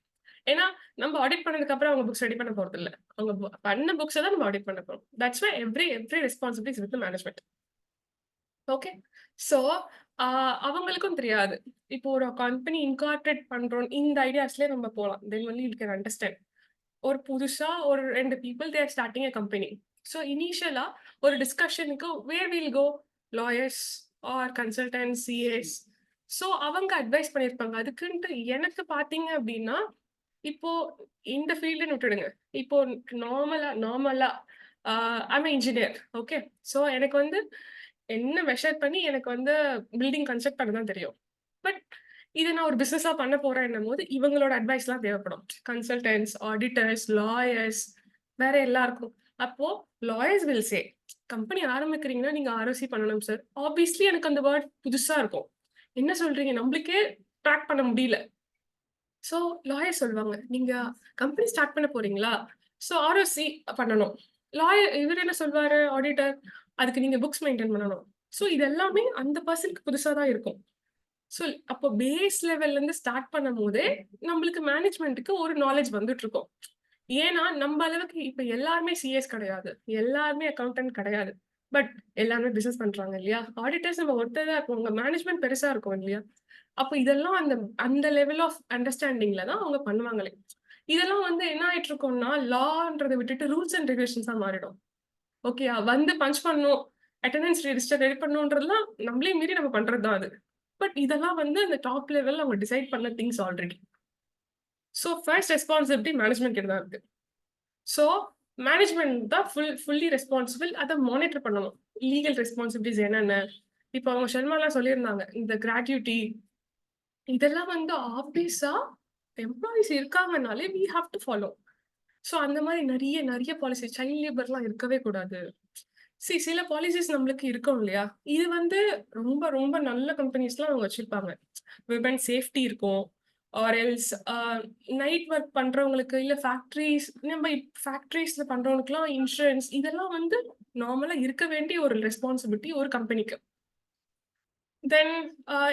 ஏன்னா நம்ம ஆடிட் பண்ணதுக்கு அப்புறம் அவங்க புக்ஸ் ரெடி பண்ண போறது இல்லை. அவங்க பண்ண புக்ஸை தான் நம்ம ஆடிட் பண்ண போறோம். That's why every responsibility is with the management. Okay. So அவங்களுக்கும் தெரியாது. இப்போ ஒரு கம்பெனி இன்கார்பரேட் பண்றோம் இந்த ஐடியாஸ்லேயே நம்ம போகலாம். Then only you can understand. ஒரு புதுசா ஒரு 2 people they are starting a company. So இனிஷியலா ஒரு டிஸ்கஷனுக்கு where we'll go? lawyers or consultants, CAs. So அவங்க அட்வைஸ் பண்ணியிருப்பாங்க. அதுக்குன்ட்டு எனக்கு பார்த்தீங்க அப்படின்னா இப்போ இந்த ஃபீல்டுன்னு விட்டுடுங்க. இப்போ நார்மலா ஐம் இன்ஜினியர். ஓகே. ஸோ எனக்கு வந்து என்ன மெஷர் பண்ணி எனக்கு வந்து பில்டிங் கன்ஸ்ட்ரக்ட் பண்ண தான் தெரியும். பட் இதை நான் ஒரு பிஸ்னஸாக பண்ண போறேன்னும் போது இவங்களோட அட்வைஸ்லாம் தேவைப்படும். கன்சல்டன்ட்ஸ், ஆடிட்டர்ஸ், லாயர்ஸ், வேற எல்லாருக்கும். அப்போ லாயர்ஸ் வில் சே கம்பெனி ஆரம்பிக்கிறீங்கன்னா நீங்க ஆர்ஓசி பண்ணணும் சார். ஆப்வியஸ்லி எனக்கு அந்த வேர்ட் புதுசா இருக்கும். என்ன சொல்றீங்க? நம்மளுக்கே ட்ராக் பண்ண முடியல. ஸோ லாயர் சொல்லுவாங்க நீங்க கம்பெனி ஸ்டார்ட் பண்ண போறீங்களா? ஸோ ஆர்ஓசி பண்ணணும். லாயர் இவர் என்ன சொல்வாரு? ஆடிட்டர் அதுக்கு நீங்க புக்ஸ் மெயின்டைன் பண்ணணும். ஸோ இது எல்லாமே அந்த பர்சனுக்கு புதுசா தான் இருக்கும். ஸோ அப்போ பேஸ் லெவல்ல இருந்து ஸ்டார்ட் பண்ணும் போதே நம்மளுக்கு மேனேஜ்மெண்ட்டுக்கு ஒரு நாலேஜ் வந்துட்டு இருக்கும். ஏன்னா நம்ம அளவுக்கு இப்ப எல்லாருமே சிஎஸ் கிடையாது, எல்லாருமே அக்கௌண்டன்ட் கிடையாது. பட் எல்லாருமே பிசினஸ் பண்றாங்க இல்லையா? ஆடிட்டர்ஸ் நம்ம ஒருத்தர் தான் இருப்போம். உங்க மேனேஜ்மெண்ட் பெருசா இருக்கும் இல்லையா? அப்போ இதெல்லாம் அந்த லெவல் ஆஃப் அண்டர்ஸ்டாண்டிங்ல தான் அவங்க பண்ணுவாங்களே. இதெல்லாம் வந்து என்ன ஆயிட்டு இருக்கோம்னா லான்றதை விட்டுட்டு ரூல்ஸ் அண்ட் ரெகுலேஷன்ஸ் தான் மாறிடும். ஓகே. வந்து பஞ்ச் பண்ணணும், அட்டெண்டன்ஸ் ரெஜிஸ்டர் ரெடி பண்ணணுன்றதுலாம் நம்மளே மீறி நம்ம பண்றது தான் அது. பட் இதெல்லாம் வந்து அந்த டாப் லெவல் அவங்க டிசைட் பண்ண things already. So first responsibility management கிட்ட தான் இருக்கு. ஸோ மேனேஜ்மெண்ட் தான் ஃபுல்லி ரெஸ்பான்சிபிள். அதை மானிட்டர் பண்ணணும். லீகல் ரெஸ்பான்சிபிலிட்டிஸ் என்னென்ன? இப்போ அவங்க ஷர்மாலாம் சொல்லியிருந்தாங்க இந்த கிராட்யூட்டி இதெல்லாம் வந்து ஆப்வியஸா எம்ப்ளாயிஸ் இருக்காங்கனாலே we have to follow. So அந்த மாதிரி நிறைய பாலிசி, சைல்ட் லேபர்லாம் இருக்கவே கூடாது. சில பாலிசிஸ் நம்மளுக்கு இருக்கும் இல்லையா? இது வந்து ரொம்ப ரொம்ப நல்ல கம்பெனிஸ்லாம் அவங்க வச்சிருப்பாங்க. விமன் சேஃப்டி இருக்கும். ஆர் எல்ஸ் நைட் ஒர்க் பண்றவங்களுக்கு, இல்ல ஃபேக்டரிஸ்ல பண்றவங்களுக்குலாம் இன்சூரன்ஸ், இதெல்லாம் வந்து நார்மலா இருக்க வேண்டிய ஒரு ரெஸ்பான்சிபிலிட்டி ஒரு கம்பெனிக்கு. தென்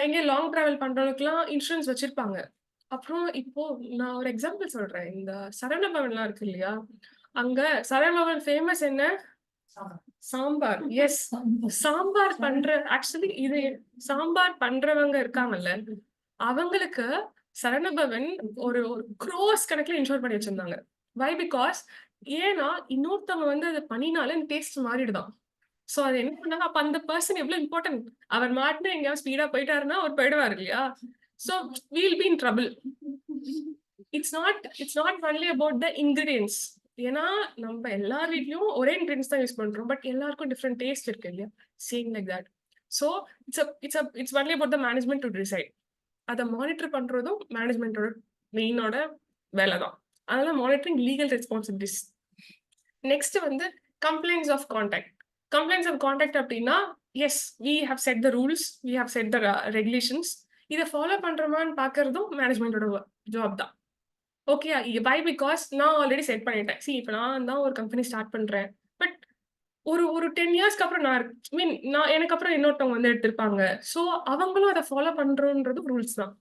எங்கே லாங் டிராவல் பண்றவங்களுக்குலாம் இன்சூரன்ஸ் வச்சிருப்பாங்க. அப்புறம் இப்போ நான் ஒரு எக்ஸாம்பிள் சொல்றேன். இந்த சரவணபவன்லாம் இருக்கு இல்லையா? அங்க சரவணபவன் ஃபேமஸ் என்ன? சாம்பார். எஸ், சாம்பார் ஆக்சுவலி இது சாம்பார் பண்றவங்க இருக்காங்கல்ல, அவங்களுக்கு சரவணபவன் ஒரு க்ரோஸ் கணக்குல இன்ஷூர் பண்ணி வச்சிருந்தாங்க. வை? பிகாஸ் ஏன்னா இன்னொருத்தவங்க வந்து அதை பண்ணினாலே டேஸ்ட் மாறிடுதான். ஸோ அது என்ன பண்ணாங்க? அப்ப அந்த பர்சன் எவ்வளவு இம்பார்ட்டன்ட். அவர் மாட்டினா எங்கேயாவது ஸ்பீடா போயிட்டாருன்னா அவர் போயிடுவார் இல்லையா? So we'll be in trouble. It's not only about the ingredients. ஏன்னா நம்ம எல்லார் வீட்லயும் ஒரே இன்கிரீடியன்ஸ் தான் யூஸ் பண்றோம். பட் எல்லாருக்கும் டிஃப்ரெண்ட் டேஸ்ட் இருக்கு இல்லையா? Same like that. So it's only about the management to decide. அதை மானிட்டர் பண்றதும் மேனேஜ்மெண்டோட மெயினோட வேலை தான். அதனால மானிட்டரிங் லீகல் ரெஸ்பான்சிபிலிட்டிஸ். நெக்ஸ்ட் வந்து complaints of contact. Complaints of contact அப்படின்னா as we have set the rules, we have set the regulations, இதை ஃபாலோ பண்றோமான்னு பாக்குறதும் மேனேஜ்மெண்டோட ஜாப் தான். ஓகே, பை பிகாஸ் நான் ஆல்ரெடி செட் பண்ணிட்டேன். இப்போ நான் தான் ஒரு கம்பெனி ஸ்டார்ட் பண்றேன், பட் ஒரு ஒரு 10 இயர்ஸ்க்கு அப்புறம் நான் எனக்கு அப்புறம் இன்னொருத்தவங்க வந்து எடுத்திருப்பாங்க. ஸோ அவங்களும் அதை ஃபாலோ பண்றோன்றது ரூல்ஸ் தான்.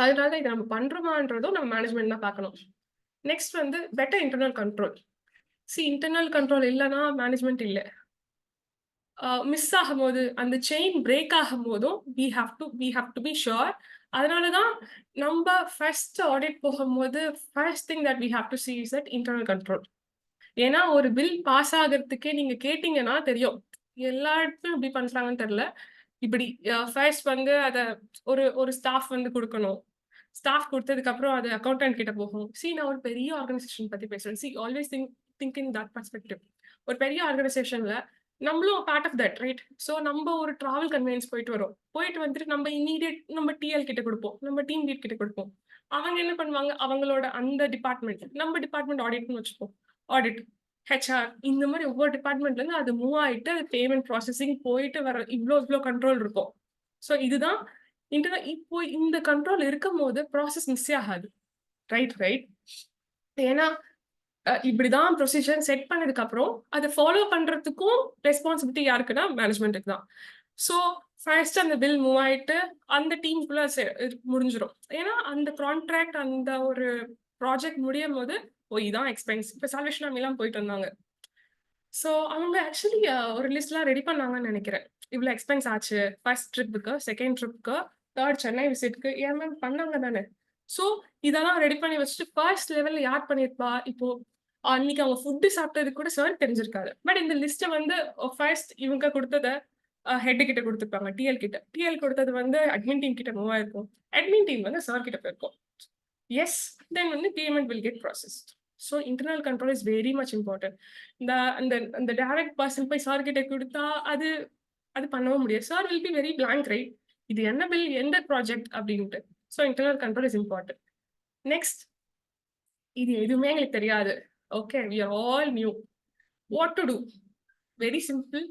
அதனால இதை நம்ம பண்றோமான்றதும் நம்ம மேனேஜ்மெண்ட் தான் பார்க்கணும். நெக்ஸ்ட் வந்து better internal control. Internal control இல்லைன்னா மேனேஜ்மெண்ட் இல்லை. மிஸ் ஆகும்போது அந்த செயின் பிரேக் ஆகும் போதும் we have to be sure. அதனாலதான் நம்ம ஃபர்ஸ்ட் ஆடிட் போகும்போது first thing that we have to see is that internal control. ஏன்னா ஒரு பில் பாஸ் ஆகிறதுக்கே நீங்க கேட்டீங்கன்னா தெரியும், எல்லா இடத்துலயும் இப்படி பண்றாங்கன்னு தெரியல. இப்படி ஃபர்ஸ்ட் வந்து அதை ஒரு ஸ்டாஃப் வந்து கொடுக்கணும். ஸ்டாஃப் கொடுத்ததுக்கு அப்புறம் அது அக்கௌண்டன்ட் கிட்ட போகும். நான் ஒரு பெரிய ஆர்கனைசேஷன் பத்தி பேசுறேன். Always think in that perspective. ஒரு பெரிய ஆர்கனைசேஷன்ல நம்மளும் part of that, right? So நம்ம ஒரு டிராவல் கன்வீனியன்ஸ் போயிட்டு வந்துட்டு நம்ம இமீடியட் நம்ம டிஎல் கிட்ட கொடுப்போம், நம்ம டீம் லீட் கிட்ட கொடுப்போம். அவங்க என்ன பண்ணுவாங்க, அவங்களோட அந்த டிபார்ட்மெண்ட், நம்ம டிபார்ட்மெண்ட் ஆடிட்னு வச்சுப்போம், ஆடிட், ஹெச்ஆர், இந்த மாதிரி ஒவ்வொரு டிபார்ட்மெண்ட்ல இருந்து அது மூவ் ஆயிட்டு அது பேமெண்ட் ப்ராசஸிங் போயிட்டு வர இவ்வளோ கண்ட்ரோல் இருக்கும். ஸோ இதுதான் இப்போ இந்த கண்ட்ரோல் இருக்கும் போது ப்ராசஸ் மிஸ் ஆகாது, ரைட்? ஏன்னா இப்படிதான் ப்ரொசீஜர் செட் பண்ணதுக்கு அப்புறம் அதை ஃபாலோ பண்றதுக்கும் ரெஸ்பான்சிபிலிட்டி யாருக்குன்னா மேனேஜ்மெண்ட்டுக்கு தான். ஸோ ஃபர்ஸ்ட் அந்த பில் மூவ் ஆயிட்டு அந்த டீமுக்குள்ள முடிஞ்சிடும். ஏன்னா அந்த கான்ட்ராக்ட், அந்த ஒரு ப்ராஜெக்ட் முடியும் போது இதான் எக்ஸ்பென்ஸ். இப்போ சால்வேஷன் ஆர்மிலாம் போயிட்டு வந்தாங்க. ஸோ அவங்க ஆக்சுவலி ஒரு லிஸ்ட்லாம் ரெடி பண்ணாங்கன்னு நினைக்கிறேன். இவ்வளோ எக்ஸ்பென்ஸ் ஆச்சு ஃபர்ஸ்ட் ட்ரிப்புக்கு, செகண்ட் ட்ரிப்புக்கு, தேர்ட் சென்னை விசிட்க்கு, மேம் பண்ணாங்க தானே. ஸோ இதெல்லாம் ரெடி பண்ணி வச்சுட்டு ஃபர்ஸ்ட் லெவல்ல யார் பண்ணியிருப்பா, இப்போ அன்னைக்கு அவங்க ஃபுட்டு சாப்பிட்டது கூட சார் தெரிஞ்சிருக்காது. பட் இந்த லிஸ்ட்டை வந்து ஃபர்ஸ்ட் இவங்க கொடுத்ததை ஹெட் கிட்ட கொடுத்துருப்பாங்க, டிஎல் கொடுத்தது வந்து அட்மின் டீம் கிட்ட மூவ் ஆயிருக்கும், அட்மின் டீம் வந்து சார் கிட்ட போயிருக்கும். எஸ், தென் வந்து payment will get processed. So internal control is very much important. அந்த டைரக்ட் பர்சன் போய் சார் கிட்ட கொடுத்தா அது பண்ணவும் முடியாது. Sir will be very blank, right? இது என்ன பில், எந்த ப்ராஜெக்ட் அப்படின்ட்டு. So internal control is important. Next, இது எதுவுமே எங்களுக்கு தெரியாது. Okay, we are all new. What to do? Very simple.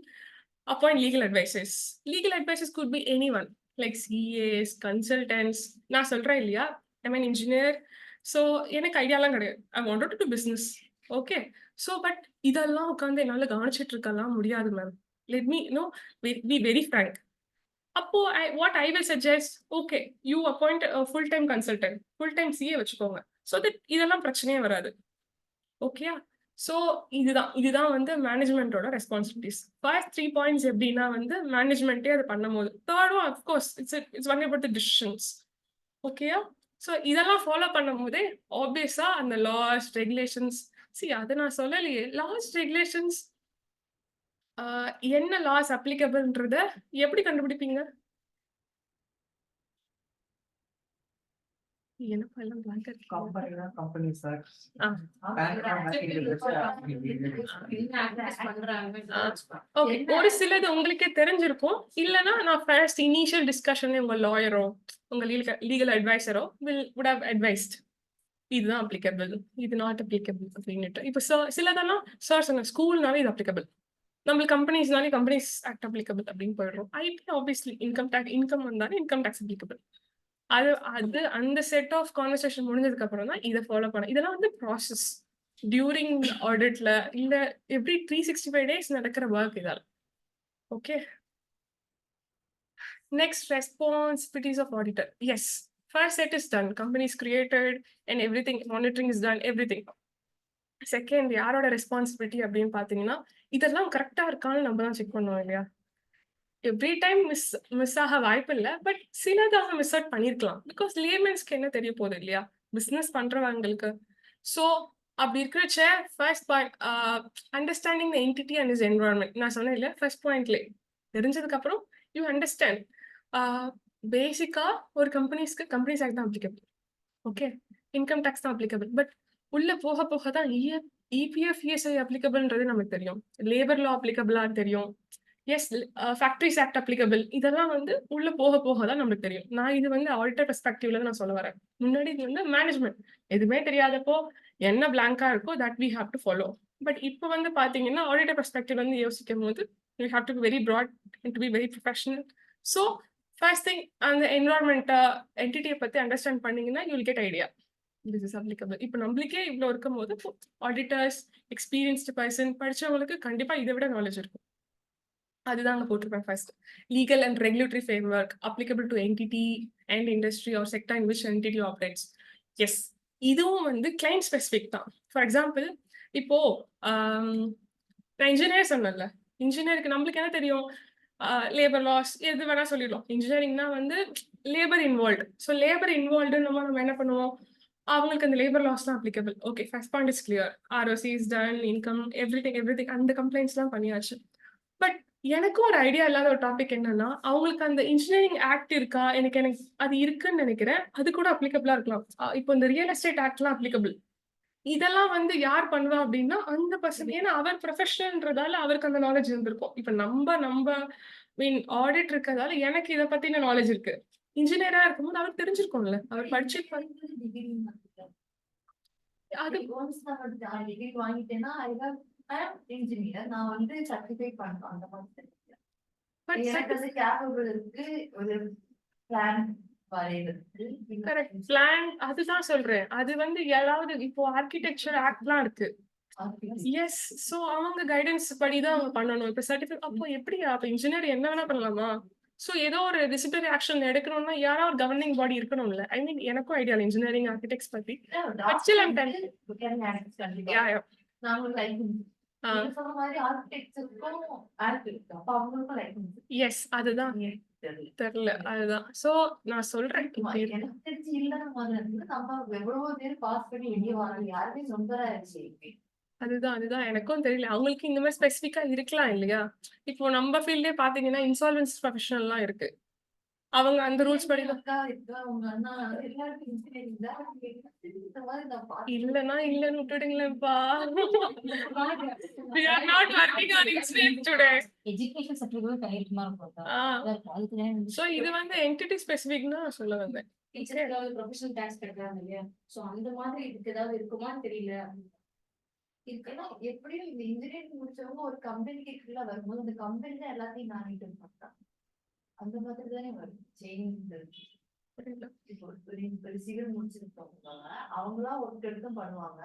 Appoint legal advisors. Legal advisors could be anyone, like CAs, consultants. நான் சொல்றேன் இல்லையா, I'm an engineer. So எனக்கு ஐடியாலாம் கிடையாது. I wanted to do business. Okay. So but இதெல்லாம் உட்காந்து என்னால கவனிச்சிட்டு இருக்கலாம் முடியாது ma'am. Let me be very frank. அப்போ what I will suggest, okay, you appoint a full-time consultant, full-time CA வச்சுக்கோங்க. So that இதெல்லாம் பிரச்சனையே வராது. ஓகேயா? ஸோ இதுதான் வந்து மேனேஜ்மெண்டோட ரெஸ்பான்சிபிலிட்டிஸ். ஃபர்ஸ்ட் 3 பாயிண்ட்ஸ் எப்படின்னா வந்து மேனேஜ்மெண்ட்டே அது பண்ணும் போது, தேர்டும் of course it's only about the decisions. ஓகேயா? ஸோ இதெல்லாம் ஃபாலோ பண்ணும் போதே ஆப்வியஸா அந்த லாஸ் ரெகுலேஷன்ஸ், அதை நான் சொல்லலையே, லாஸ் ரெகுலேஷன்ஸ் என்ன லாஸ் அப்ளிகபிள்ன்றத எப்படி கண்டுபிடிப்பீங்க? ஒரு சிலது உங்களுக்கே தெரிஞ்சிருக்கும். இல்லைன்னா நான் ஃபர்ஸ்ட் இனிஷியல் டிஸ்கஷன் உங்க லாயரோ உங்க லீகல் அட்வைசரோ would have advised இதுதான் அப்ளிகபிள், இது நாட் அப்ளிகபிள் அப்படின்னுட்டு. இப்போ சிலதெல்லாம் சார் சொன்ன ஸ்கூல்னாலே இது அப்ளிகபிள், நம்மளுக்கு கம்பெனிஸ்னாலே கம்பெனிஸ் ஆக்ட் அப்ளிகபிள் அப்படின்னு போயிடுறோம். ஐபி ஆப்வியஸ்லி இன்கம் வந்தாலும் இன்கம் டேக்ஸ் அப்ளிகபிள். அந்த செட் ஆஃப் கான்வர்சேஷன் முடிஞ்சதுக்கு அப்புறம் தான் இதை ஃபாலோ பண்ண. இதெல்லாம் வந்து ப்ராசஸ் டியூரிங் ஆடிட்ல இல்ல எவ்ரி 365 days நடக்கிற ஒர்க் இதெல்லாம். Okay, next responsibilities of auditor. Yes, first set is done, company is created and everything, monitoring is done, everything. Second, யாரோட ரெஸ்பான்சிபிலிட்டி அப்படின்னு பாத்தீங்கன்னா, இதெல்லாம் கரெக்டா இருக்கான்னு நம்ம தான் செக் பண்ணுவோம் இல்லையா? எவ்ரி டைம் மிஸ் ஆக வாய்ப்பு இல்லை, பட் சிலதாக மிஸ் அவுட் பண்ணிருக்கலாம். பிகாஸ் லேமன்ஸ்க்கு என்ன தெரிய போகுது இல்லையா, பிஸ்னஸ் பண்றவங்களுக்கு. ஸோ அப்படி இருக்கிறச்ச first point, understanding the entity and is environment. நான் சொன்னேன் இல்லையா, ஃபர்ஸ்ட் பாயிண்ட்லேயே தெரிஞ்சதுக்கு அப்புறம் யூ அண்டர்ஸ்டாண்ட். பேசிக்கா ஒரு கம்பெனிஸ் ஆக்ட் தான் அப்ளிகபிள், ஓகே, இன்கம் டேக்ஸ் தான் அப்ளிகபிள். பட் உள்ள போக போக தான் இபிஎஃப் இஎஸ்ஐ அப்ளிகபிள்ன்றது நமக்கு தெரியும், லேபர் லா அப்ளிகபிளான்னு தெரியும், எஸ் ஃபேக்டரிஸ் ஆக்ட் அப்ளிகபிள் இதெல்லாம் வந்து உள்ள போக போக தான் நமக்கு தெரியும். நான் இது வந்து ஆடிட்டர் பெர்ஸ்பெக்டிவ்ல நான் சொல்ல வரேன். முன்னாடி இது வந்து மேனேஜ்மெண்ட் எதுவுமே தெரியாதப்போ என்ன பிளாங்கா இருக்கோ that we have to follow. But இப்போ வந்து பாத்தீங்கன்னா ஆடிட்டர் பெர்ஸ்பெக்டிவ் வந்து யோசிக்கும் போது we have to be very broad and to be very professional. So first thing அந்த என்வரான்மெண்ட் என்டிட்டியை பத்தி அண்டர்ஸ்டாண்ட் பண்ணீங்கன்னா you will get idea this is applicable. இப்போ நம்மளுக்கே இவ்வளோ இருக்கும் போது ஆடிட்டர்ஸ் எக்ஸ்பீரியன்ஸ்டு பர்சன் படிச்சவங்களுக்கு கண்டிப்பா இதை விட நாலேஜ் இருக்கும். அதுதான் அங்க போட்டிருப்பேன் first. Legal and regulatory framework applicable to entity and industry or sector in which entity operates. Yes இதுவும் வந்து கிளைண்ட் ஸ்பெசிஃபிக் தான். ஃபார் எக்ஸாம்பிள் இப்போ நான் இன்ஜினியர் சொன்னேன்ல, இன்ஜினியருக்கு நம்மளுக்கு என்ன தெரியும், லேபர் லாஸ் எது வேணா சொல்லிடலாம். இன்ஜினியரிங்னா வந்து labour involved. So labour involved நம்ம என்ன பண்ணுவோம், அவங்களுக்கு அந்த லேபர் லாஸ் தான் applicable. Okay first point is clear. ROC is done, income everything அந்த கம்ப்ளைண்ட்ஸ்லாம் பண்ணியாச்சு. பட் எனக்கும் ஒரு ஐடியா இல்லாத ஒரு டாபிக் என்னன்னா, அவங்களுக்கு அந்த இன்ஜினியரிங் ஆக்ட் இருக்கா, எனக்கு அது இருக்குன்னு நினைக்கிறேன். அது கூட அப்ளிகபிளா இருக்கலாம். இப்போ இந்த ரியல் எஸ்டேட் ஆக்ட்லாம் அப்ளிகபிள். இதெல்லாம் வந்து யார் பண்ணுவா அப்படின்னா அந்த பர்சன். ஏன்னா அவர் ப்ரொஃபஷனல்ன்றதால அவருக்கு அந்த நாலேஜ் இருந்திருக்கும். இப்ப நம்ம மீன் ஆடிட் இருக்கிறதால எனக்கு இதை பத்தின நாலேஜ் இருக்கு. இன்ஜினியரா இருக்கும்போது அவர் தெரிஞ்சிருக்கும்ல, அவர் படிச்சிருப்பாரு. அது டிகிரி வாங்கிட்டேன்னா இன்ஜினியர் நான் வந்து சர்டிஃபை பண்றேன் அந்த மாதிரி. but எனக்கு அது கேப்பபிள் இருக்கு ஒரு பிளான் வரையிறதுக்கு. கரெக்ட் பிளான் அதுதான் சொல்றேன். அது வந்து ஏதாவது இப்போ ஆர்கிடெக்சர் ஆக்ட்லாம் இருக்கு. எஸ் சோ அவங்க கைடன்ஸ் படிதான் அவங்க பண்ணணும். இப்ப சர்டிஃபிகேட் அப்போ எப்படி அப்ப இன்ஜினியர் என்ன வேணா பண்ணலாமா? சோ ஏதோ ஒரு டிசிப்ளினரி ஆக்ஷன் எடுக்கணும்னா யாரோ ஒரு கவர்னிங் பாடி இருக்கணும்ல. ஐ மீன் எனக்கும் ஐடியா இல்லை இன்ஜினியரிங் ஆர்கிடெக்ட்ஸ் பத்தி. Still I'm telling. Yeah, yeah. நாங்களும் லைசன்ஸ் சொன்ன மாதிரி ஆர்கிடெக்சருக்கும் ஆக்ட் இருக்கு. அப்ப அவங்களுக்கும் லைசன்ஸ் எஸ் அதுதான் தெரியல. அதுதான் சோ நான் சொல்றேன் இப்படி இருக்கு. எனக்கு தெரிஞ்சு இல்லைன்னு மாதிரி இருக்கு. நம்ம எவ்வளவோ பேர் பாஸ் பண்ணி வெளியே வராங்க, யாருமே சொந்தரா இருக்கு. அதுதான் எனக்கும் தெரியல. அவங்களுக்கு இந்த மாதிரி ஸ்பெசிஃபிக்கா இருக்கலாம் இல்லையா? இப்போ நம்ம ஃபீல்டே பாத்தீங்கன்னா இன்சால்வன்சி ப்ரொஃபஷனல்லாம் இருக்கு. அவங்க அந்த ரூல்ஸ் படி அக்கா இருக்கா உங்க அண்ணா எல்லாருக்கும் இன்ஜினியரிங் தான் இந்த மாதிரி நான் பார்த்தேன். இல்லைன்னா இல்லைன்னு விட்டுடுங்களேன்ப்பா. We are not working on engineering today. Education certificate கையெழுத்து மாதிரி போட்டா அதுக்கு தான் சோ இது வந்து என்டிட்டி ஸ்பெசிஃபிக்னா சொல்ல வந்தேன். டீச்சர் ஏதாவது ப்ரொஃபஷனல் டாக்ஸ் கட்டுறாங்க இல்லையா, சோ அந்த மாதிரி இதுக்கு ஏதாவது இருக்குமான்னு தெரியல. இருக்குன்னா எப்படியும் இந்த இன்ஜினியரிங் முடிச்சவங்க ஒரு கம்பெனிக்கு கீழே வரும்போது அந்த கம்பெனி தான் எல்லாத்தையும் மேனேஜ் பண்றாங்க. அந்த மாதிரி தானே வரும் சேஞ்ச். இப்போ ஒரு சிவில் முடிச்சிருக்கவங்க அவங்களா ஒர்க் எடுத்து பண்ணுவாங்க.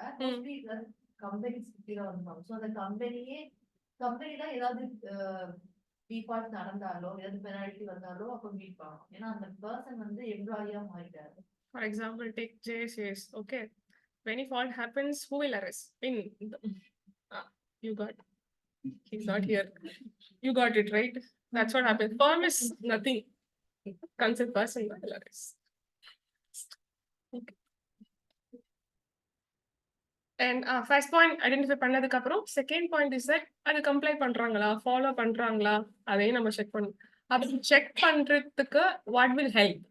கம்பெனிஸ் கீழே வந்துருவாங்க. ஸோ அந்த கம்பெனி தான் ஏதாவது டிஃபால்ட் நடந்தாலோ ஏதாவது பெனால்டி வந்தாலோ அப்போ மீட் பண்ணணும். ஏன்னா அந்த பர்சன் வந்து எம்ப்ளாயியா மாறிட்டாரு. For example, take JSAs. Okay, when a fault happens, who will arrest? You got. He's not here. You got it right. That's what happens. Firm is nothing. Concerned person will arrest. Okay. And first point identify பண்ணதுக்கு அப்புறம் second point is that அது comply பண்றாங்களா, follow பண்றாங்களா, அதையும் நம்ம check பண்ணணும். அப்படி check பண்றதுக்கு வாட் வில் ஹெல்ப்,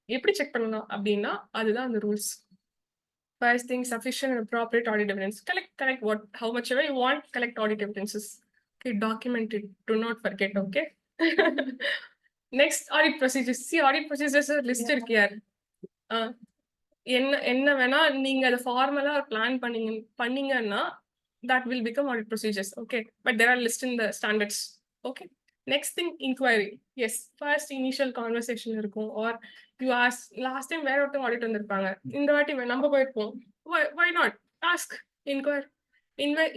எப்படி செக் பண்ணலாம் அப்படின்னா அதுதான் அந்த rules. First thing, sufficient and appropriate audit evidence. Collect what, how much ever you want, collect audit evidences. Okay, document it. Do not forget, okay? Next, audit procedures. See, audit procedures are listed here. என்ன வேணா நீங்க அதை ஃபார்மலா plan பண்ணீங்கன்னா that will become audit procedures. Okay, but there are listed in the standards. Okay. Next thing, inquiry. Yes, first initial conversation இருக்கும். Or you ask, last time வேற ஒருத்தவங்க audit வந்திருப்பாங்க, இந்த வாட்டி நம்ம போயிருப்போம். Why not ask, inquire, invite.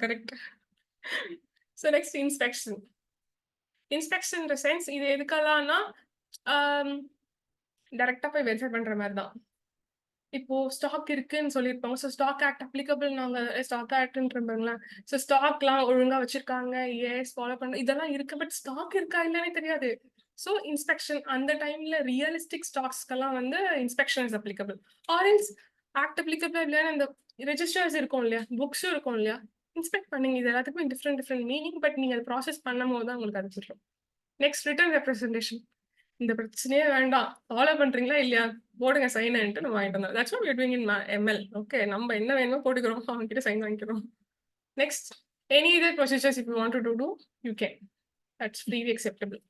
Correct. So next, inspection. Inspection in the sense இது எதுக்கலாம்னா டைரக்டா போய் வெரிஃபை பண்ற மாதிரி தான். இப்போ ஸ்டாக் இருக்குன்னு சொல்லியிருப்பாங்க. ஸோ ஸ்டாக் ஆக்ட் அப்ளிகபிள், நாங்க ஸ்டாக் ஆக்ட்ன்றீங்களா, ஸோ ஸ்டாக்லாம் ஒழுங்கா வச்சிருக்காங்க, எஸ் ஃபாலோ பண்ண இதெல்லாம் இருக்கு. பட் ஸ்டாக் இருக்கா இல்லைன்னு தெரியாது. ஸோ இன்ஸ்பெக்ஷன் அந்த டைம்ல ரியலிஸ்டிக் ஸ்டாக்ஸ்க்கெல்லாம் வந்து இன்ஸ்பெக்ஷன் இஸ் அப்ளிகபிள். ஆரல்ஸ் ஆக்ட் அப்ளிகபிள் இல்லைன்னு அந்த ரெஜிஸ்டர்ஸ் இருக்கும் இல்லையா, புக்ஸும் இருக்கும் இல்லையா, இன்ஸ்பெக்ட் பண்ணுங்க. இது எல்லாத்துக்குமே டிஃப்ரெண்ட் மீனிங். பட் நீங்க அதை ப்ராசஸ் பண்ணும் போது தான் உங்களுக்கு அது சொல்றோம். Next, return representation. இந்த பிரச்சனையே வேண்டாம், ஃபாலோ பண்றீங்களா இல்லையா, போடுங்க சைன்ட்டு நம்ம வாங்கிட்டு வந்தோம். That's what we are doing in ML. Okay, நம்ம என்ன வேணுமோ போட்டுக்கிறோம், அவங்க கிட்ட சைன் வாங்கிக்கிறோம். Next, any either procedures if you want to do you can. That's freely acceptable.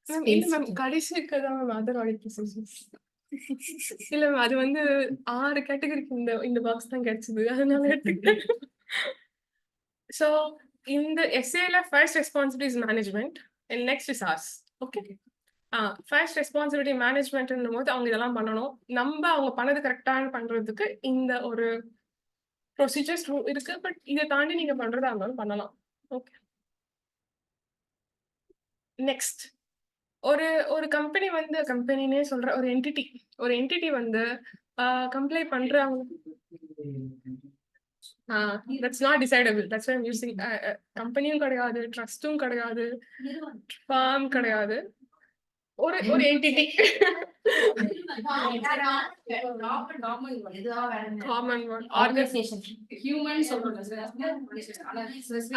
Ma'am இல்ல மேம், கடைசி இருக்கிறதா மேம் அதர் ஆடிட் ப்ரொசீஜர்ஸ். இல்ல மேம், அது வந்து 6 கேட்டகரிக்கு இந்த பாக்ஸ் தான் கிடைச்சது, அதனால எடுத்துக்கிட்டேன். ஸோ இந்த எஸ்ஏல first responsibility is management and next is ours. Okay, first responsibility மேனேஜ்மெண்ட்னும் போது அவங்க இதெல்லாம் பண்ணணும். நம்ம அவங்க பண்ணது கரெக்டான பண்றதுக்கு இந்த ஒரு ப்ரொசீஜர்ஸ் இருக்கு. பட் இதை தாண்டி நீங்க பண்றதா இருந்தாலும் பண்ணலாம். ஓகே, நெக்ஸ்ட், ஒரு கம்பெனி வந்து கம்பெனினே சொல்ற ஒரு என்டிட்டி வந்து கம்ப்ளை பண்றாங்க. That's not decidable. That's why I am using. கம்பெனியும் கிடையாது, ட்ரஸ்டும் கிடையாது, ஃபார்ம் கிடையாது, ஒரு entity. Common word organisation human சொல்றோம்.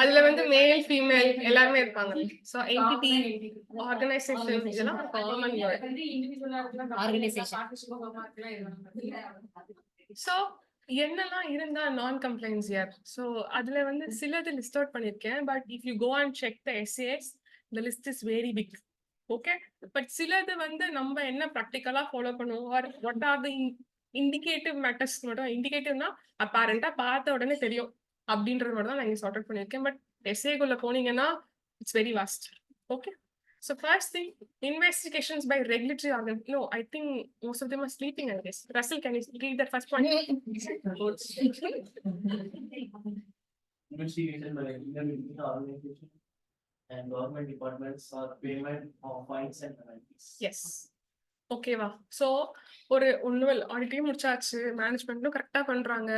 அதுல வந்து மேல் ஃபீமேல் எல்லாருமே இருப்பாங்க. ஸோ என்டிட்டி, ஆர்கனைசேஷன் இதெல்லாம் காமன் வேர்ட். ஸோ என்னெல்லாம் இருந்தா நான் கம்ப்ளைண்ட்ஸ் இயர். ஸோ அதுல வந்து சிலது லிஸ்ட் அவுட் பண்ணியிருக்கேன். But if you go and check the SAs, the list is very big. Okay, but சிலது வந்து நம்ம என்ன ப்ராக்டிக்கலா ஃபாலோ பண்ணுவோம், or what are the indicative matters மட்டும். இண்டிகேட்டிவ்னா அப்பேரண்டா பார்த்த உடனே தெரியும் அப்படின்றது மட்டும் தான் நான் இங்கே சார்ட் அவுட் பண்ணியிருக்கேன். பட் எஸ்ஏக்குள்ள போனீங்கன்னா it's very vast. Okay, so first thing, investigations by regulatory organ. No, I think most of them are sleeping, I guess. Russell, can you read that first point? Investigation by regulatory organization and government departments or payment of fines and penalties. Yes. ஓகேவா? So ஒன்றும் ஆடிட்டையும் முடிச்சாச்சு, மேனேஜ்மெண்ட்டும் கரெக்டாக பண்ணுறாங்க.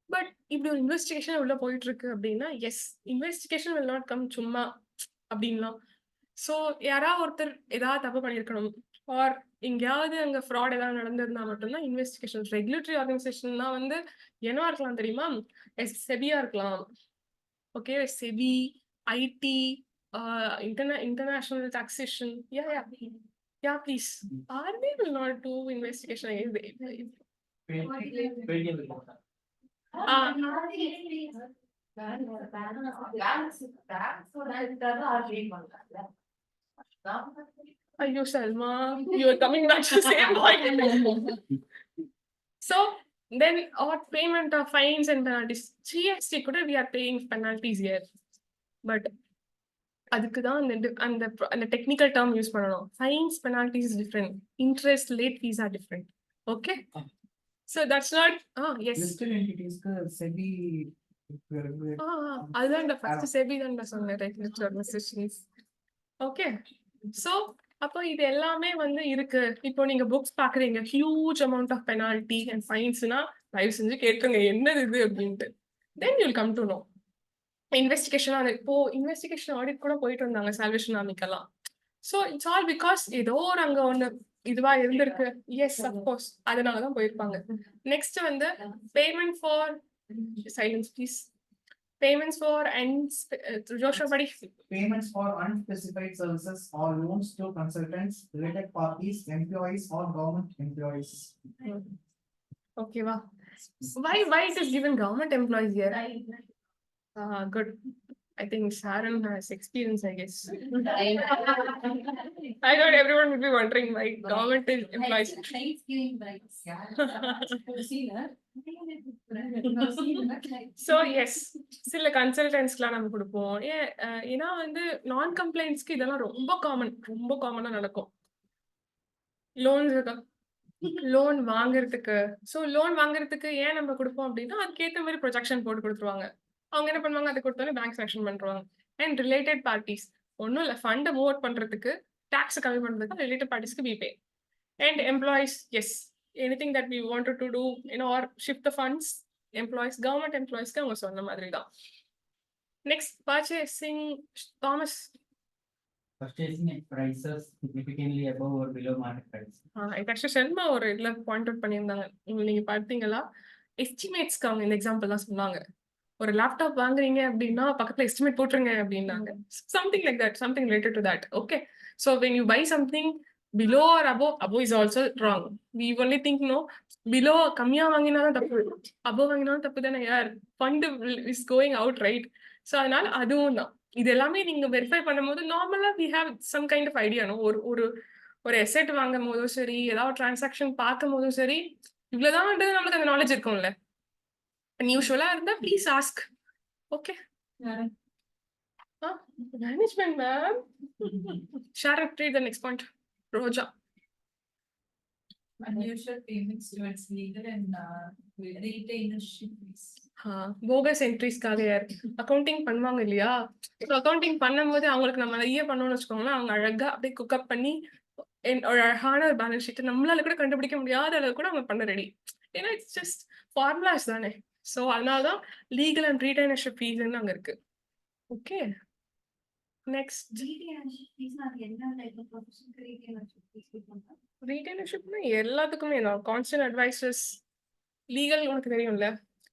But இப்படி ஒரு investigation உள்ள போயிட்டு இருக்கு அப்படின்னா, yes, investigation will not come சும்மா அப்படின்லாம். ஸோ யாராவது ஒருத்தர் ஏதாவது தப்பு பண்ணியிருக்கணும், ஆர் எங்கேயாவது அங்கே ஃப்ராட் ஏதாவது நடந்திருந்தா மட்டும்தான் இன்வெஸ்டிகேஷன். ரெகுலேட்டரி ஆர்கனைசேஷன்னா வந்து என்னவா இருக்கலாம் தெரியுமா? செபியா இருக்கலாம். Okay, SEBI, IT, international taxation. Yeah, please. RBI will not do investigation against Payment report. Ayyo, Salma, you are coming back to the same point. So then, our payment of fines and penalties. GST could we are paying penalties here, but அதுக்கு தான் அந்த technical term use பண்ணணும். Fines, penalties is different. Interest, late fees are different. Okay, so that's not yes. Listed என்டிட்டிஸ்க்கு செபி அதுதான் first SEBI தான் சொன்னேன், regulatory organisations. Okay, so அப்போ இது எல்லாமே வந்து இருக்கு. இப்போ நீங்க புக்ஸ் பாக்குறீங்க, huge amount of penalty and ஃபைன்ஸ்னா தயவு செஞ்சு கேட்டுருங்க என்னது இது அப்படின்ட்டு. Then you'll come to know. Investigation இப்போ இன்வெஸ்டிகேஷன் ஆடிட் கூட போயிட்டு இருந்தாங்க சால்வேஷன் ஆர்மிக்கெல்லாம். ஸோ இட்ஸ் ஆல் பிகாஸ் ஏதோ ஒரு அங்க ஒண்ணு இதுவா இருந்திருக்கு. எஸ், அஃப்கோர்ஸ் அதனாலதான் போயிருப்பாங்க. நெக்ஸ்ட் வந்து payment for silence please. Payments for ஜோஷா படி. payments for unspecified services or loans to consultants, related parties, employees or government employees. ஓகேவா? Why it is given government employees here? Good. I think Sharon has experience, I guess. I thought everyone would be wondering why government is employees. So yes, சில கன்சல்டன்ஸ்க்குலாம் நம்ம கொடுப்போம். ஏன்னா வந்து நான் கம்ப்ளைண்ட்ஸ்க்கு இதெல்லாம் ரொம்ப காமனா நடக்கும். லோன் வாங்குறதுக்கு. ஸோ லோன் வாங்குறதுக்கு ஏன் நம்ம கொடுப்போம் அப்படின்னா, அதுக்கேற்ற மாதிரி ப்ரொஜெக்ஷன் போட்டு கொடுத்துருவாங்க. அவங்க என்ன பண்ணுவாங்க, அதை கொடுத்தோன்னே பேங்க் சாங்ஷன் பண்ணுவாங்க. அண்ட் ரிலேட்டட் பார்ட்டிஸ் ஒன்றும் இல்லை, ஃபண்டை மூவ் அவுட் பண்ணுறதுக்கு, டேக்ஸ் கம்மி பண்ணுறதுக்கு related பார்ட்டிஸ்க்கு we pay. And employees, yes, anything that we wanted to do, or shift the funds, employees, government employees-க்கு அவங்க சொன்ன மாதிரி தான். Next, purchasing, Thomas. Purchasing at prices significantly above or below market price. Actually Sharma ஒரு இதுல point out பண்ணியிருந்தாங்க. நீங்க பார்த்தீங்களா? எஸ்டிமேட்ஸ்க்கு அவங்க இந்த எக்ஸாம்பிள் தான் சொன்னாங்க. ஒரு லேப்டாப் வாங்குறீங்க அப்படின்னா பக்கத்துல எஸ்டிமேட் போட்டுருங்க அப்படின்னாங்க. Something like that, something related to that. Okay, So when you buy something below or above is also wrong. We only think no, below கம்மியா வாங்கினாலும் தப்பு, above வாங்கினாலும் தப்பு தானே யார், fund is going out, right? So அதனால அதுவும் தான். இது எல்லாமே நீங்க வெரிஃபை பண்ணும்போது நார்மலா we have some kind of idea, no? ஒரு எசெட் வாங்கும் போதும் சரி, ஏதாவது டிரான்சாக்ஷன் பார்க்கும் போதும் சரி, இவ்வளவுதான் நம்மளுக்கு அந்த நாலேஜ் இருக்கும்ல. யூஸ்வலா இருந்தா please ask. Okay, management ma'am. Sharon, read the next point. Roja. Unusual payments towards legal and retainership fees. Bogus என்ட்ரிஸ்க்காக யார் அக்கௌண்டிங் பண்ணுவாங்க இல்லையா? ஸோ அக்கௌண்டிங் பண்ணும்போது அவங்களுக்கு நம்ம நிறைய பண்ணணும்னு வச்சுக்கோங்களேன். அவங்க அழகா அப்படியே குக்கப் பண்ணி ஒரு அழகான ஒரு பேலன்ஸ் ஷீட் நம்மளால கூட கண்டுபிடிக்க முடியாத அளவு கூட அவங்க பண்ண ரெடி. ஏன்னா இட்ஸ் ஜஸ்ட் ஃபார்முலாஸ் தானே. ஸோ அதனாலதான் லீகல் அண்ட் ரீடைனர்ஷிப் ஃபீஸ்ன்னு அங்க இருக்கு. Okay, next. ரீடைனர்ஷிப்னா எல்லாத்துக்குமே தான். கான்ஸ்டன்ட் அட்வைசர்ஸ், லீகல் உனக்கு தெரியும்ல.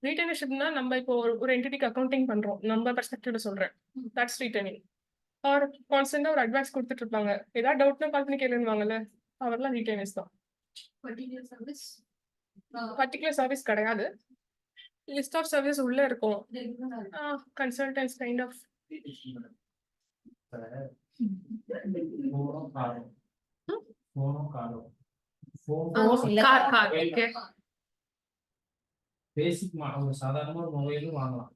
ரீடைனர்ஷிப்னா நம்ம இப்போ ஒரு என்டிட்டிக்கு அக்கௌண்டிங் பண்றோம், நம்ம பெர்ஸ்பெக்டிவ்ல சொல்றேன், தட்ஸ் ரீடைனிங். ஆர் கான்ஸ்டன்டா ஒரு அட்வைஸ் கொடுத்துட்டு இருப்பாங்க, ஏதாவது டவுட்னா கால் பண்ணி கேளுவாங்கல்ல, அவர்லாம் ரீடைனர்ஸ் தான். பர்டிகுலர் சர்வீஸ் கிடையாது, லிஸ்ட் ஆஃப் சர்வீஸ் உள்ள இருக்கும். Consultants kind of. Car okay. Basic ஒரு சாதாரணமா ஒரு மொபைலும் வாங்கலாம்,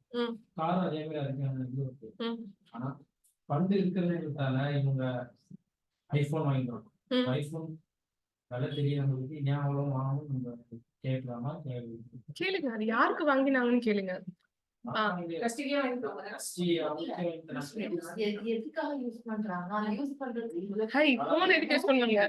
கார் அதே மாதிரி அதுக்கான இது இருக்கு. ஆனா ஃபண்ட் இருக்கிறதுனால இவங்க ஐபோன் வாங்கிக்கலாம். ஐபோன் விலை தெரியறவங்களுக்கு ஏன் அவ்வளவு வாங்கணும் நம்ம கேட்கலாமா? கேளுங்க, அது யாருக்கு வாங்கினாங்கன்னு கேளுங்க. எதுக்காக யூஸ் பண்றாங்க, அதை யூஸ் பண்றது ஹை போன் எதுக்கு யூஸ் பண்ணுவாங்க?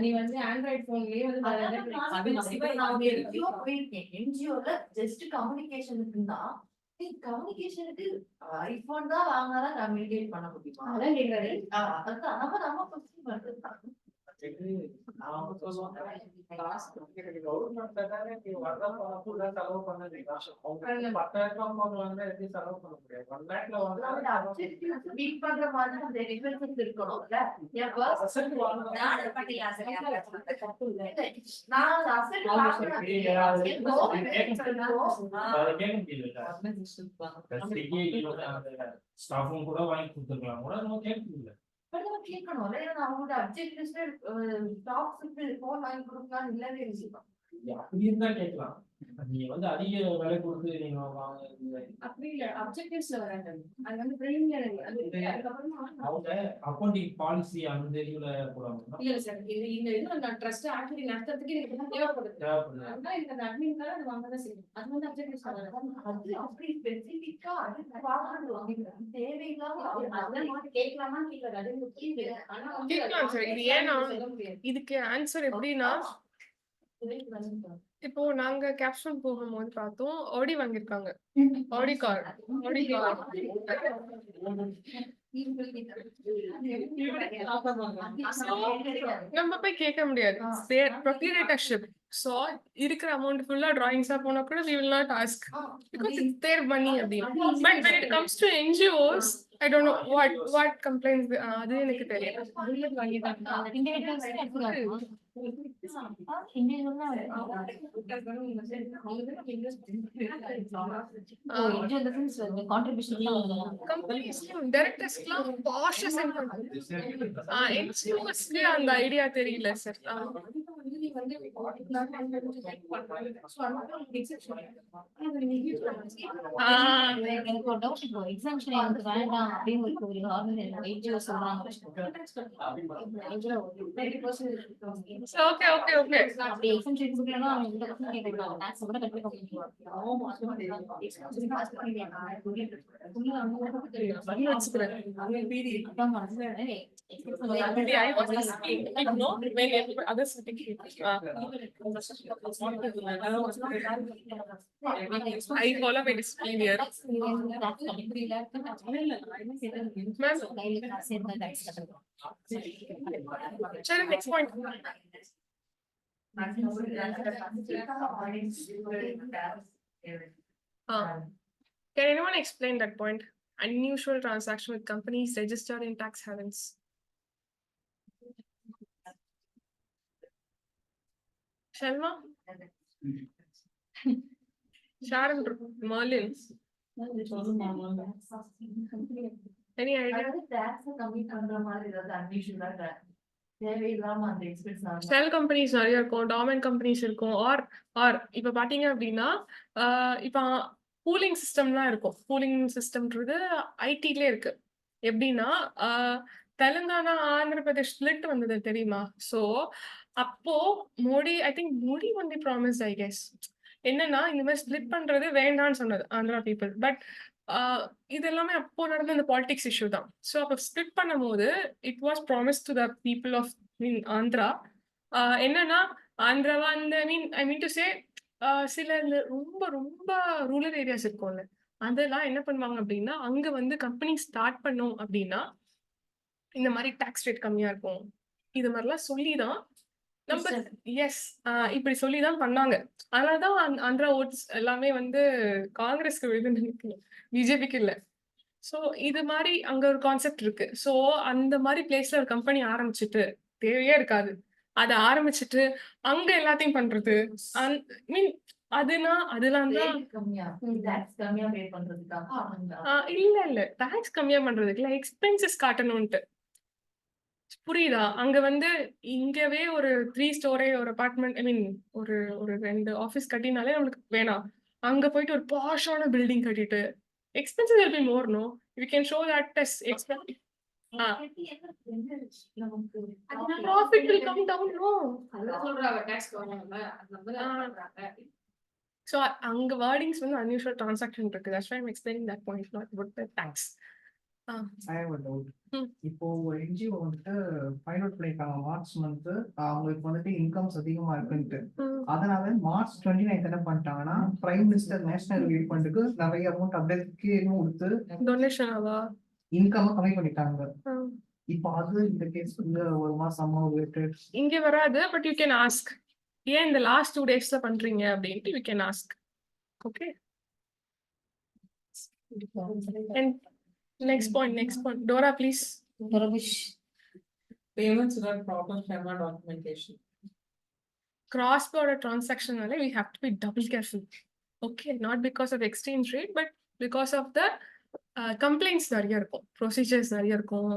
நீ வந்து ஆண்ட்ராய்ட் போன்லயே போயிருக்கேன். என்ஜிஓல ஜஸ்ட் கம்யூனிகேஷனுக்கு தான். கம்யூனிகேஷனுக்கு ஐபோன் தான் வாங்கினாதான் கம்யூனிகேட் பண்ண முடியுமா? அதான் கேட்கறாரு. அதுதான் நம்ம கொஸ்டின் பண்றது. ஸ்டாஃபும் கூட வாங்கி கொடுத்துருக்கலாம் கூட, நம்ம கேட்கல. கேட்கணும்ல, ஏன்னா அவங்களோட அப்ஜெக்டிவ்ஸ்ல ஸ்டாக்ஸ் போன் வாங்கி கொடுக்கலாம்னு இல்லவே இல்லை. அப்படி இருந்தா கேட்கலாம், நீங்க வந்து அதிக விலை கொடுத்து நீங்க வாங்க அப்படி இல்ல, அப்ஜெக்டிவ்ஸ்ல வராங்க. அது வந்து பிரிலிமினரி, அதுக்கப்புறமா அவங்க அக்கௌண்டிங் பாலிசி அந்த இதுல போறாங்க. இல்ல சார், இந்த இது நான் ட்ரஸ்ட் ஆக்சுவலி நடத்துறதுக்கு எனக்கு தேவைப்படுது. அதனால இந்த அட்மின்காக அது வாங்க தான் செய்யும். அது வந்து அப்ஜெக்டிவ்ஸ் அது அப்படி ஸ்பெசிபிக்கா அது வாங்குறது தேவையில்லாம அதெல்லாம் கேட்கலாமான்னு கேட்கறது, அது முக்கியம். ஆனா வந்து கேட்கலாம் சார். இது ஏன்னா இதுக்கு ஆன்சர் எப்படின்னா, இப்போ நாங்க கேப்சூல் போகும்போது பார்த்தோம், ஆடி வாங்கியிருக்காங்க, ஆடி கார், ஆடி கார். நம்ம போய் கேட்க முடியாது, ப்ரொப்ரைட்டர்ஷிப். சோ இருக்கிற அமௌண்ட் ஃபுல்லா டிராயிங்ஸா போனா கூட we will not ask because it's their money அப்படின்னு. But when it comes to NGOs, I don't know what complaints அது எனக்கு தெரியல. டைரக்டர்ஸ்க்குலாம் பாஷஸ் NGOஸ்க்கு அந்த ஐடியா தெரியல சார். எனக்கு ஒரு டவுட், இப்போ எக்ஸாம்ஷன் எனக்கு வேண்டாம் அப்படின்னு ஒரு NGO சொல்றாங்க, ஓகே ஓகே ஓகே. அப்படி எக்ஸாம்ஷன் கொடுக்கலன்னா அவங்க இந்த கொஸ்டின் கேட்கலாம், டாக்ஸ் கூட கண்டிப்பா I follow my discipline here. Sure, next point. Can anyone explain that point? Unusual transaction with companies registered in tax havens. Shalma? Sharon, Merlin, any idea? Shell companies நிறைய இருக்கும், torment companies இருக்கும், R இப்ப பாத்தீங்க அப்படின்னா இப்ப pooling சிஸ்டம்லாம் இருக்கும். Pooling சிஸ்டம்ன்றது ஐடிலே இருக்கு. எப்படின்னா தெலுங்கானா ஆந்திர பிரதேஷ் ஸ்பிளிட் வந்தது தெரியுமா? ஸோ அப்போ Modi, I think Modi only promise, I guess, என்னன்னா இந்த மாதிரி ஸ்பிளிட் பண்றது வேண்டாம்னு சொன்னது ஆந்திரா பீப்புள். பட் இது எல்லாமே அப்போ நடந்த இந்த பாலிடிக்ஸ் இஷ்யூ தான். ஸோ அப்போ ஸ்பிளிட் பண்ணும் போது it was promise to the people of Andhra. என்னன்னா ஆந்திராவா அந்த ஐ மீன் டு சே சில இந்த ரொம்ப ரொம்ப ரூரல் ஏரியாஸ் இருக்கும்ல, அதெல்லாம் என்ன பண்ணுவாங்க அப்படின்னா அங்க வந்து கம்பெனி ஸ்டார்ட் பண்ணோம் அப்படின்னா இந்த மாதிரி டாக்ஸ் ரேட் கம்மியா இருக்கும், இது மாதிரிலாம் சொல்லிதான் நம்ம எஸ் இப்படி சொல்லிதான் பண்ணாங்க. அதனாலதான் ஆந்திரா ஓட்ஸ் எல்லாமே வந்து காங்கிரஸ்க்கு விழுதுன்னு நினைக்கல, பிஜேபிக்கு இல்ல. ஸோ இது மாதிரி அங்க ஒரு கான்செப்ட் இருக்கு. ஸோ அந்த மாதிரி பிளேஸ்ல ஒரு கம்பெனி ஆரம்பிச்சுட்டு தேவையே இருக்காது, அதை ஆரம்பிச்சுட்டு அங்க எல்லாத்தையும் பண்றது. மீன் அதெல்லாம் தான் இல்ல டாக்ஸ் கம்மியா பண்றதுக்கு இல்ல, எக்ஸ்பென்சஸ் காட்டணும்ட்டு. புரியுதா? அங்க வந்து இங்கவே ஒரு 3 ஸ்டோரே ஒரு அபார்ட்மெண்ட், ஐ மீன் ஒரு 2 ஆஃபீஸ் கட்டினாலே நம்மளுக்கு வேணாம். அங்க போயிட்டு ஒரு பாஷான பில்டிங் கட்டிட்டு expenses will be more, no? We can show that as expense. Profit will come down, no? So அங்க wordings வந்து unusual transaction இருக்கு. That's why I'm explaining that point, not about the tax. I have a doubt. இப்போ NGO வந்துட்டு find out பண்ணிருக்காங்க March month அவங்களுக்கு வந்துட்டு incomes அதிகமா இருக்குன்ட்டு. அதனால மார்ச் 29 என்ன பண்ணிட்டாங்கன்னா பிரைம் மினிஸ்டர் நேஷனல் ரிலீஃப் ஃபண்டுக்கு நிறைய அமௌண்ட் அப்படியே கொடுத்து டொனேஷனாவா இன்கம் கம்மி பண்ணிட்டாங்க. இப்போ அது இந்த கேஸ் வந்து ஒரு மாசம் அமௌண்ட் ரிலேட்டட் இங்க வராது. பட் யூ கேன் ஆஸ்க், ஏன் இந்த லாஸ்ட் 2 டேஸ்ல பண்றீங்க அப்படின்ட்டு you can ask. Okay, and next point, Dora, please. Payments without proper FEMA documentation. Cross-border transaction, we have to be double careful. Okay, not because of exchange rate, but because of the complaints நிறைய இருக்கும், procedures நிறைய இருக்கும்,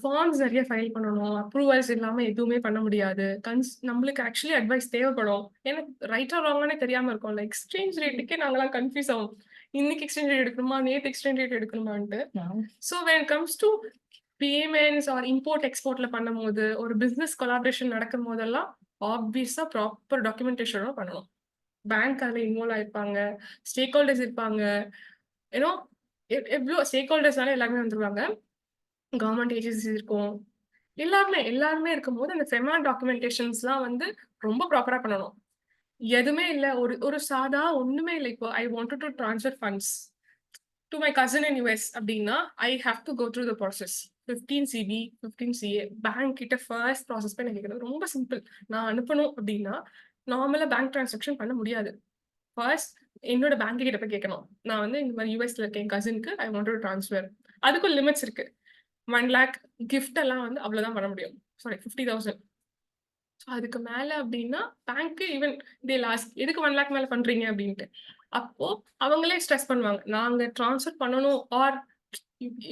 forms நிறைய file பண்ணணும், approvals இல்லாம எதுவுமே பண்ண முடியாது. நம்மளுக்கு ஆக்சுவலி அட்வைஸ் தேவைப்படும். எனக்கு ரைட்டா ராங்கானே தெரியாம இருக்கும்ல. எக்ஸ்சேஞ்ச் ரேட்டுக்கே நாங்களாம் கன்ஃபியூஸ் ஆகும், இன்னைக்கு எக்ஸ்சேஞ்ச் ரேட் எடுக்கணுமா, நேற்று எக்ஸ்சேஞ்ச் ரேட் எடுக்கணுமான்ட்டு. So when it comes to payments or import எக்ஸ்போர்ட்ல பண்ணும் போது, ஒரு பிசினஸ் கொலாபரேஷன் நடக்கும் போதெல்லாம் ஆப்வியஸா ப்ராப்பர் டாக்குமெண்டேஷனோட பண்ணணும். பேங்க் அதில் இன்வால்வ் ஆயிருப்பாங்க, ஸ்டேக் ஹோல்டர்ஸ் இருப்பாங்க, ஏன்னோ எவ்வளோ ஸ்டேக் ஹோல்டர்ஸ்னால எல்லாருமே வந்துருவாங்க, கவர்மெண்ட் ஏஜென்சிஸ் இருக்கும், எல்லாருமே இருக்கும்போது அந்த ஃபெமா டாக்குமெண்டேஷன்ஸ்லாம் வந்து ரொம்ப ப்ராப்பரா பண்ணணும். எதுவுமே இல்லை, ஒரு சாதா ஒண்ணுமே இல்லை. இப்போ I wanted to transfer funds to my cousin in US அப்படின்னா I have to go through the process. 15 CB 15 CA bank கிட்ட ஃபர்ஸ்ட் ப்ராசஸ் பண்ணி கேட்கறது ரொம்ப சிம்பிள். நான் அனுப்பணும் அப்படின்னா நார்மலா பேங்க் டிரான்சாக்ஷன் பண்ண முடியாது. ஃபர்ஸ்ட் என்னோட பேங்க் கிட்ட போய் கேட்கணும், நான் வந்து இந்த மாதிரி US இருக்கேன், கசினுக்கு ஐ வாண்ட் டு ட்ரான்ஸ்ஃபர். அதுக்கும் லிமிட்ஸ் இருக்கு. 1 lakh கிஃப்ட் எல்லாம் வந்து அவ்வளவுதான் பண்ண முடியும், சாரி 50,000. அதுக்கு மேல அப்படின்னா பேங்க் ஈவன் இதே லாஸ்ட் எதுக்கு 1 lakh மேல பண்றீங்க அப்படின்ட்டு. அப்போ அவங்களே ஸ்ட்ரெஸ் பண்ணுவாங்க, நாங்க டிரான்ஸ்ஃபர் பண்ணணும், or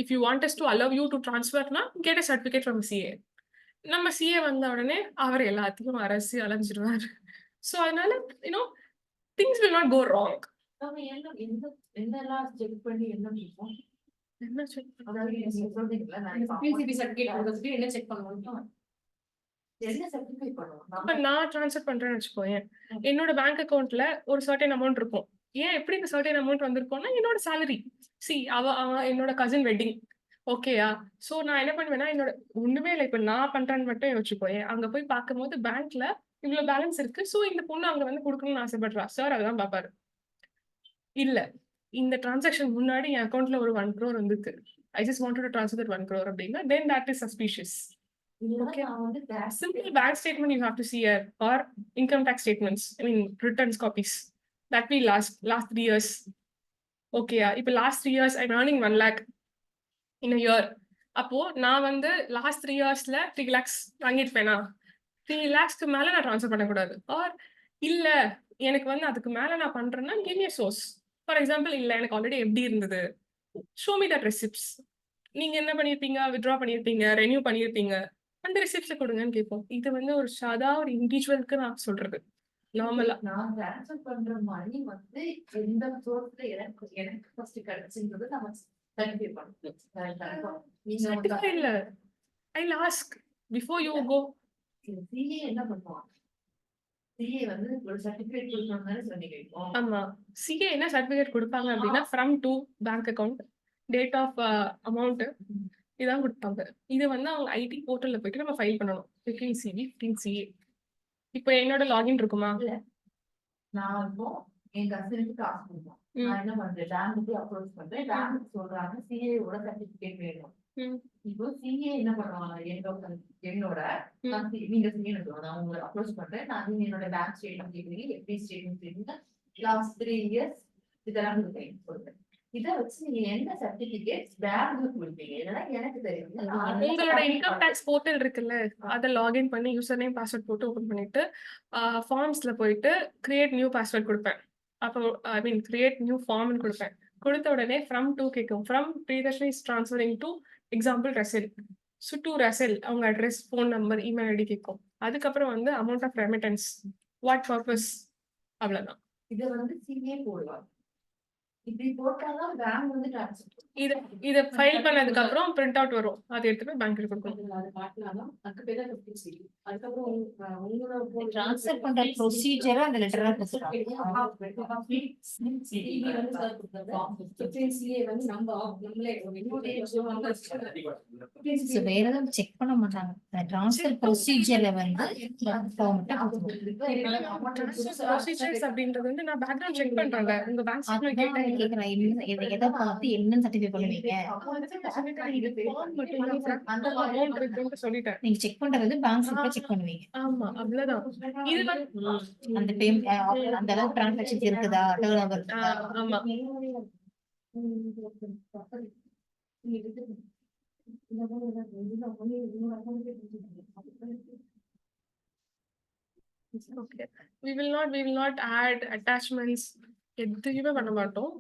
if you want us to allow you to டிரான்ஸ்ஃபர்னா get a certificate from CA. நம்ம CA வந்த உடனே அவர் எல்லாத்தையும் அரசு அலைஞ்சிடுவார். ஸோ அதனால you know things will not go wrong. என்ன செக் நான் ட்ரான்ஸ்ஃபர் பண்றேன்னு வச்சுக்கோயேன், என்னோட பேங்க் அக்கௌண்ட்ல ஒரு சர்டன் அமௌண்ட் இருக்கும். ஏன் எப்படி இந்த சர்டன் அமௌண்ட் வந்திருக்கும்னா என்னோட சேலரி. அவ என்னோட கசின் வெட்டிங், ஓகேயா? ஸோ நான் என்ன பண்ணுவேன்னா என்னோட ஒண்ணுமே இல்லை, இப்போ நான் பண்றேன்னு மட்டும் வச்சுக்கோயேன், அங்க போய் பார்க்கும்போது பேங்க்ல இவ்வளவு பேலன்ஸ் இருக்கு, ஸோ இந்த பொண்ணு அங்க வந்து கொடுக்கணும்னு ஆசைப்படுறா சார், அதுதான் பாப்பாரு. இல்ல இந்த டிரான்சாக்ஷன் முன்னாடி என் அக்கௌண்ட்ல ஒரு 1 crore வந்துருக்கு, I just wanted to transfer 1 crore அப்படின்னா தென் தட் இஸ் சஸ்பீஷியஸ். Okay. நான் வந்து Simple bank statement you have to see here, or income tax statements. I mean, returns copies. That will last 3 years. Okay, இப்போ last 3 years I'm earning 1 lakh in a year. அப்போ நான் வந்து last 3 yearsல 3 lakhs வாங்கியிருப்பேனா, 3 lakhsக்கு மேல நான் transfer பண்ணக்கூடாது. R இல்ல எனக்கு வந்து அதுக்கு மேல நான் பண்றேன்னா give me a source. For example, இல்ல எனக்கு ஆல்ரெடி எப்படி இருந்தது, show me that receipts. நீங்க என்ன பண்ணியிருப்பீங்க, வித்ட்ரா பண்ணியிருப்பீங்க, ரெனியூ பண்ணியிருப்பீங்க, அந்த ரிசிப்ட்ஸை கொடுங்கன்னு கேட்போம். இது வந்து ஒரு ஒரு இண்டிவிஜுவலுக்கு நான் சொல்றது நார்மலா. நான் ட்ரான்ஸ்ஃபர் பண்ற மணி வந்து எந்த சோர்ஸ்ல எனக்கு ஃபர்ஸ்ட் கிடைச்சுன்றது நம்ம சர்டிஃபை பண்ணணும். Certify இல்ல, I'll ask before you go. CA என்ன பண்ணுவான்? சிஏ வந்து ஒரு சர்டிஃபிகேட் கொடுக்கணும்னு சொன்னீங்க. ஆமா, சிஏ என்ன சர்டிபிகேட் கொடுப்பாங்க அப்படின்னா, from to bank account, date of amount, இதான் கொடுப்பாங்க. இது வந்து அவங்க ஐடி போர்ட்டல்ல போயிட்டு நம்ம ஃபைல் பண்ணணும். 15 சிவி 15 சிஏ. இப்போ என்னோட லாகின் இருக்குமா? நான் இப்போ என் கசினுக்கு காசு கொடுப்போம். நான் என்ன பண்றேன், பேங்க்கு அப்ரோச் பண்றேன். பேங்க் சொல்றாங்க சிஏ-ஓட சர்டிஃபிகேட் வேணும். இப்போ சிஏ என்ன பண்ணுவாங்க, என்னோட நீங்க சிஏ நான் உங்களை அப்ரோச் பண்றேன். நான் நீங்க என்னோட பேங்க் ஸ்டேட்மெண்ட் கேட்குறீங்க, எப்படி ஸ்டேட்மெண்ட் கேட்குறீங்க, லாஸ்ட் 3 years இதெல்லாம் கொடுப்பேன் சொல்றேன். இதை வச்சு நீங்க என்ன சர்டிபிகேட் பேங்க்கு கொடுப்பீங்க, இதெல்லாம் எனக்கு தெரியும். உங்களோட இன்கம் டாக்ஸ் போர்ட்டல் இருக்குல்ல, அதை லாகின் பண்ணி யூசர் நேம் பாஸ்வேர்ட் போட்டு ஓபன் பண்ணிட்டு ஃபார்ம்ஸ்ல போயிட்டு கிரியேட் நியூ பாஸ்வேர்ட் கொடுப்பேன். அப்போ ஐ மீன் கிரியேட் நியூ ஃபார்ம்னு கொடுப்பேன். கொடுத்த உடனே ஃப்ரம் டு கேட்கும். From Priyadarshini is transferring to example Russell. So to Russell அவங்க address, phone number, email ID கேட்கும். அதுக்கப்புறம் வந்து amount of remittance, what purpose, அவ்வளவுதான். இதை வந்து சிஏ போடுவாங்க. இப்படி போட்டாதான் பேங்க் வந்து ட்ரான்ஸ்ஃபர். இதை ஃபைல் பண்ணதுக்கு அப்புறம் பிரிண்ட் அவுட் வரும். அதை எடுத்து போய் பேங்க்ல கொடுக்கணும். அது காட்டினாலும் அதுக்கு பேர் தான் 15 சிடி. அதுக்கப்புறம் உங்களோட ட்ரான்ஸ்ஃபர் பண்ற ப்ரொசீஜர் அந்த லெட்டரா கொடுத்துறாங்க. வேற எதுவும் செக் பண்ண மாட்டாங்க. ட்ரான்ஸ்ஃபர் ப்ரொசீஜர்ல வந்து ப்ரொசீஜர்ஸ் அப்படின்றது வந்து நான் பேக்ரவுண்ட் செக் பண்றேன்ல, உங்க பேங்க் ஸ்டேட்மெண்ட் கேட்டேன். கேக்குறேன், எதை பார்த்து என்னன்னு சர்டிஃபை பண்ணுவீங்க? சொல்லிட்டேன். நீங்க செக் பண்றது பேங்க் ஸ்லிப்ல செக் பண்ணுவீங்க. ஆமா, அவ்வளவுதான். இது வந்து அந்த அந்த அளவுக்கு டிரான்சாக்ஷன்ஸ் இருக்குதா, டர்ன் ஓவர் இருக்குதா? ஆமா. Okay. We will not add attachments. எதுவுமே பண்ண மாட்டோம்.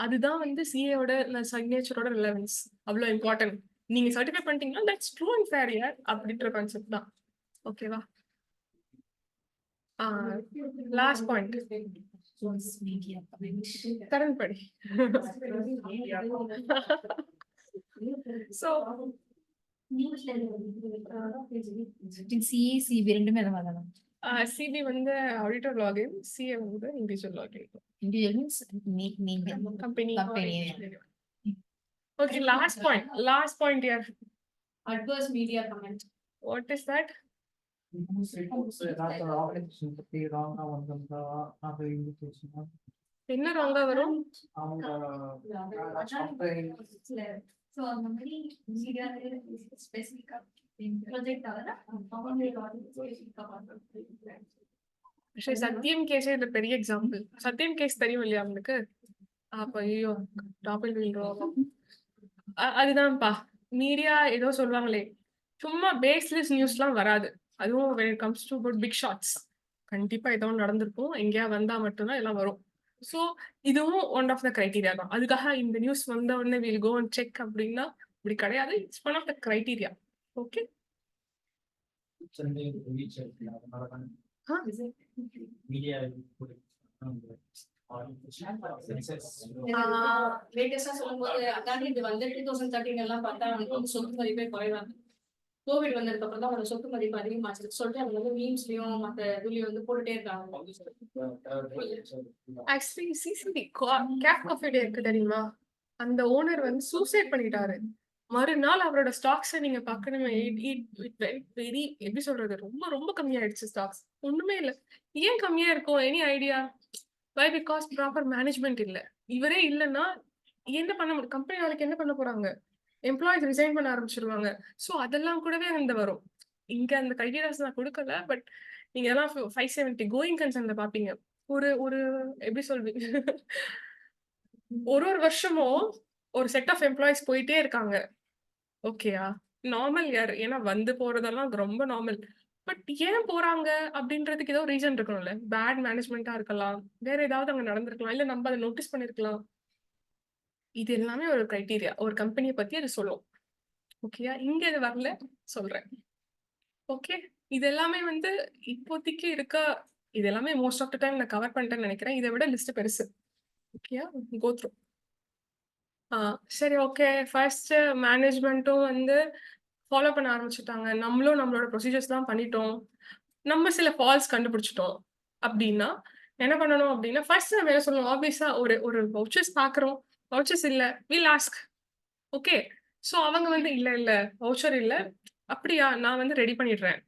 அதுதான் வந்து சிஏயோட சிக்னேச்சரோட ரிலவன்ஸ் அவ்வளோ இம்பார்ட்டன்ட். நீங்க சர்டிஃபை பண்ணிட்டீங்கன்னா that's true and fair year அப்படின்ற கான்செப்ட் தான். ஓகேவா? லாஸ்ட் பாயிண்ட், கரண்ட் படி. ஸோ சிஏசிபி ரெண்டுமே அந்த மாதிரி தான். சிபி வந்து ஆடிட்டர் லாகின், சிஏ வந்து இண்டிவிஜுவல் லாகின். இண்டிவிஜுவல் மீன்ஸ் நீங்க company. Company. Okay, last point here. adverse media comment. What is that? என்ன ராங்கா வரும்? சோ அந்த மாதிரி மீடியா ஸ்பெசிஃபிக்கா ப்ராஜெக்ட் ஆகல சத்தியம் கேஸே இது பெரிய எக்ஸாம்பிள். சத்தியம் கேஸ் தெரியும் இல்லையா உங்களுக்கு? அப்ப ஐயோ டாபிக் விழுறோம். அதுதான்ப்பா, மீடியா ஏதோ சொல்லுவாங்களே, சும்மா பேஸ்லெஸ் நியூஸ்லாம் வராது. அதுவும் when it comes to big shots கண்டிப்பா ஏதோ நடந்திருக்கும், எங்கேயா வந்தா மட்டும்தான் எல்லாம் வரும். ஸோ இதுவும் ஒன் ஆஃப் த கிரைட்டீரியா தான். அதுக்காக இந்த நியூஸ் வந்த உடனே வில் கோ அண்ட் செக் அப்படின்னா இப்படி கிடையாது. It's one of the criteria. Okay, லேட்டஸ்டா சொல்லும்போது அதான் இது வந்து 2013 எல்லாம் பார்த்தா அவனுக்கு வந்து சொத்து மதிப்பே குறைவாங்க. கோவிட் வந்ததுக்கு அப்புறம் தான் அவனோட சொத்து மதிப்பு அதிகமாச்சு சொல்லிட்டு அவங்க வந்து மீம்ஸ்லயும் மத்த இதுலயும் வந்து போட்டுட்டே இருக்காங்க. Actually CCD Cafe Coffee Day இருக்கு தெரியுமா, அந்த ஓனர் வந்து சூசைட் பண்ணிட்டாரு. மறுநாள் அவரோட ஸ்டாக்ஸை நீங்க பார்க்கணும். வெரி எப்படி சொல்றது, ரொம்ப ரொம்ப கம்மியாயிடுச்சு ஸ்டாக்ஸ். ஒண்ணுமே இல்லை. ஏன் கம்மியா இருக்கும்? Any idea? Why? Because proper management இல்லை. இவரே இல்லைன்னா என்ன பண்ண முடியும்? கம்பெனி நாளைக்கு என்ன பண்ண போறாங்க? எம்ப்ளாயிஸ் ரிசைன் பண்ண ஆரம்பிச்சிருவாங்க. ஸோ அதெல்லாம் கூடவே வந்து வரும். இங்க அந்த கிரைட்டீரியாஸ் நான் கொடுக்கல. பட் நீங்க எல்லாம் 570 கோயிங் கன்சர்ன்ல பாப்பீங்க. ஒரு ஒரு எப்படி சொல்வீங்க? ஒரு வருஷமும் ஒரு செட் ஆஃப் எம்ப்ளாயிஸ் போயிட்டே இருக்காங்க. ஓகேயா? Normal year. ஏன்னா வந்து போறதெல்லாம் ரொம்ப நார்மல். பட் ஏன் போறாங்க அப்படின்றதுக்கு ஏதோ ரீசன் இருக்கணும்ல. பேட் மேனேஜ்மெண்ட்டா இருக்கலாம். வேற ஏதாவது அங்க நடந்திருக்கலாம். இல்ல நம்ம அத நோட்டீஸ் பண்ணியிருக்கலாம். இது எல்லாமே ஒரு கிரைட்டீரியா. ஒரு கம்பெனிய பத்தி அது சொல்லும். ஓகேயா? இங்க இது வரல சொல்றேன். ஓகே. இது எல்லாமே வந்து இப்போதைக்கு இருக்க இது எல்லாமே மோஸ்ட் ஆஃப் த டைம் நான் கவர் பண்ணிட்டேன்னு நினைக்கிறேன். இதை விட லிஸ்ட் பெருசு. ஓகேயா? Go through. சரி ஓகே. ஃபர்ஸ்ட் மேனேஜ்மெண்ட்டும் வந்து ஃபாலோ பண்ண ஆரம்பிச்சுட்டாங்க. நம்மளும் நம்மளோட ப்ரொசீஜர்ஸ் தான் பண்ணிட்டோம். நம்ம சில ஃபால்ஸ் கண்டுபிடிச்சிட்டோம் அப்படின்னா என்ன பண்ணணும் அப்படின்னா ஃபர்ஸ்ட் நம்ம என்ன சொல்லணும்? ஆப்வியஸா ஒரு ஒரு வவுச்சர்ஸ் பார்க்குறோம். வவுச்சர்ஸ் இல்ல. Will ask. ஓகே. ஸோ அவங்க வந்து இல்ல வவுச்சர் இல்ல. அப்படியா? நான் வந்து ரெடி பண்ணிடுறேன்.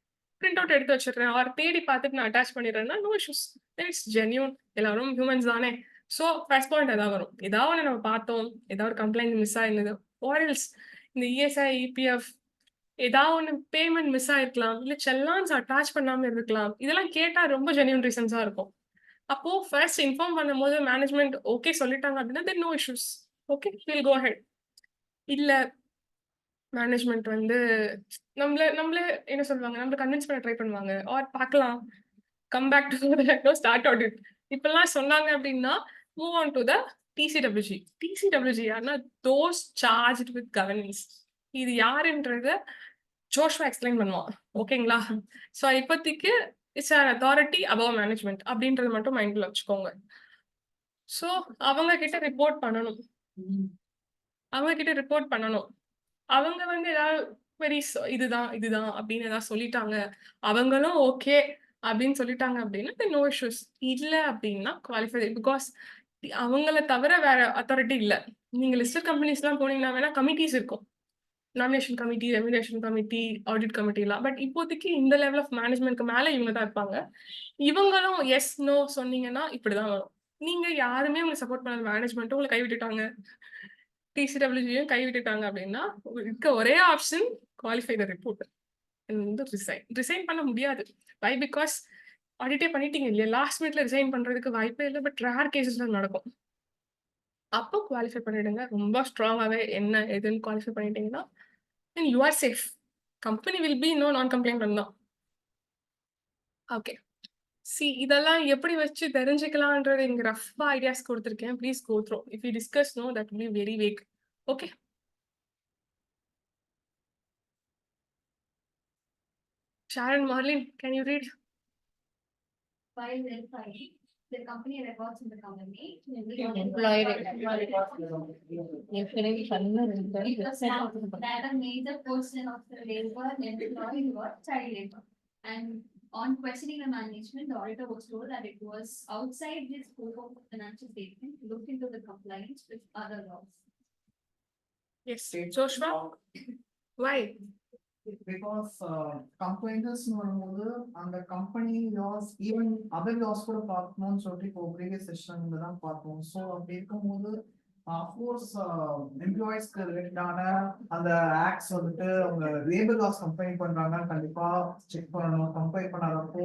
பிரிண்ட் அவுட் எடுத்து வச்சிடுறேன். ஆர் தேடி பார்த்துட்டு நான் அட்டாச் பண்ணிடுறேன்னா நோ இஷ்யூஸ். It's genuine. எல்லாரும் ஹியூமன்ஸ் தானே. ஸோ ஃபர்ஸ்ட் பாயிண்ட் ஏதாவது வரும். ஏதாவது ஒன்று நம்ம பார்த்தோம். ஏதாவது ஒரு கம்ப்ளைண்ட் மிஸ் ஆயிருந்தது. ஆர்எல்ஸ் இந்த இஎஸ்ஐ, இபிஎஃப் ஏதாவது ஒன்று பேமெண்ட் மிஸ் ஆயிருக்கலாம். இல்லை செல்லான்ஸ் அட்டாச் பண்ணாமல் இருக்கலாம். இதெல்லாம் கேட்டால் ரொம்ப ஜென்யூன் ரீசன்ஸாக இருக்கும். அப்போ ஃபர்ஸ்ட் இன்ஃபார்ம் பண்ணும்போது மேனேஜ்மெண்ட் ஓகே சொல்லிட்டாங்க அப்படின்னா then no issues. Okay will go ahead. இல்லை மேனேஜ்மெண்ட் வந்து நம்மளே என்ன சொல்லுவாங்க? நம்மள கன்வின்ஸ் பண்ண ட்ரை பண்ணுவாங்க. ஆர் பார்க்கலாம். Come back to start audit. இப்பெல்லாம் சொன்னாங்க அப்படின்னா move on to the TCWG. TCWG யாருன்னா தோஸ் சார்ஜ் வித் கவர்னன்ஸ். இது யாருன்றத ஜோஷ்வா எக்ஸ்பிளைன் பண்ணுவான். ஓகேங்களா? ஸோ இப்போதைக்கு it's an authority above management அப்படின்றது மட்டும் மைண்ட்ல வச்சுக்கோங்க. ஸோ அவங்க கிட்ட ரிப்போர்ட் பண்ணணும். அவங்க வந்து ஏதாவது வெரி இதுதான் அப்படின்னு ஏதாவது சொல்லிட்டாங்க. அவங்களும் ஓகே அப்படின்னு சொல்லிட்டாங்க அப்படின்னா நோ இஷ்யூஸ். இல்லை அப்படின்னா குவாலிஃபை. பிகாஸ் அவங்கள தவிர வேற அத்தாரிட்டி இல்லை. நீங்க லிஸ்டட் கம்பெனிஸ்லாம் போனீங்கன்னா வேணா கமிட்டிஸ் இருக்கும். Nomination committee, remuneration committee, audit கமிட்டிலாம். பட் இப்போதைக்கு இந்த லெவல் ஆஃப் மேனேஜ்மெண்ட்க்கு மேலே இவங்க தான் இருப்பாங்க. இவங்களும் எஸ் நோ சொன்னீங்கன்னா இப்படிதான் வரும். நீங்க யாருமே உங்களுக்கு சப்போர்ட் பண்ண மேனேஜ்மெண்ட்டும் உங்களை கைவிட்டுட்டாங்க. டிசிடபிள்யூஜியும் கைவிட்டுட்டாங்க அப்படின்னா இருக்க ஒரே ஆப்ஷன் குவாலிஃபை த ரிப்போர்ட் வந்து ரிசைன் பண்ண முடியாது. வை? பிகாஸ் ஆடிட்டே பண்ணிட்டீங்க இல்லையா? லாஸ்ட் மினிட்ல ரிசைன் பண்றதுக்கு வாய்ப்பே இல்லை. பட் ரேர் கேசஸ்ல நடக்கும். அப்போ குவாலிஃபை பண்ணிடுங்க. ரொம்ப ஸ்ட்ராங்காகவே என்ன எதுன்னு குவாலிஃபை பண்ணிட்டீங்கன்னா you are safe. Company will be no non compliant தான். ஓகே. இதெல்லாம் எப்படி வச்சு தெரிஞ்சுக்கலான்றது இங்க ரஃபா ஐடியாஸ் கொடுத்துருக்கேன். Please go through. If you discuss no that will be very vague. Okay. Sharon, Marlene, can you read? While verifying the company records in the company, Employee that a major portion of the labor employed was child labor. And on questioning the management, the auditor was told that it was outside the scope of the financial statement to look into the compliance with other laws. Yes. Joshua, why? Because complainers வரும்போது அந்த company laws even other laws கூட பார்க்கணும்னு சொல்லிட்டு இப்போ previous செஷன்ல தான் பார்த்தோம். So அப்படி இருக்கும்போது அஃப்கோர்ஸ் எம்ப்ளாயிஸ்க்கு ரிலேட்டடான அந்த ஆக்ட்ஸ் வந்துட்டு அவங்க லேபர் லாஸ் கம்பெனி பண்றாங்க கண்டிப்பா செக் பண்ணணும். கம்பெனி பண்ணாதப்போ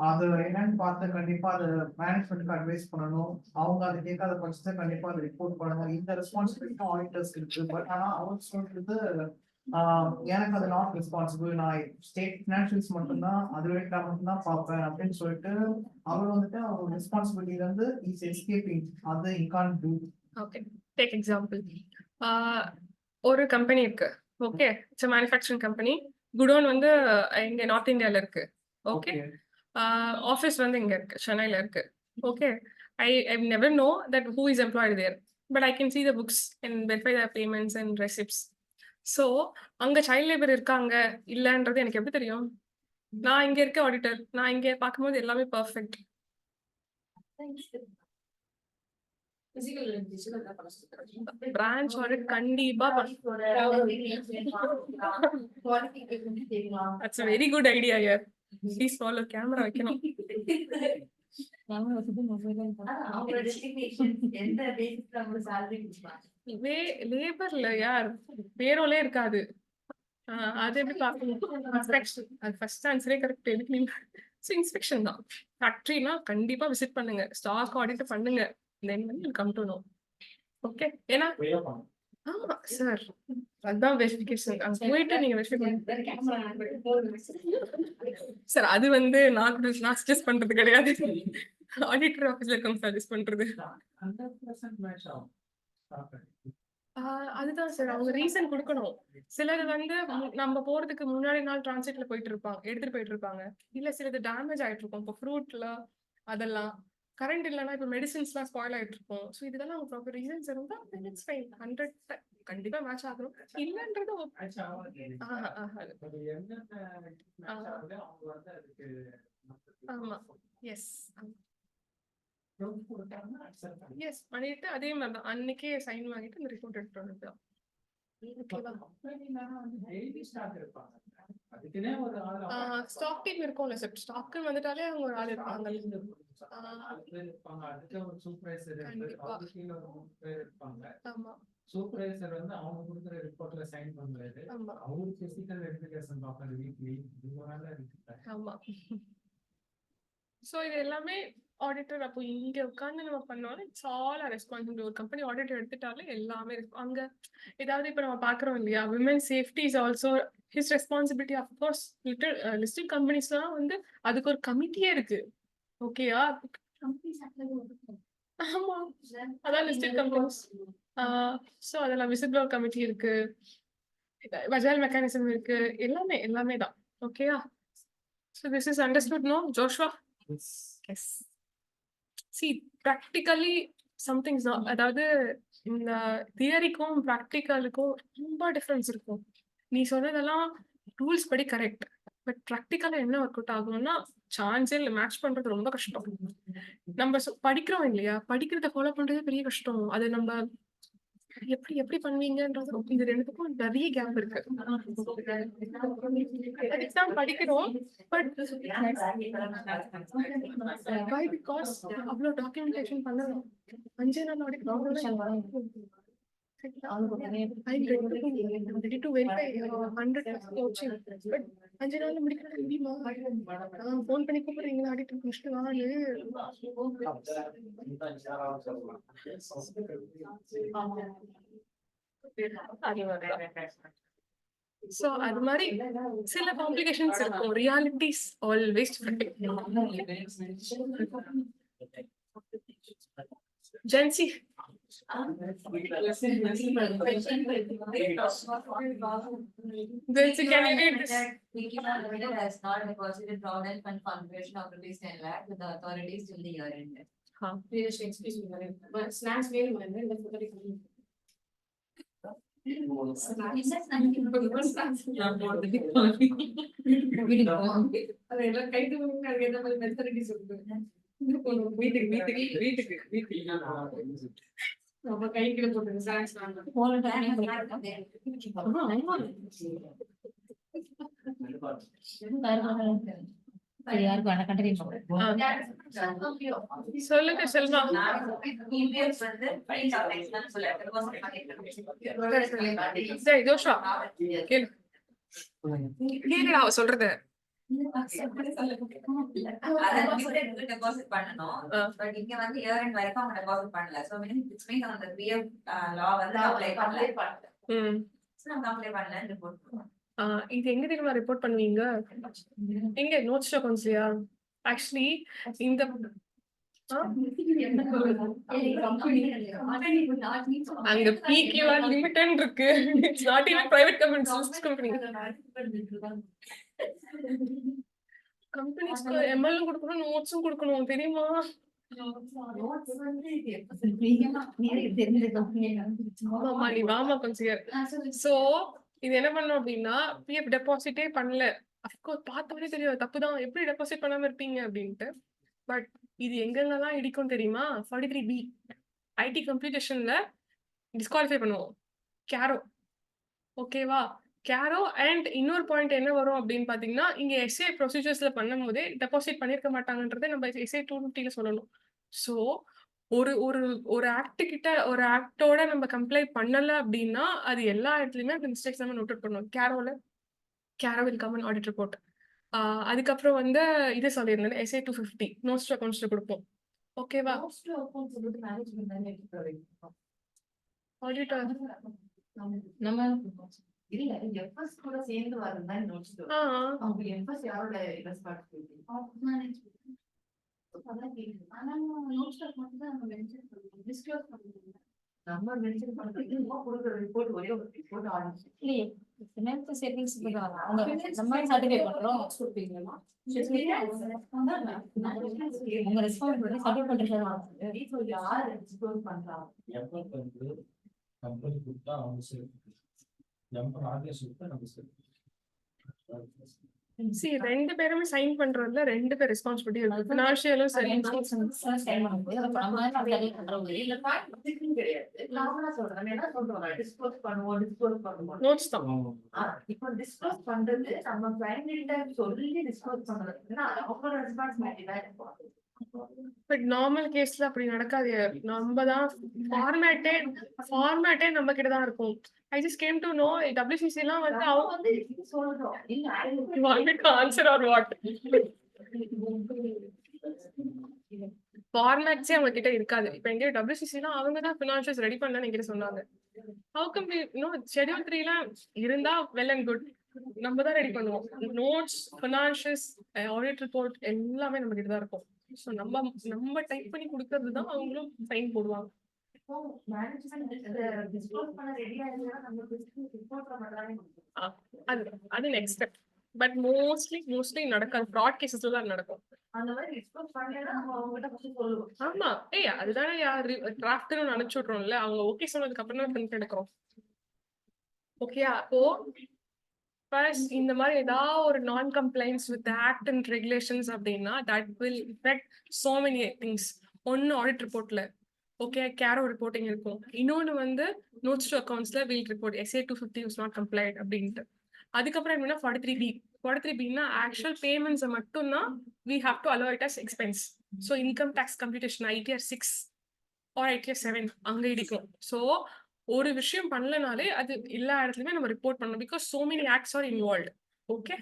அது என்னன்னு பார்த்து கண்டிப்பா அது மேனேஜ்மெண்ட்க்கு அட்வைஸ் பண்ணணும். அவங்க அதை கேட்காத பட்சத்தை கண்டிப்பா அதை ரிப்போர்ட் பண்ணணும். இந்த ரெஸ்பான்சிபிலிட்டி ஆடிட்டர்ஸ்க்கு இருக்கு. பட் ஆனால் அவர் சொல்றது எனக்கு அது நாட் ரெஸ்பான்சிபிள். நான் ஸ்டேட் ஃபினான்ஷியல்ஸ் மட்டும்தான் அது ரிலேட்டடா மட்டும்தான் பார்ப்பேன் அப்படின்னு சொல்லிட்டு அவர் வந்துட்டு அவர் ரெஸ்பான்சிபிலிட்டில இருந்து இஸ் எஸ்கேப்பிங். அது you can't to. Okay. Take example. ஒரு கம்பெனி இருக்கு. Okay. It's a manufacturing company. Godown வந்து இங்க நார்த் இந்தியால இருக்கு. ஓகே. ஆஃபீஸ் வந்து இங்க இருக்கு, சென்னையில இருக்கு. Okay. I never know that who is employed there, but I can see the books and verify the payments and receipts. So அங்க சைல்ட் லேபர் இருக்காங்க இல்லைன்றது எனக்கு எப்படி தெரியும்? நான் இங்க இருக்க ஆடிட்டர், நான் இங்க பார்க்கும்போது எல்லாமே பர்ஃபெக்ட். பிரான்ச் ஆடிட் கண்டிப்பா very good idea. Please follow. Camera வைக்கணும். அவங்களோட டெசிக்னேஷன் எந்த பேசிஸ்ல அவங்களுக்கு salary கொடுப்பாங்க? லேபர்ல யார் பேரோலே இருக்காது. அது எப்படி பார்க்கணும்? இன்ஸ்பெக்ஷன். அது ஃபர்ஸ்ட் ஆன்சரே கரெக்ட். எதுக்கு நீங்க இன்ஸ்பெக்ஷன் தான். ஃபேக்டரினா கண்டிப்பா விசிட் பண்ணுங்க, ஸ்டாக் ஆடிட் பண்ணுங்க. தென் வந்து கம் டு நோ. ஓகே, ஏன்னா ஆமா சார், அதுதான் வெரிஃபிகேஷன். அங்க போயிட்டு நீங்க வெரிஃபை சார். அது வந்து நான் சஜஸ்ட் பண்றது கிடையாது. ஆடிட்டர் ஆஃபீஸ்ல இருக்கவங்க சஜஸ்ட் பண்றது. 100% மேட்ச் ஆகும். அதுதான் சார், அவங்க ரீசன் கொடுக்கணும். சிலது வந்து நம்ம போறதுக்கு முன்னாடி நாள் டிரான்சிட்ல போயிட்டு இருப்பாங்க, எடுத்துட்டு போயிட்டு இருப்பாங்க. இல்ல சிலது டேமேஜ் ஆயிட்டு இருக்கும். இப்போ ஃப்ரூட்ல அதெல்லாம் கரண்ட் இல்லைன்னா இப்போ மெடிசின்ஸ்லாம் ஸ்பாயில் ஆயிட்டு இருக்கும். ஸோ இதெல்லாம் அவங்க ப்ராப்பர் ரீசன்ஸ் இருந்தா இட்ஸ் ஃபைன். 100 கண்டிப்பா மேட்ச் ஆகணும். இல்லன்றது மேட்ச் ஆகாது. ஆகாது. அது என்னென்ன மேட்ச் ஆகுது அவங்க வந்து அதுக்கு ஆமா. எஸ் proof கொடுத்தாங்கன்னா accept பண்ணி. எஸ் பண்ணிட்டு அதே மாதிரி தான் அன்னைக்கே சைன் வாங்கிட்டு இந்த ரிப்போர்ட் எடுத்துட்டு வந்துதான். ஓகேவா? கம்பெனினா வந்து டெய்லி ஸ்டாக் இருப்பாங்க. அதுக்குன்னே ஒரு ஆள் ஸ்டாக் டீம் இருக்கும்ல சார். ஸ்டாக்குன்னு வந்துட்டாலே அவங்க ஒரு ஆள் இருப்பாங்க. இருப்பாங்க. அதுக்கு ஒரு சூப்பர்வைசர் கண்டிப்பா. அதுக்கு கீழ ஒரு 3 பேர் இருப்பாங்க. ஆமா சூப்பர்வைசர் வந்து அவங்க கொடுக்குற ரிப்போர்ட்ல சைன் பண்றாரு. ஆமா அவரு பிசிக்கல் வெரிஃபிகேஷன் பார்க்கறது வீக்லி. இந்த வேலை இருக்கு. ஆமா. ஸோ இது எல்லாமே ஆடிட்டர் அப்போ இங்க உட்காந்து நம்ம பண்ணோம்னா இட்ஸ் ஆல் ரெஸ்பான்சிபிலிட்டி. ஒரு கம்பெனி ஆடிட்டர் எடுத்துட்டாலே எல்லாமே அங்க ஏதாவது இப்போ நம்ம பாக்குறோம் இல்லையா, women safety is also his responsibility. Of course listed கம்பெனிஸ்லாம் வந்து அதுக்கு ஒரு கமிட்டியே இருக்கு. ஓகேயா? ஆமா, அதான் லிஸ்டட் கம்பெனிஸ். ஸோ அதெல்லாம் விசிபிள் கமிட்டி இருக்கு, வஜால் மெக்கானிசம் இருக்கு, எல்லாமே தான். ஓகேயா? So this is understood no Joshua? Yes. See practically somethings தான். அதாவது இந்த தியரிக்கும் ப்ராக்டிக்கலுக்கும் ரொம்ப டிஃப்ரென்ஸ் இருக்கும். நீ சொன்னதெல்லாம் ரூல்ஸ் படி கரெக்ட், பட் ப்ராக்டிக்கலா என்ன ஒர்க் அவுட் ஆகும்னா சான்ஸே இல்லை. மேட்ச் பண்றது ரொம்ப கஷ்டம். நம்ம படிக்கிறோம் இல்லையா, படிக்கிறத ஃபாலோ பண்றதே பெரிய கஷ்டம். அது நம்ம எப்படி எப்படி பண்ணுவீங்கன்றது இது ரெண்டுத்துக்கும் நிறைய கேப் இருக்கு. எக்ஸாம் படிக்கிறோம், பட் why? Because அவ்வளோ டாக்குமெண்டேஷன் பண்ணணும். 5 நாள் audit ready to verify 100% coaching. But 5 நாள்ல முடிக்கிறது முடியுமா? ஃபோன் பண்ணி கூப்பிடுறீங்களா ஆடிட் முடிச்சுட்டு வாங்க. ஸோ அது மாதிரி சில காம்ப்ளிகேஷன்ஸ் இருக்கும். Realities always Jhansi. Jhansi, can you read this? Wikipedia Limited has not deposited fraudulent fund conversion of rupees 10 lakh with the authorities till the year end. Snacks நம்ம கைக்குள்ள போட்டு ஸ்நாக்ஸ் சொல்லுங்க செல்வா. ஜோஷா கேளு அவ சொல்றது. டெபாசிட் பண்ணனும், பட் இங்க வந்து இயர் எண்ட் வரைக்கும் அவங்க டெபாசிட் பண்ணல. சோ இட்ஸ் மீன் அந்த பிஎஃப் லா வந்து அப்ளை பண்ணல. சோ நம்ம அப்ளை பண்ணலன்னு ரிப்போர்ட். இது எங்க தெரியுமா ரிப்போர்ட் பண்ணுவீங்க? எங்க நோட்ஸ் அக்கவுண்ட்ஸ்லயா? ஆக்சுவலி இந்த அங்க PQR லிமிட்டட் இருக்கு. It's not even private company. கம்பெனிஸ்க்கு எம்எல்லும் கொடுக்கணும், நோட்ஸும் கொடுக்கணும் தெரியுமா? ஆமா, நீ வாமா கொஞ்சம். சோ இது என்ன பண்ணோம் அப்படின்னா, பிஎஃப் டெபாசிட்டே பண்ணல. அஃப்கோர்ஸ் பார்த்தவரே தெரியும் தப்புதான், எப்படி டெபாசிட் பண்ணாம இருப்பீங்க அப்படின்ட்டு. பட் இது எங்கெங்கெல்லாம் இடிக்கும் தெரியுமா? 43B ஐடி கம்ப்ளீட்டேஷன்ல டிஸ்குவாலிஃபை பண்ணுவோம். கேரோ ஓகேவா? கேரோ அண்ட் இன்னொரு பாயிண்ட் என்ன வரும் அப்படின்னு பாத்தீங்கன்னா, இங்க எஸ்ஏ ப்ரொசீஜர்ஸ்ல பண்ணும்போதே டெபாசிட் பண்ணிருக்க மாட்டாங்கன்றதை நம்ம எஸ்ஏ 250ல சொல்லணும். ஸோ ஒரு ஒரு ஒரு ஆக்ட் கிட்ட ஒரு ஆக்டோட நம்ம கம்ப்ளை பண்ணல அப்படின்னா அது எல்லா இடத்துலயுமே அந்த மிஸ்டேக்ஸ் நம்ம நோட் பண்ணணும். CARO will come and audit report. அதுக்கப்புறம் வந்து இது சொல்லியிருந்தேன், எஸ்ஏ 250 நோட்ஸ் டு அக்கௌண்ட்ஸ்ல கொடுப்போம். ஓகேவா? Most of accounts வந்து management தானே எடுத்து வைக்கணும். ஆடிட்டர் நம்ம இல்ல எஃப்எஸ் கூட சேர்ந்து வரதுதான் நோட்ஸ். அவங்க எஃப்எஸ் யாரோட ரெஸ்பான்சிபிலிட்டி? Management. அதான் கேக்குது. ஆனா notes doc மட்டும் தான் நம்ம mention பண்ணுவோம். Disclose பண்ணுவோம். நம்ம மென்ஷன் பண்றது கொடுக்குற ரிப்போர்ட் ஒரே ஒரு ரிப்போர்ட் ஆரம்பிச்சு இல்லையே ஃபினான்ஸ் சேவிங்ஸ் அவங்க நம்ம சர்டிஃபை பண்றோம் கொடுப்பீங்களா? உங்க ரெஸ்பான்சிபிலிட்டி சப்மிட் பண்றது யார் டிஸ்க்ளோஸ் பண்றாங்க? எம்பர் வந்து கம்பெனி கொடுத்தா அவங்க சரி, எம்பர் ஆர்கனைஸ் கொடுத்தா நம்ம சரி. ரெண்டு பேருமே சைன் பண்றதுல ரெண்டு பேர் ரெஸ்பான்சிபிலிட்டி இருக்கு. ஃபினான்ஷியலும் சரி. சைன் பண்ணும்போது நம்ம சர்டிஃபை பண்றோம். இல்ல இதுக்குன்னு கிடையாது. நாமளா சொல்றேன். என்ன சொல்றோம்? டிஸ்க்ளோஸ் பண்ணுவோம். நோட்ஸ் தான். இப்போ டிஸ்க்ளோஸ் பண்றது நம்ம கிளையன்ட் சொல்லி டிஸ்க்ளோஸ் பண்றதுன்னா அவங்களோட ரெஸ்பான்சிபிலிட்டி தான் இருக்கும். பட் நார்மல் கேஸ்ல அப்படி நடக்காது. நம்ம தான் ஃபார்மேட்டே நம்ம கிட்ட தான் இருக்கும். I just came to know WCC எல்லாம் வந்து அவங்க வந்து சொல்றோம். இல்ல ஆன்சர் ஆர் வாட் ஃபார்மேட்ஸே அவங்க கிட்ட இருக்காது. இப்ப எங்க WCC எல்லாம் அவங்க தான் ஃபினான்ஷியல்ஸ் ரெடி பண்ணலன்னு என்கிட்ட சொன்னாங்க. How come ஷெட்யூல் 3ல இருந்தா வெல் அண்ட் குட், நம்ம தான் ரெடி பண்ணுவோம். நோட்ஸ், ஃபினான்ஷியல்ஸ், ஆடிட் ரிப்போர்ட் எல்லாமே நம்ம கிட்ட தான் இருக்கும். ஸோ நம்ம டைப் பண்ணி கொடுக்கறது தான் அவங்களும் சைன் போடுவாங்க. இப்போ மேனேஜ்மெண்ட் டிஸ்க்ளோஸ் பண்ண ரெடியா இருந்தா நம்ம ரிப்போர்ட் பண்றாங்க. அது நெக்ஸ்ட் ஸ்டெப். பட் மோஸ்ட்லி நடக்காது. ஃப்ராட் கேசஸ்ல தான் நடக்கும். அந்த மாதிரி டிஸ்க்ளோஸ் பண்ணலன்னா நம்ம அவங்ககிட்ட ஃபர்ஸ்ட் சொல்லுவோம். ஆமா, அதுதானே டிராஃப்ட்னு அனுப்பிச்சு விட்றோம்ல, அவங்க ஓகே சொன்னதுக்கு அப்புறம் தான் பிரிண்ட் எடுக்கிறோம். ஓகேயா? அப்போ ஃபர்ஸ்ட் இந்த மாதிரி ஏதாவது ஒரு நான் compliance with act and regulations அப்படின்னா that will effect so many things. ஒன்னு ஆடிட் ரிப்போர்ட்ல ஓகே கேரோ ரிப்போர்ட்டிங் இருக்கும். இன்னொன்னு வந்து நோட்ஸ் டு அக்கௌண்ட்ஸ்ல will report SA 250 was not compliant அப்படின்ட்டு. அதுக்கப்புறம் என்னன்னா 43B ஆக்சுவல் பேமெண்ட்ஸை மட்டும்தான் we have to allow it as expense. So income tax computation ITR 6 or ITR 7 அங்க இடிக்கும். ஸோ ஒரு விஷயம் பண்ணலனாலே அது எல்லா இடத்துலயுமே நம்ம ரிப்போர்ட் பண்ணணும். Because so many acts are involved. Okay,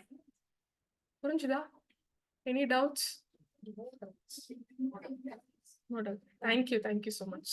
புரிஞ்சுதா? Any doubts? No doubt. Thank you so much.